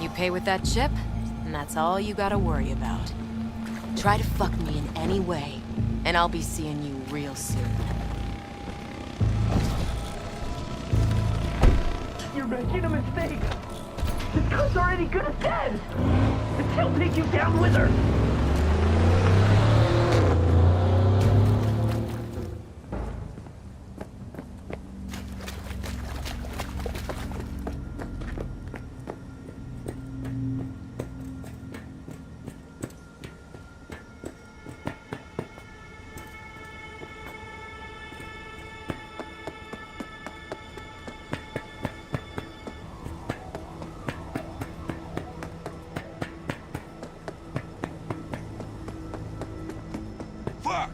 You pay with that chip, and that's all you gotta worry about. Try to fuck me in any way, and I'll be seeing you real soon. You're making a mistake. This girl's already good as dead. And she'll take you down with her. Fuck!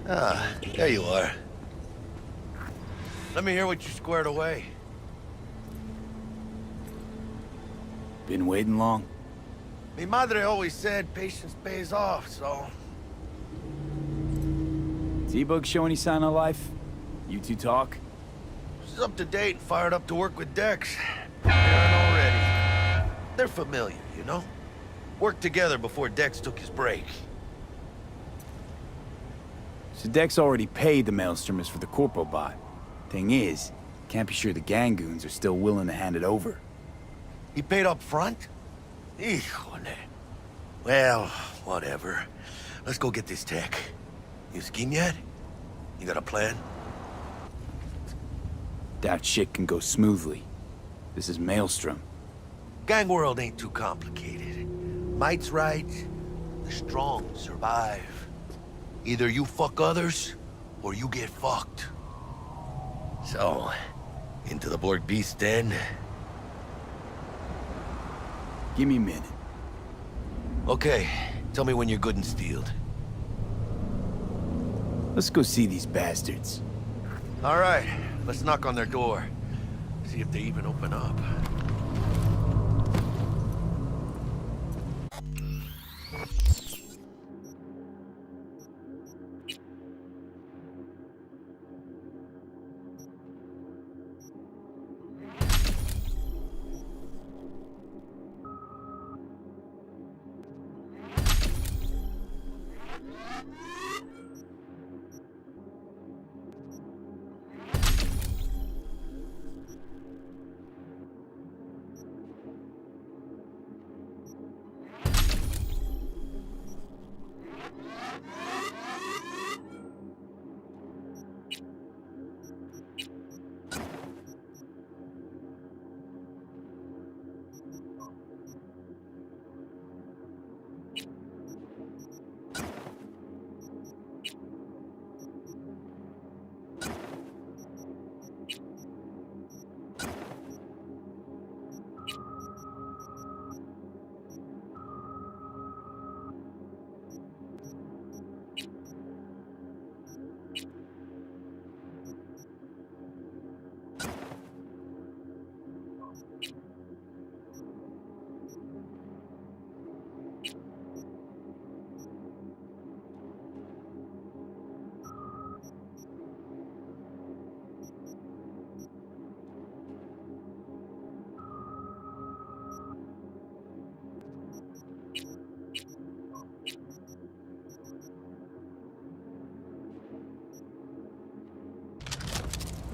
Ah, there you are. Let me hear what you squared away. Been waiting long? Mi madre always said patience pays off, so... T-Bug show any sign of life? You two talk? She's up to date and fired up to work with Dex. They're already. They're familiar, you know? Worked together before Dex took his break. So Dex already paid the Maelstromers for the Corpo bot. Thing is, can't be sure the Gangoons are still willing to hand it over. He paid up front? Híjole. Well, whatever. Let's go get this tech. You scheme yet? You got a plan? Doubt shit can go smoothly. This is Maelstrom. Gang world ain't too complicated. Might's right, the strong survive. Either you fuck others, or you get fucked. So, into the Borg Beast den? Give me a minute. Okay, tell me when you're good and steeled. Let's go see these bastards. All right, let's knock on their door. See if they even open up.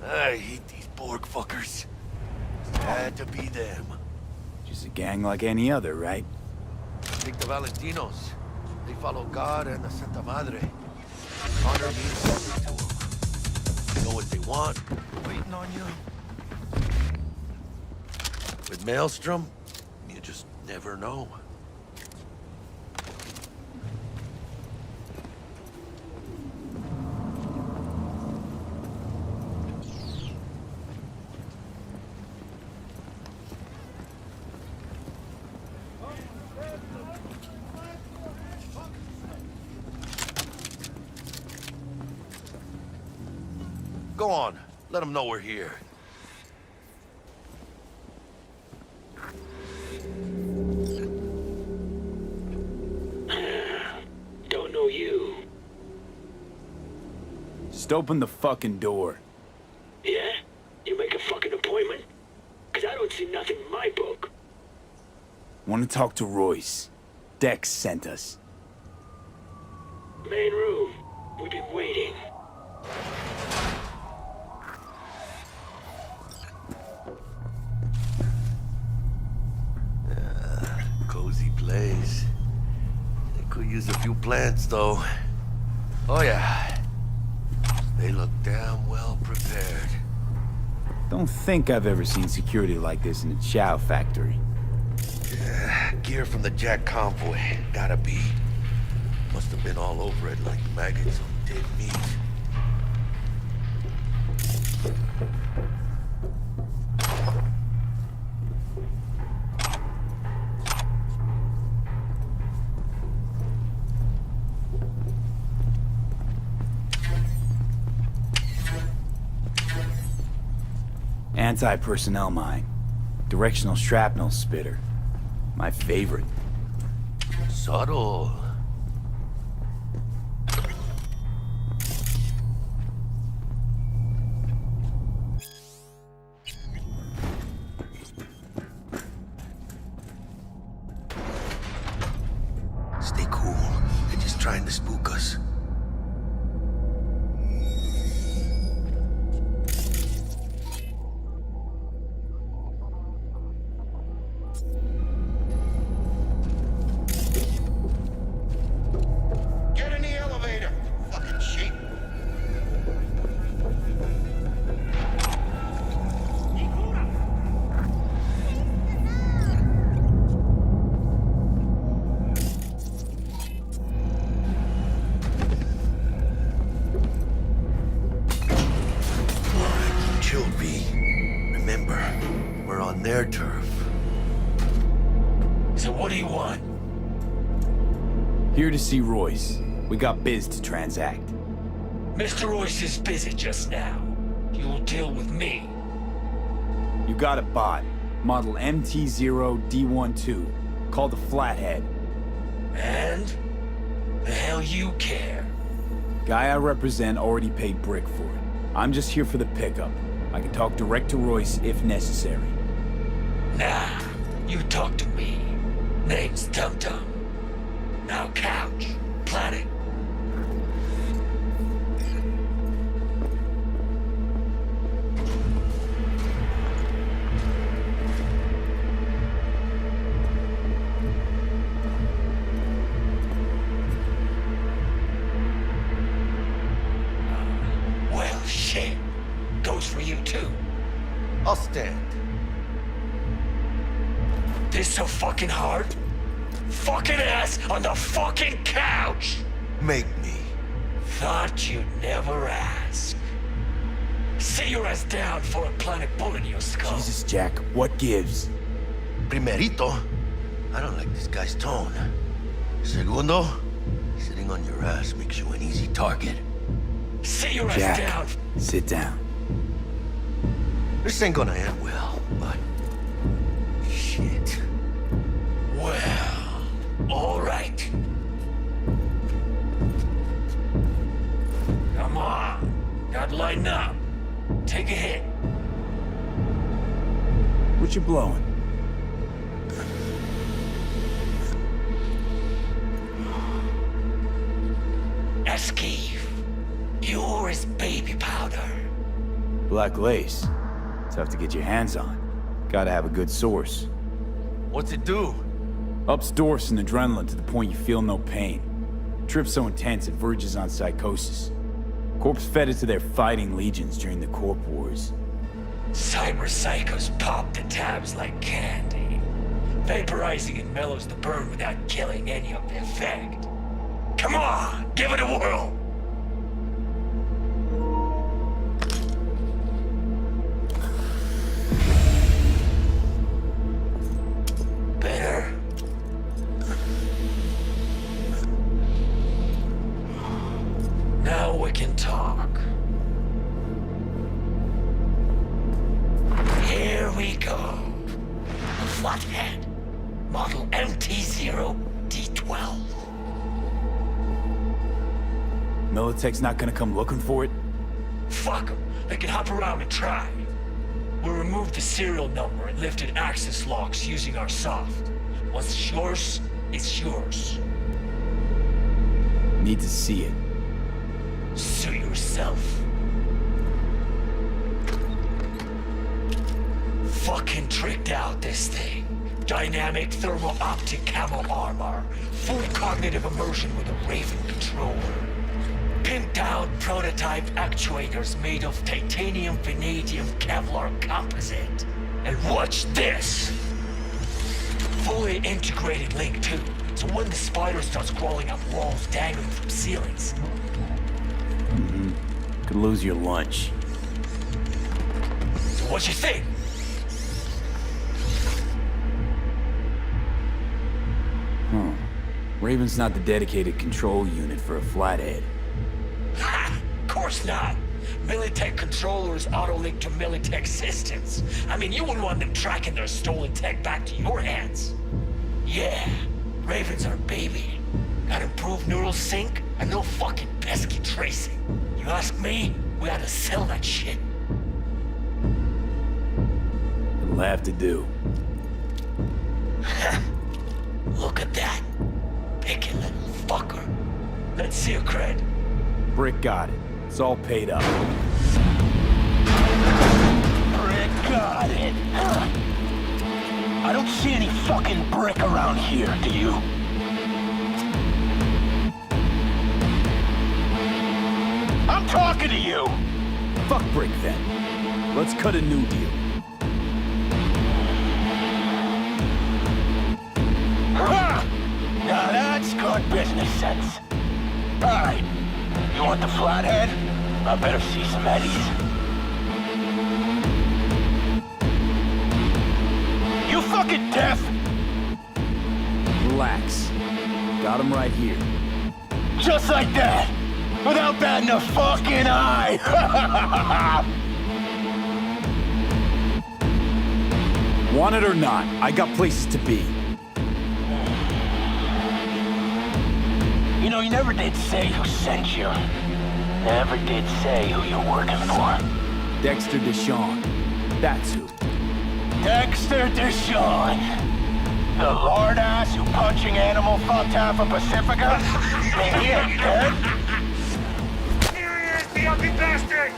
I hate these Borg fuckers. Had to be them. Just a gang like any other, right? Take the Valentinos. They follow God and the Santa Madre. Honor means everything to them. They know what they want, waiting on you. With Maelstrom, you just never know. Go on. Let them know we're here. Don't know you. Just open the fucking door. Yeah? You make a fucking appointment? Cause I don't see nothing in my book. Want to talk to Royce. Dex sent us. Main room. We've been waiting. Cozy place. They could use a few plants, though. Oh, yeah. They look damn well prepared. Don't think I've ever seen security like this in a chow factory. Gear from the Jack convoy. Gotta be. Must have been all over it like maggots on dead meat. Anti-personnel mine. Directional shrapnel spitter. My favorite. Subtle. Stay cool. They're just trying to spook us. Get in the elevator, fucking sheep. Chill, B. Remember, we're on their turf. So what do you want? Here to see Royce. We got biz to transact. Mr. Royce is busy just now. You'll deal with me. You got a bot. Model MT0D12. Called the Flathead. And? The hell you care? Guy I represent already paid Brick for it. I'm just here for the pickup. I can talk direct to Royce if necessary. Nah, you talk to me. Name's Tum Tum. Now couch, planet. Well, shit. Goes for you too. I'll stand. This so fucking hard? Fucking ass on the fucking couch! Make me. Thought you'd never ask. Sit your ass down for a planet bullet in your skull. Jesus, Jack, what gives? Primerito, I don't like this guy's tone. Segundo, sitting on your ass makes you an easy target. Sit your ass Jack, down. sit down. This ain't gonna end well, but... shit. Well, all right. Come on. Gotta lighten up. Take a hit. What you blowing? Esquive. You're his baby powder. Black lace. Tough to get your hands on. Gotta have a good source. What's it do? Ups Dorse and adrenaline to the point you feel no pain. Trip's so intense it verges on psychosis. Corps fed it to their fighting legions during the Corp Wars. Cyber psychos pop the tabs like candy. Vaporizing it mellows the burn without killing any of the effect. Come on, give it a whirl! Better? Now we can talk. Here we go. A flathead. Model MT-0D12. Militech's not gonna come looking for it? Fuck them. They can hop around and try. We'll remove the serial number and lifted access locks using our soft. What's yours is yours. Need to see it. Sue yourself. Fucking tricked out this thing. Dynamic thermo-optic camo armor. Full cognitive immersion with a Raven controller. Pimped out prototype actuators made of titanium, vanadium, Kevlar composite. And watch this! Fully integrated link too, so when the spider starts crawling up walls dangling from ceilings. Could lose your lunch. So what you think? Raven's not the dedicated control unit for a flathead. Ha! Of course not! Militech controllers auto-link to Militech systems. I mean, you wouldn't want them tracking their stolen tech back to your hands. Yeah, Raven's our baby. Got improved neural sync and no fucking pesky tracing. You ask me, we ought to sell that shit. It'll have to do. Look at that. Picky little fucker. Let's see your cred. Brick got it. It's all paid up. Brick got it. I don't see any fucking brick around here, do you? I'm talking to you! Fuck Brick then. Let's cut a new deal. Ha! Now that's good business sense. Alright, you want the flathead? I better see some eddies. You fucking deaf? Relax. Got him right here. Just like that! Without batting a fucking eye! Want it or not, I got places to be. You know, you never did say who sent you. Never did say who you're working for. Dexter Deshawn. That's who. Dexter Deshawn. The lord ass who punching animal fucked half of Pacifica? Man, he ain't dead. Here he is, the ugly bastard!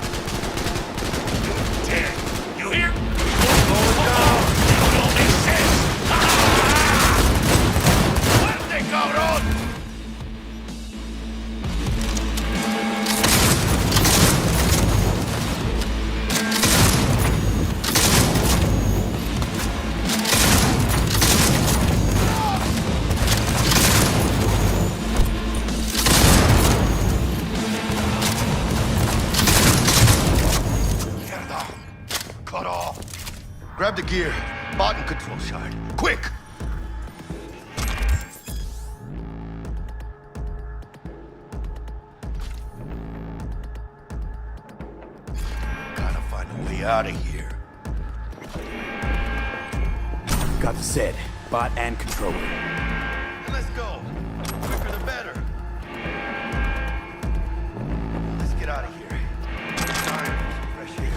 Dead. You hear? Going down. It all makes sense. Fuerte, cabrón! Cut off. Grab the gear. Bot and control shard. Quick! Gotta find a way out of here. Got the set. Bot and controller. Let's go. Quicker the better. Let's get out of here. Time for some fresh air.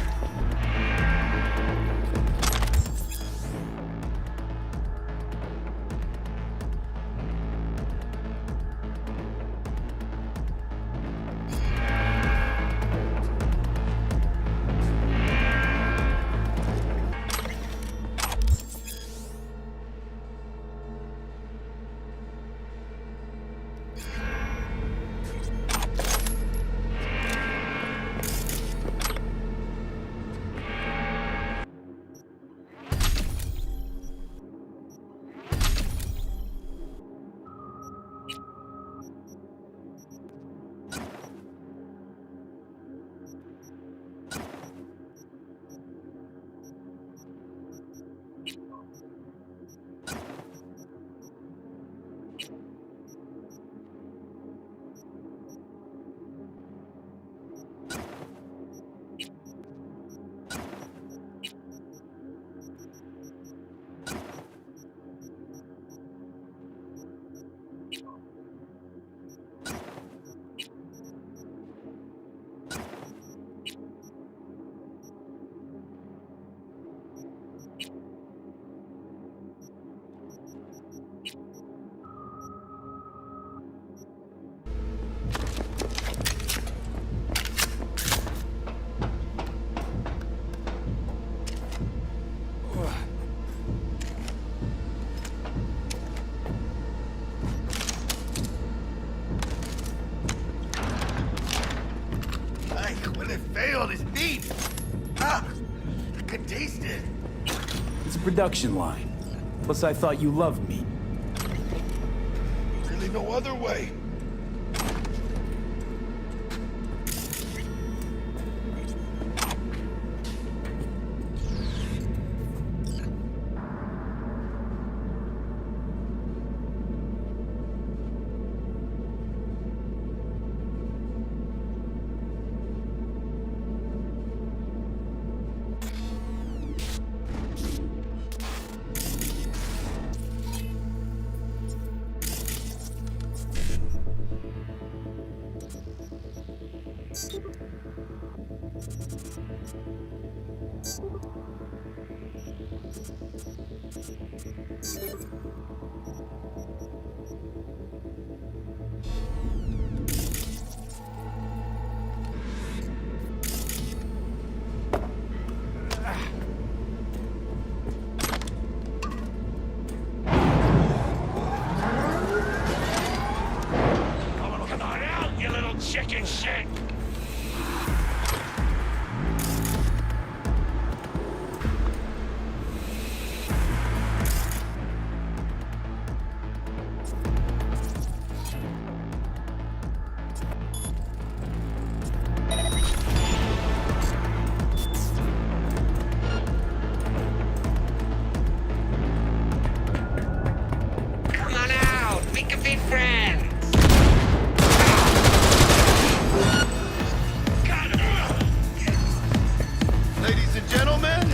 can taste it. It's a production line. Plus, I thought you loved me. Really no other way. Chicken shit! Come on out! We can be friends! Ladies and gentlemen,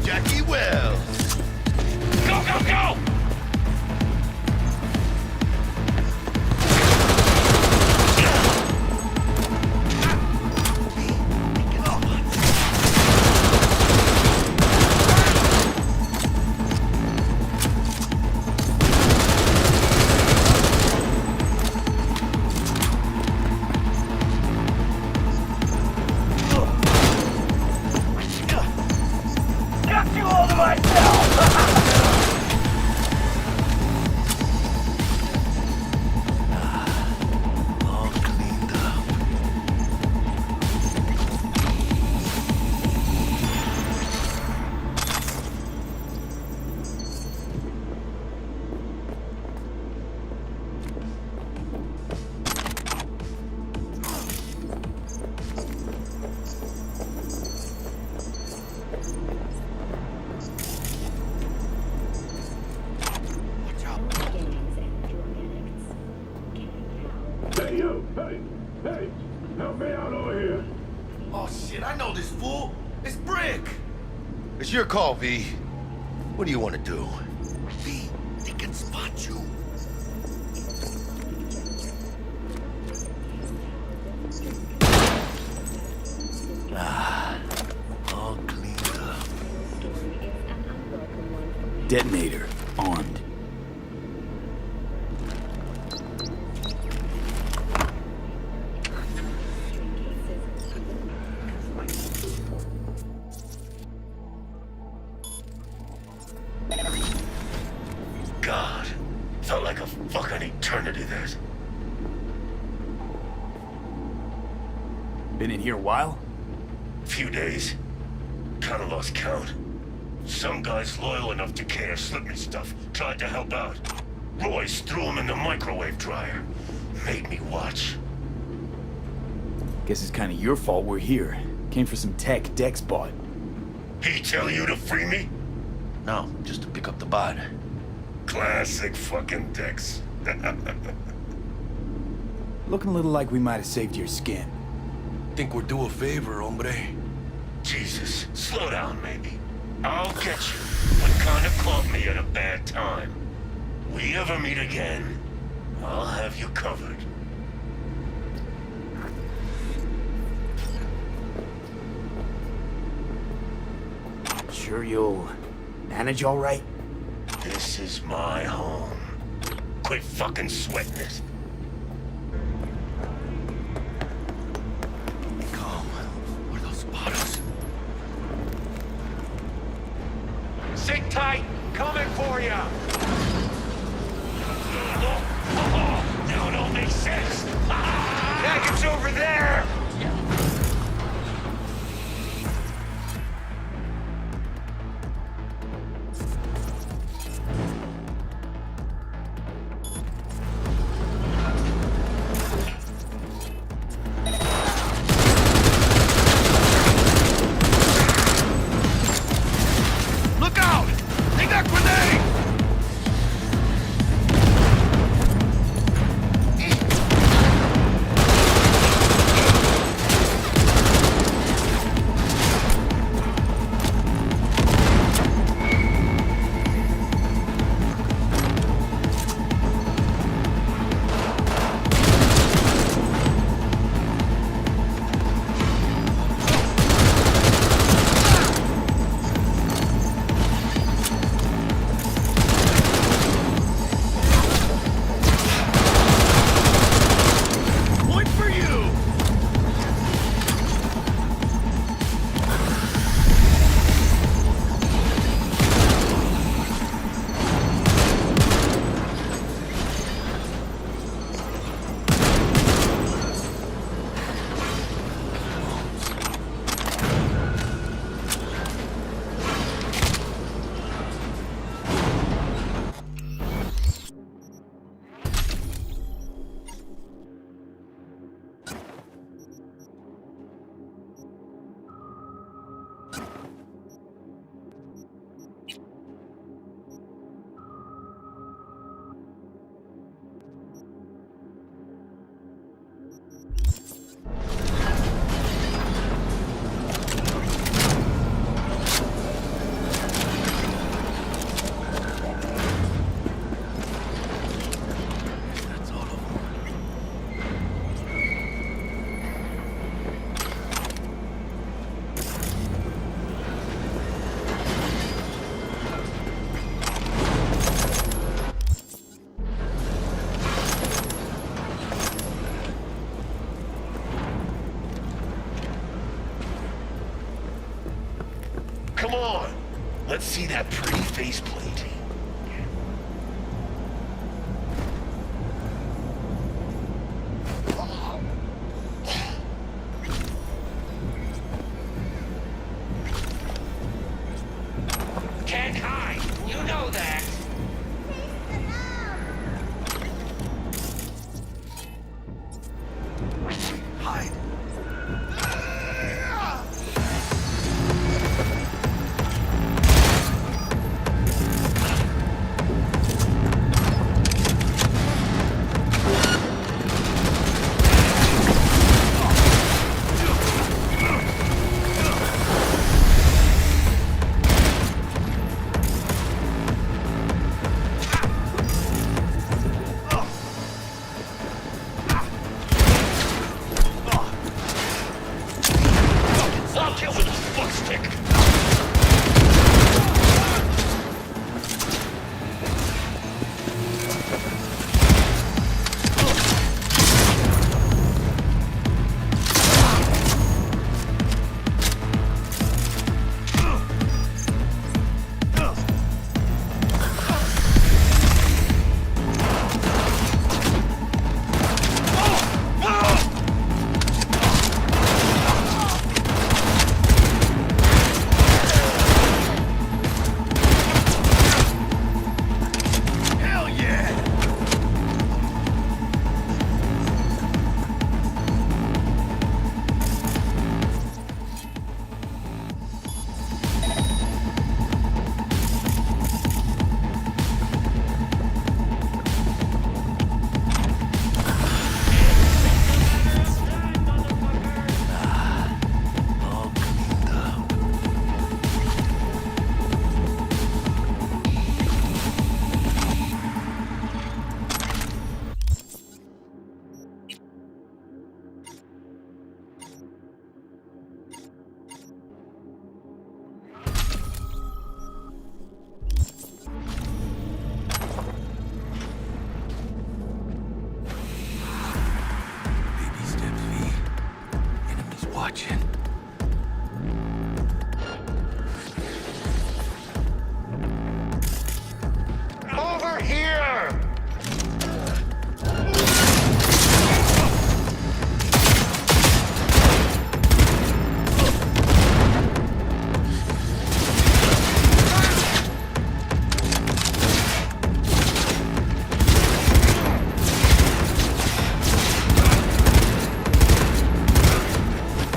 Jackie Wells. Go, go, go! Got you all to myself! All cleaned up. Hey, you! Hey! Hey! Help me out over here! Oh shit, I know this fool. It's Brick. It's your call, V. What do you want to do? V, they can spot you. All cleaned up. Detonator armed. God, felt like a fucking eternity there. Been in here a while? Few days. Kinda lost count. Some guys loyal enough to care slipped me stuff, tried to help out. Royce threw him in the microwave dryer. Made me watch. Guess it's kind of your fault we're here. Came for some tech Dex bought. He tell you to free me? No, just to pick up the bot. Classic fucking Dex. Looking a little like we might have saved your skin. Think we're due a favor, hombre. Jesus, slow down, maybe. I'll get you, but kinda caught me at a bad time. We ever meet again, I'll have you covered. Sure you'll manage all right? This is my home. Quit fucking sweating it. Calm. Where those spotters? Sit tight, coming for you. Now it all makes sense. Package over there. on. Let's see that pretty faceplate. Can't hide. You know that. Hide. I'll kill with a foot stick. Hell yeah! All cleaned up. Baby steps, V. Enemies watching. Over here!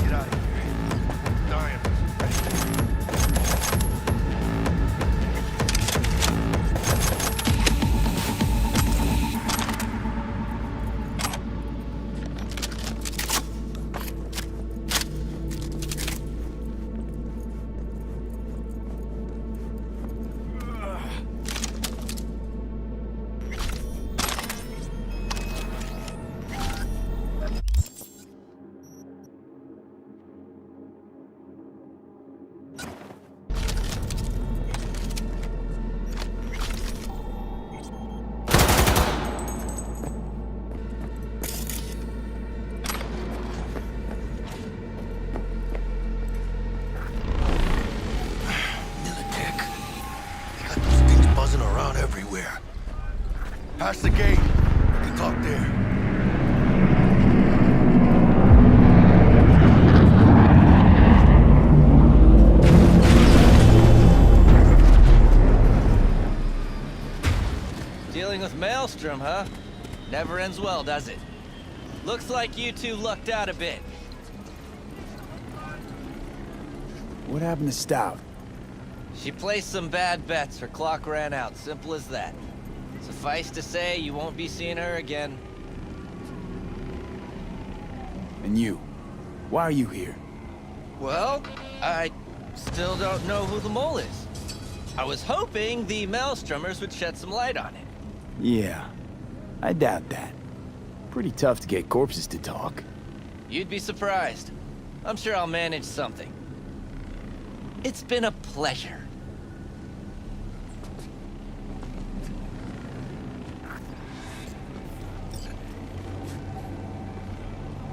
Get out of here. Dying. Militech. They got those things buzzing around everywhere. Past the gate. We can talk there. Dealing with Maelstrom, huh? Never ends well, does it? Looks like you two lucked out a bit. What happened to Stout? She placed some bad bets, her clock ran out, simple as that. Suffice to say, you won't be seeing her again. And you? Why are you here? Well, I still don't know who the mole is. I was hoping the Maelstromers would shed some light on it. Yeah, I doubt that. Pretty tough to get corpses to talk. You'd be surprised. I'm sure I'll manage something. It's been a pleasure.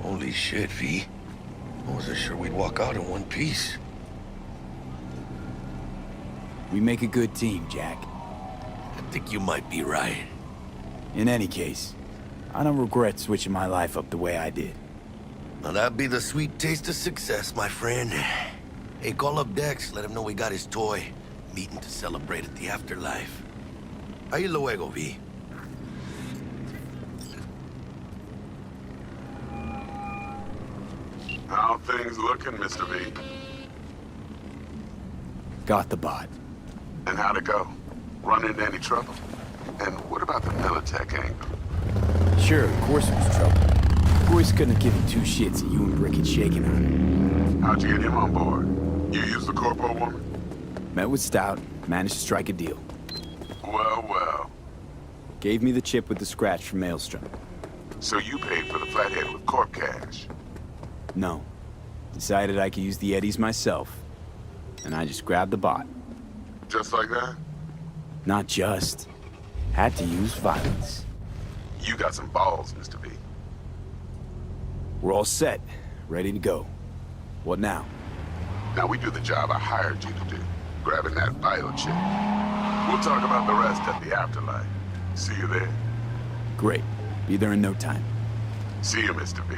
Holy shit, V. I wasn't sure we'd walk out in one piece. We make a good team, Jack. I think you might be right. In any case, I don't regret switching my life up the way I did. Now that'd be the sweet taste of success, my friend. Hey, call up Dex, let him know we got his toy. Meeting to celebrate at the afterlife. Ahí luego, V. How things looking, Mr. V? Got the bot. And how'd it go? Run into any trouble? And what about the Militech angle? Sure, of course it was trouble. Royce couldn't have given two shits at you and Brickett shaking on it. How'd you get him on board? You used the corpo woman? Met with Stout, managed to strike a deal. Well, well. Gave me the chip with the scratch from Maelstrom. So you paid for the flathead with corp cash? No. Decided I could use the Eddies myself. And I just grabbed the bot. Just like that? Not just. Had to use violence. You got some balls, Mr. V. We're all set. Ready to go. What now? Now we do the job I hired you to do. Grabbing that biochip. We'll talk about the rest at the afterlife. See you there. Great. Be there in no time. See you, Mr. V.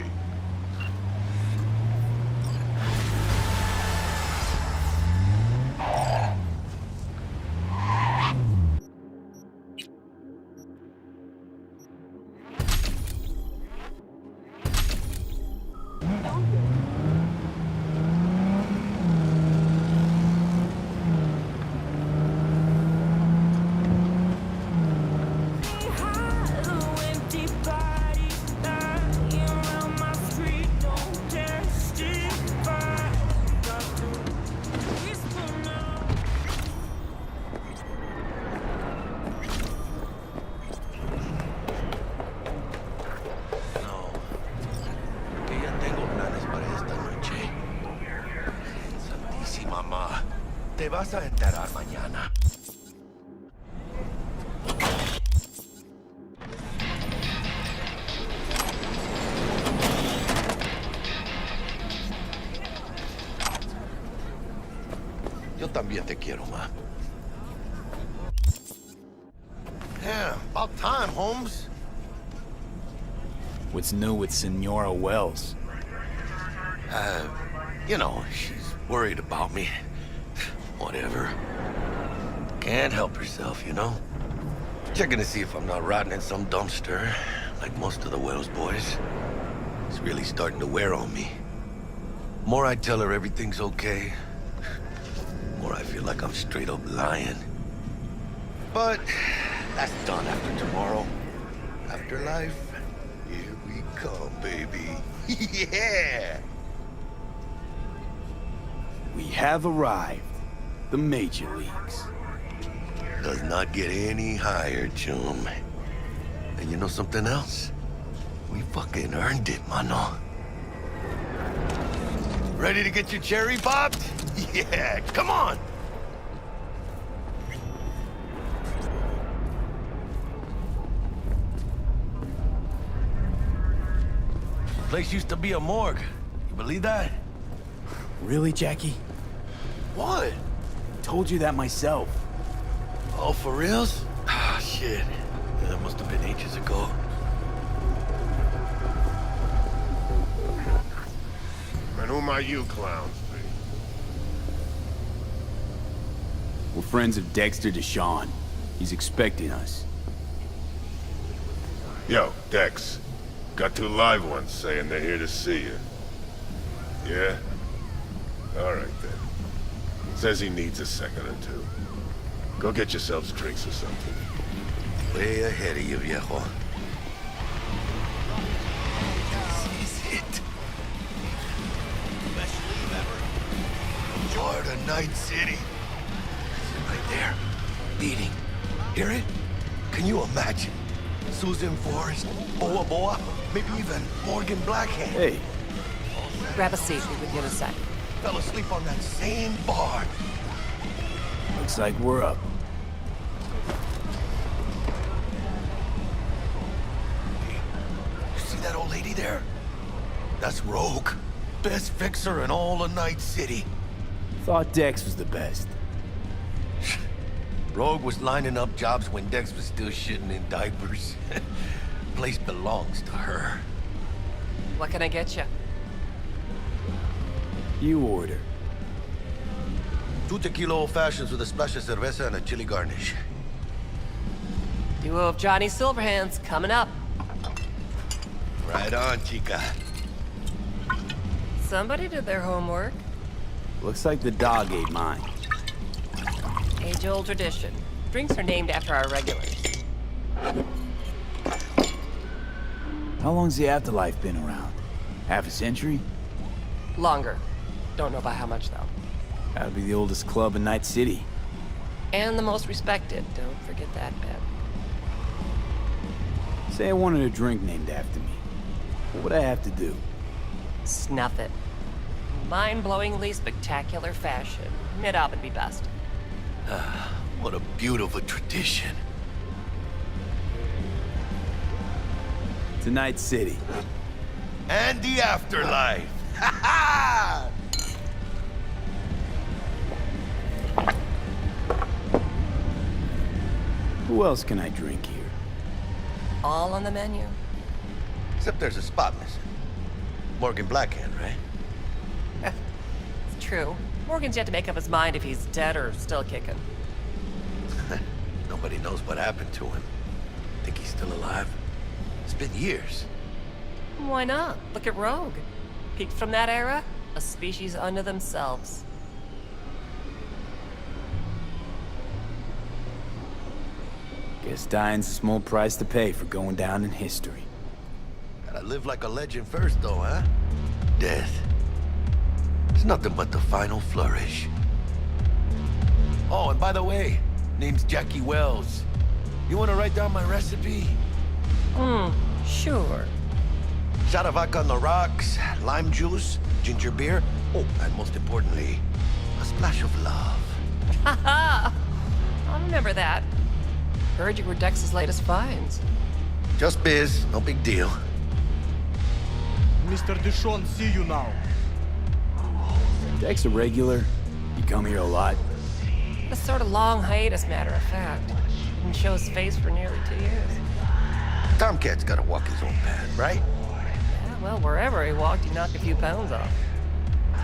Te vas a enterar mañana. Yo también te quiero, ma. Yeah, about time, Holmes. What's new with Senora Wells? You know, she's worried about me. Whatever. Can't help herself, you know? Checking to see if I'm not rotting in some dumpster, like most of the Wells boys. It's really starting to wear on me. More I tell her everything's okay, more I feel like I'm straight up lying. But that's done after tomorrow. Afterlife, here we come, baby. Yeah! We have arrived. The major leagues. Does not get any higher, chum. And you know something else? We fucking earned it, mano. Ready to get your cherry popped? Yeah, come on! Place used to be a morgue. You believe that? Really, Jackie? What? Told you that myself. Oh, for reals? Ah, shit. That must have been ages ago. And who might you clowns be? We're friends of Dexter Deshawn. He's expecting us. Yo, Dex. Got two live ones saying they're here to see you. Yeah? All right, then. Says he needs a second or two. Go get yourselves drinks or something. Way ahead of you, viejo. This is it. Best leave ever. Florida Night City. Right there. Beating. Hear it? Can you imagine? Susan Forrest, Boa Boa, maybe even Morgan Blackhand. Hey. Grab a seat. Be with you in a sec. Fell asleep on that same bar. Looks like we're up. You see that old lady there? That's Rogue. Best fixer in all of Night City. Thought Dex was the best. Rogue was lining up jobs when Dex was still shitting in diapers. Place belongs to her. What can I get you? You order. 2 tequila old fashions with a splash of cerveza and a chili garnish. Duo of Johnny Silverhands coming up. Right on, chica. Somebody did their homework. Looks like the dog ate mine. Age-old tradition. Drinks are named after our regulars. How long's the Afterlife been around? Half a century? Longer. Don't know by how much, though. Gotta be the oldest club in Night City. And the most respected. Don't forget that, Ben. Say I wanted a drink named after me. What would I have to do? Snuff it. Mind-blowingly spectacular fashion. Mid-op would be best. What a beautiful tradition. To Night City. And the afterlife. Ha ha! Who else can I drink here? All on the menu. Except there's a spot missing. Morgan Blackhand, right? It's true. Morgan's yet to make up his mind if he's dead or still kicking. Nobody knows what happened to him. Think he's still alive? It's been years. Why not? Look at Rogue. Peaked from that era, a species unto themselves. Guess dying's a small price to pay for going down in history. Gotta live like a legend first, though, huh? Death. It's nothing but the final flourish. Oh, and by the way, name's Jackie Wells. You wanna write down my recipe? Sure. Shot of vodka on the rocks, lime juice, ginger beer. Oh, and most importantly, a splash of love. Haha! I'll remember that. Heard you were Dex's latest finds. Just biz, no big deal. Mr. Dishon, see you now. Dex a regular? You come here a lot? A sort of long hiatus, matter of fact. Didn't show his face for nearly 2 years. Tomcat's gotta walk his own path, right? Yeah, well, wherever he walked, he knocked a few pounds off.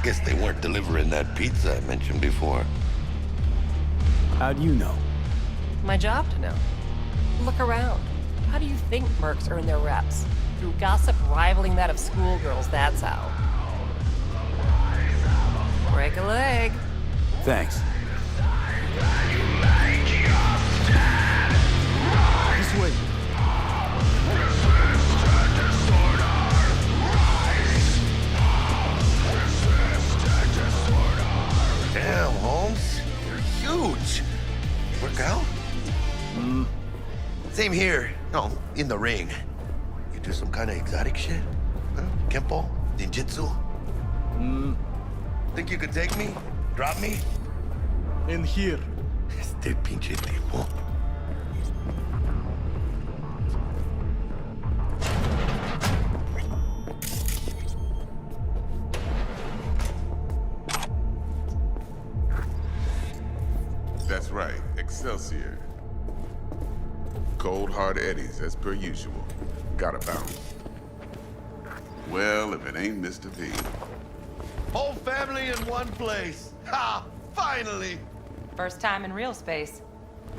Guess they weren't delivering that pizza I mentioned before. How'd you know? My job to know. Look around. How do you think mercs earn their reps? Through gossip rivaling that of schoolgirls, that's how. Break a leg. Thanks. This way. Damn, Holmes. You're huge. Work out? Same here. No, in the ring. You do some kind of exotic shit? Huh? Kempo? Ninjutsu? Think you could take me? Drop me? In here. Este pinche tipo. That's right, Excelsior. Cold hard eddies, as per usual. Gotta bounce. Well, if it ain't Mr. V. Whole family in one place. Ha! Finally! First time in real space.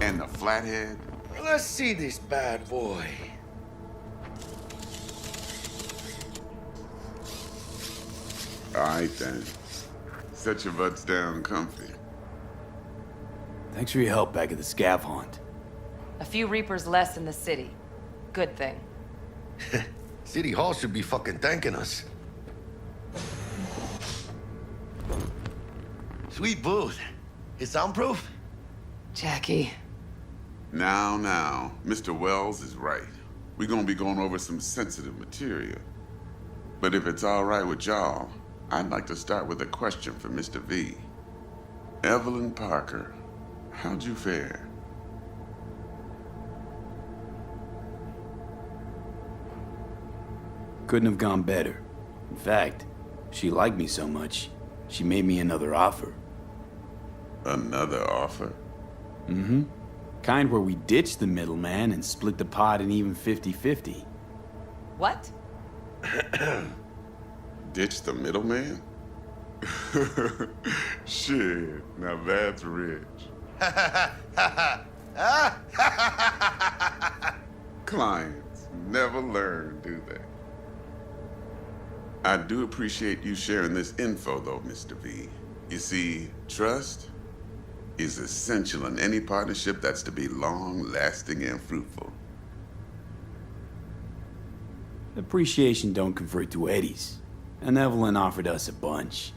And the flathead? Let's see this bad boy. Alright then. Set your butts down comfy. Thanks for your help back at the scav haunt. A few Reapers less in the city. Good thing. City Hall should be fucking thanking us. Sweet booth. It's soundproof? Jackie. Now, Mr. Wells is right. We're gonna be going over some sensitive material. But if it's all right with y'all, I'd like to start with a question for Mr. V. Evelyn Parker, how'd you fare? Couldn't have gone better. In fact, she liked me so much, she made me another offer. Another offer? Mm-hmm. Kind where we ditch the middleman and split the pot in even 50-50. What? Ditch the middleman? Shit, now that's rich. Clients never learn, do they? I do appreciate you sharing this info, though, Mr. V. You see, trust is essential in any partnership that's to be long-lasting and fruitful. Appreciation don't convert to eddies, and Evelyn offered us a bunch.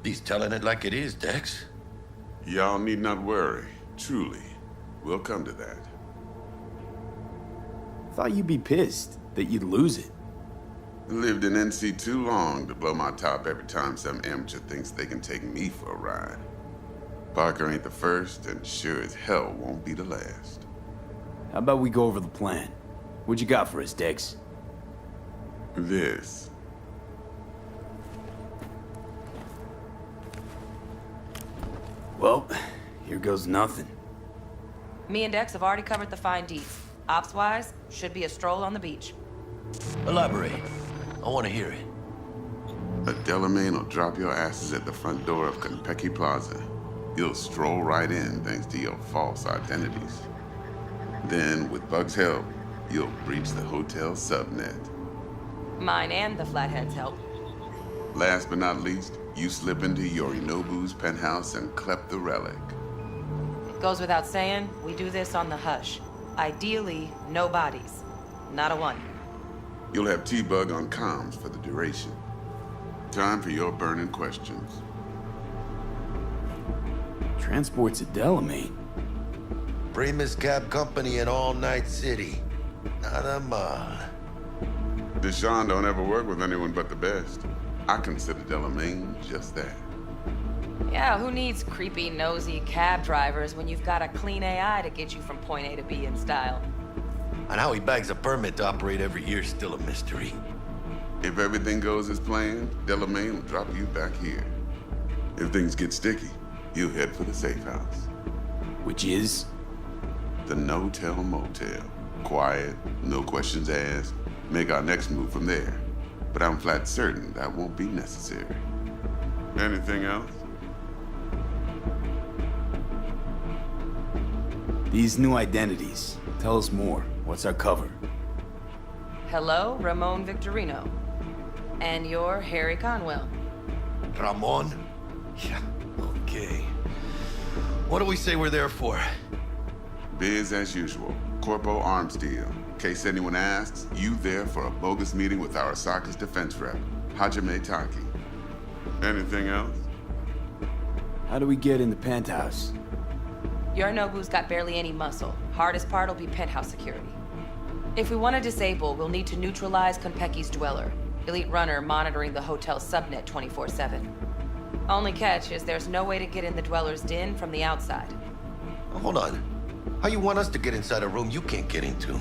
He's telling it like it is, Dex. Y'all need not worry. Truly, we'll come to that. Thought you'd be pissed that you'd lose it. Lived in NC too long to blow my top every time some amateur thinks they can take me for a ride. Parker ain't the first, and sure as hell won't be the last. How about we go over the plan? What you got for us, Dex? This. Well, here goes nothing. Me and Dex have already covered the fine deets. Ops-wise, should be a stroll on the beach. Elaborate. I want to hear it. A Delamain will drop your asses at the front door of Konpeki Plaza. You'll stroll right in thanks to your false identities. Then, with Bug's help, you'll breach the hotel subnet. Mine and the Flathead's help. Last but not least, you slip into Yorinobu's penthouse and clep the relic. Goes without saying, we do this on the hush. Ideally, no bodies. Not a one. You'll have T-Bug on comms for the duration. Time for your burning questions. Transport's a Delamain. Primus Cab Company in All Night City. Not a mile. Deshaun don't ever work with anyone but the best. I consider Delamain just that. Yeah, who needs creepy, nosy cab drivers when you've got a clean AI to get you from point A to B in style? And how he bags a permit to operate every year is still a mystery. If everything goes as planned, Delamain will drop you back here. If things get sticky, you'll head for the safe house. Which is? The No-Tell Motel. Quiet, no questions asked. Make our next move from there. But I'm flat certain that won't be necessary. Anything else? These new identities. Tell us more. What's our cover? Hello, Ramon Victorino. And you're Harry Conwell. Ramon? Yeah, okay. What do we say we're there for? Biz as usual. Corpo arms deal. In case anyone asks, you there for a bogus meeting with our Osaka's defense rep, Hajime Taki. Anything else? How do we get in the penthouse? Yorinobu's got barely any muscle. Hardest part will be penthouse security. If we want to disable, we'll need to neutralize Konpeki's dweller. Elite runner monitoring the hotel subnet 24/7. Only catch is there's no way to get in the dweller's den from the outside. Hold on. How you want us to get inside a room you can't get into?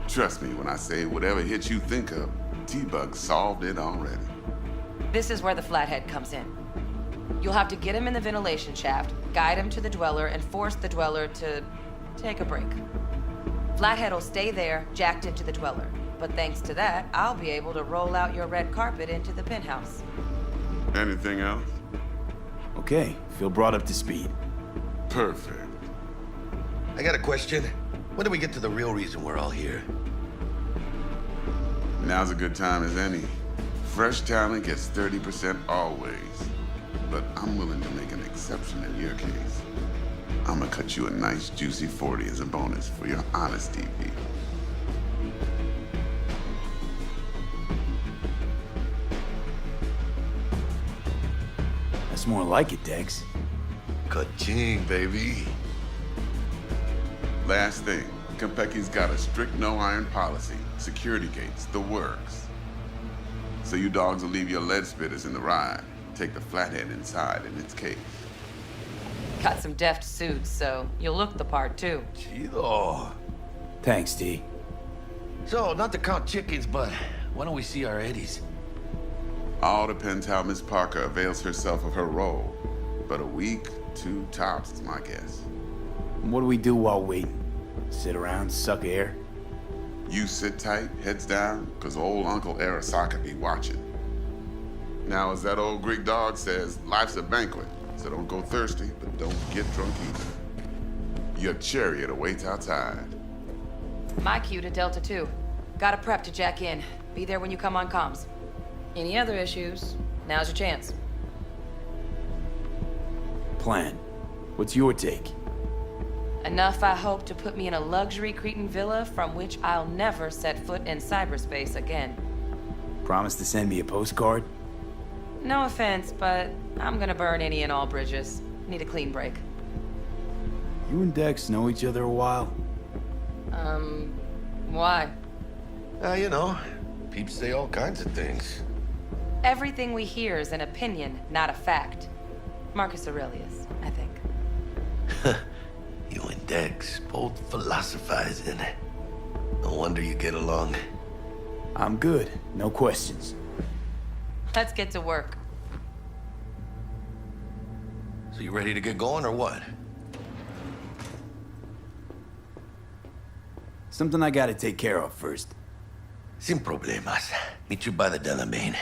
Trust me when I say whatever hit you think of, T-Bug solved it already. This is where the Flathead comes in. You'll have to get him in the ventilation shaft, guide him to the dweller, and force the dweller to take a break. Flathead will stay there, jacked into the dweller. But thanks to that, I'll be able to roll out your red carpet into the penthouse. Anything else? Okay, feel brought up to speed. Perfect. I got a question. When do we get to the real reason we're all here? Now's a good time as any. Fresh talent gets 30% always. But I'm willing to make an exception in your case. I'm gonna cut you a nice juicy 40 as a bonus for your honesty, V. That's more like it, Dex. Ka-ching, baby. Last thing, Konpeki's got a strict no-iron policy. Security gates, the works. So you dogs will leave your lead spitters in the ride. Take the Flathead inside in its case. Got some deft suits, so you'll look the part too. Chido. Thanks, T. So, not to count chickens, but why don't we see our eddies? All depends how Miss Parker avails herself of her role. But a week, 2 tops is my guess. What do we do while waiting? Sit around, suck air? You sit tight, heads down, because old Uncle Arasaka be watching. Now, as that old Greek dog says, life's a banquet, so don't go thirsty, but don't get drunk either. Your chariot awaits outside. My cue to Delta 2. Gotta prep to jack in. Be there when you come on comms. Any other issues, now's your chance. Plan. What's your take? Enough, I hope, to put me in a luxury Cretan villa from which I'll never set foot in cyberspace again. Promise to send me a postcard? No offense, but I'm gonna burn any and all bridges. Need a clean break. You and Dex know each other a while? Why? You know, peeps say all kinds of things. Everything we hear is an opinion, not a fact. Marcus Aurelius, I think. You and Dex both philosophizing. No wonder you get along. I'm good. No questions. Let's get to work. So you ready to get going or what? Something I gotta take care of first. Sin problemas. Meet you by the Delamain.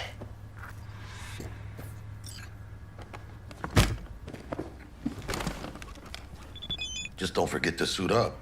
Just don't forget to suit up.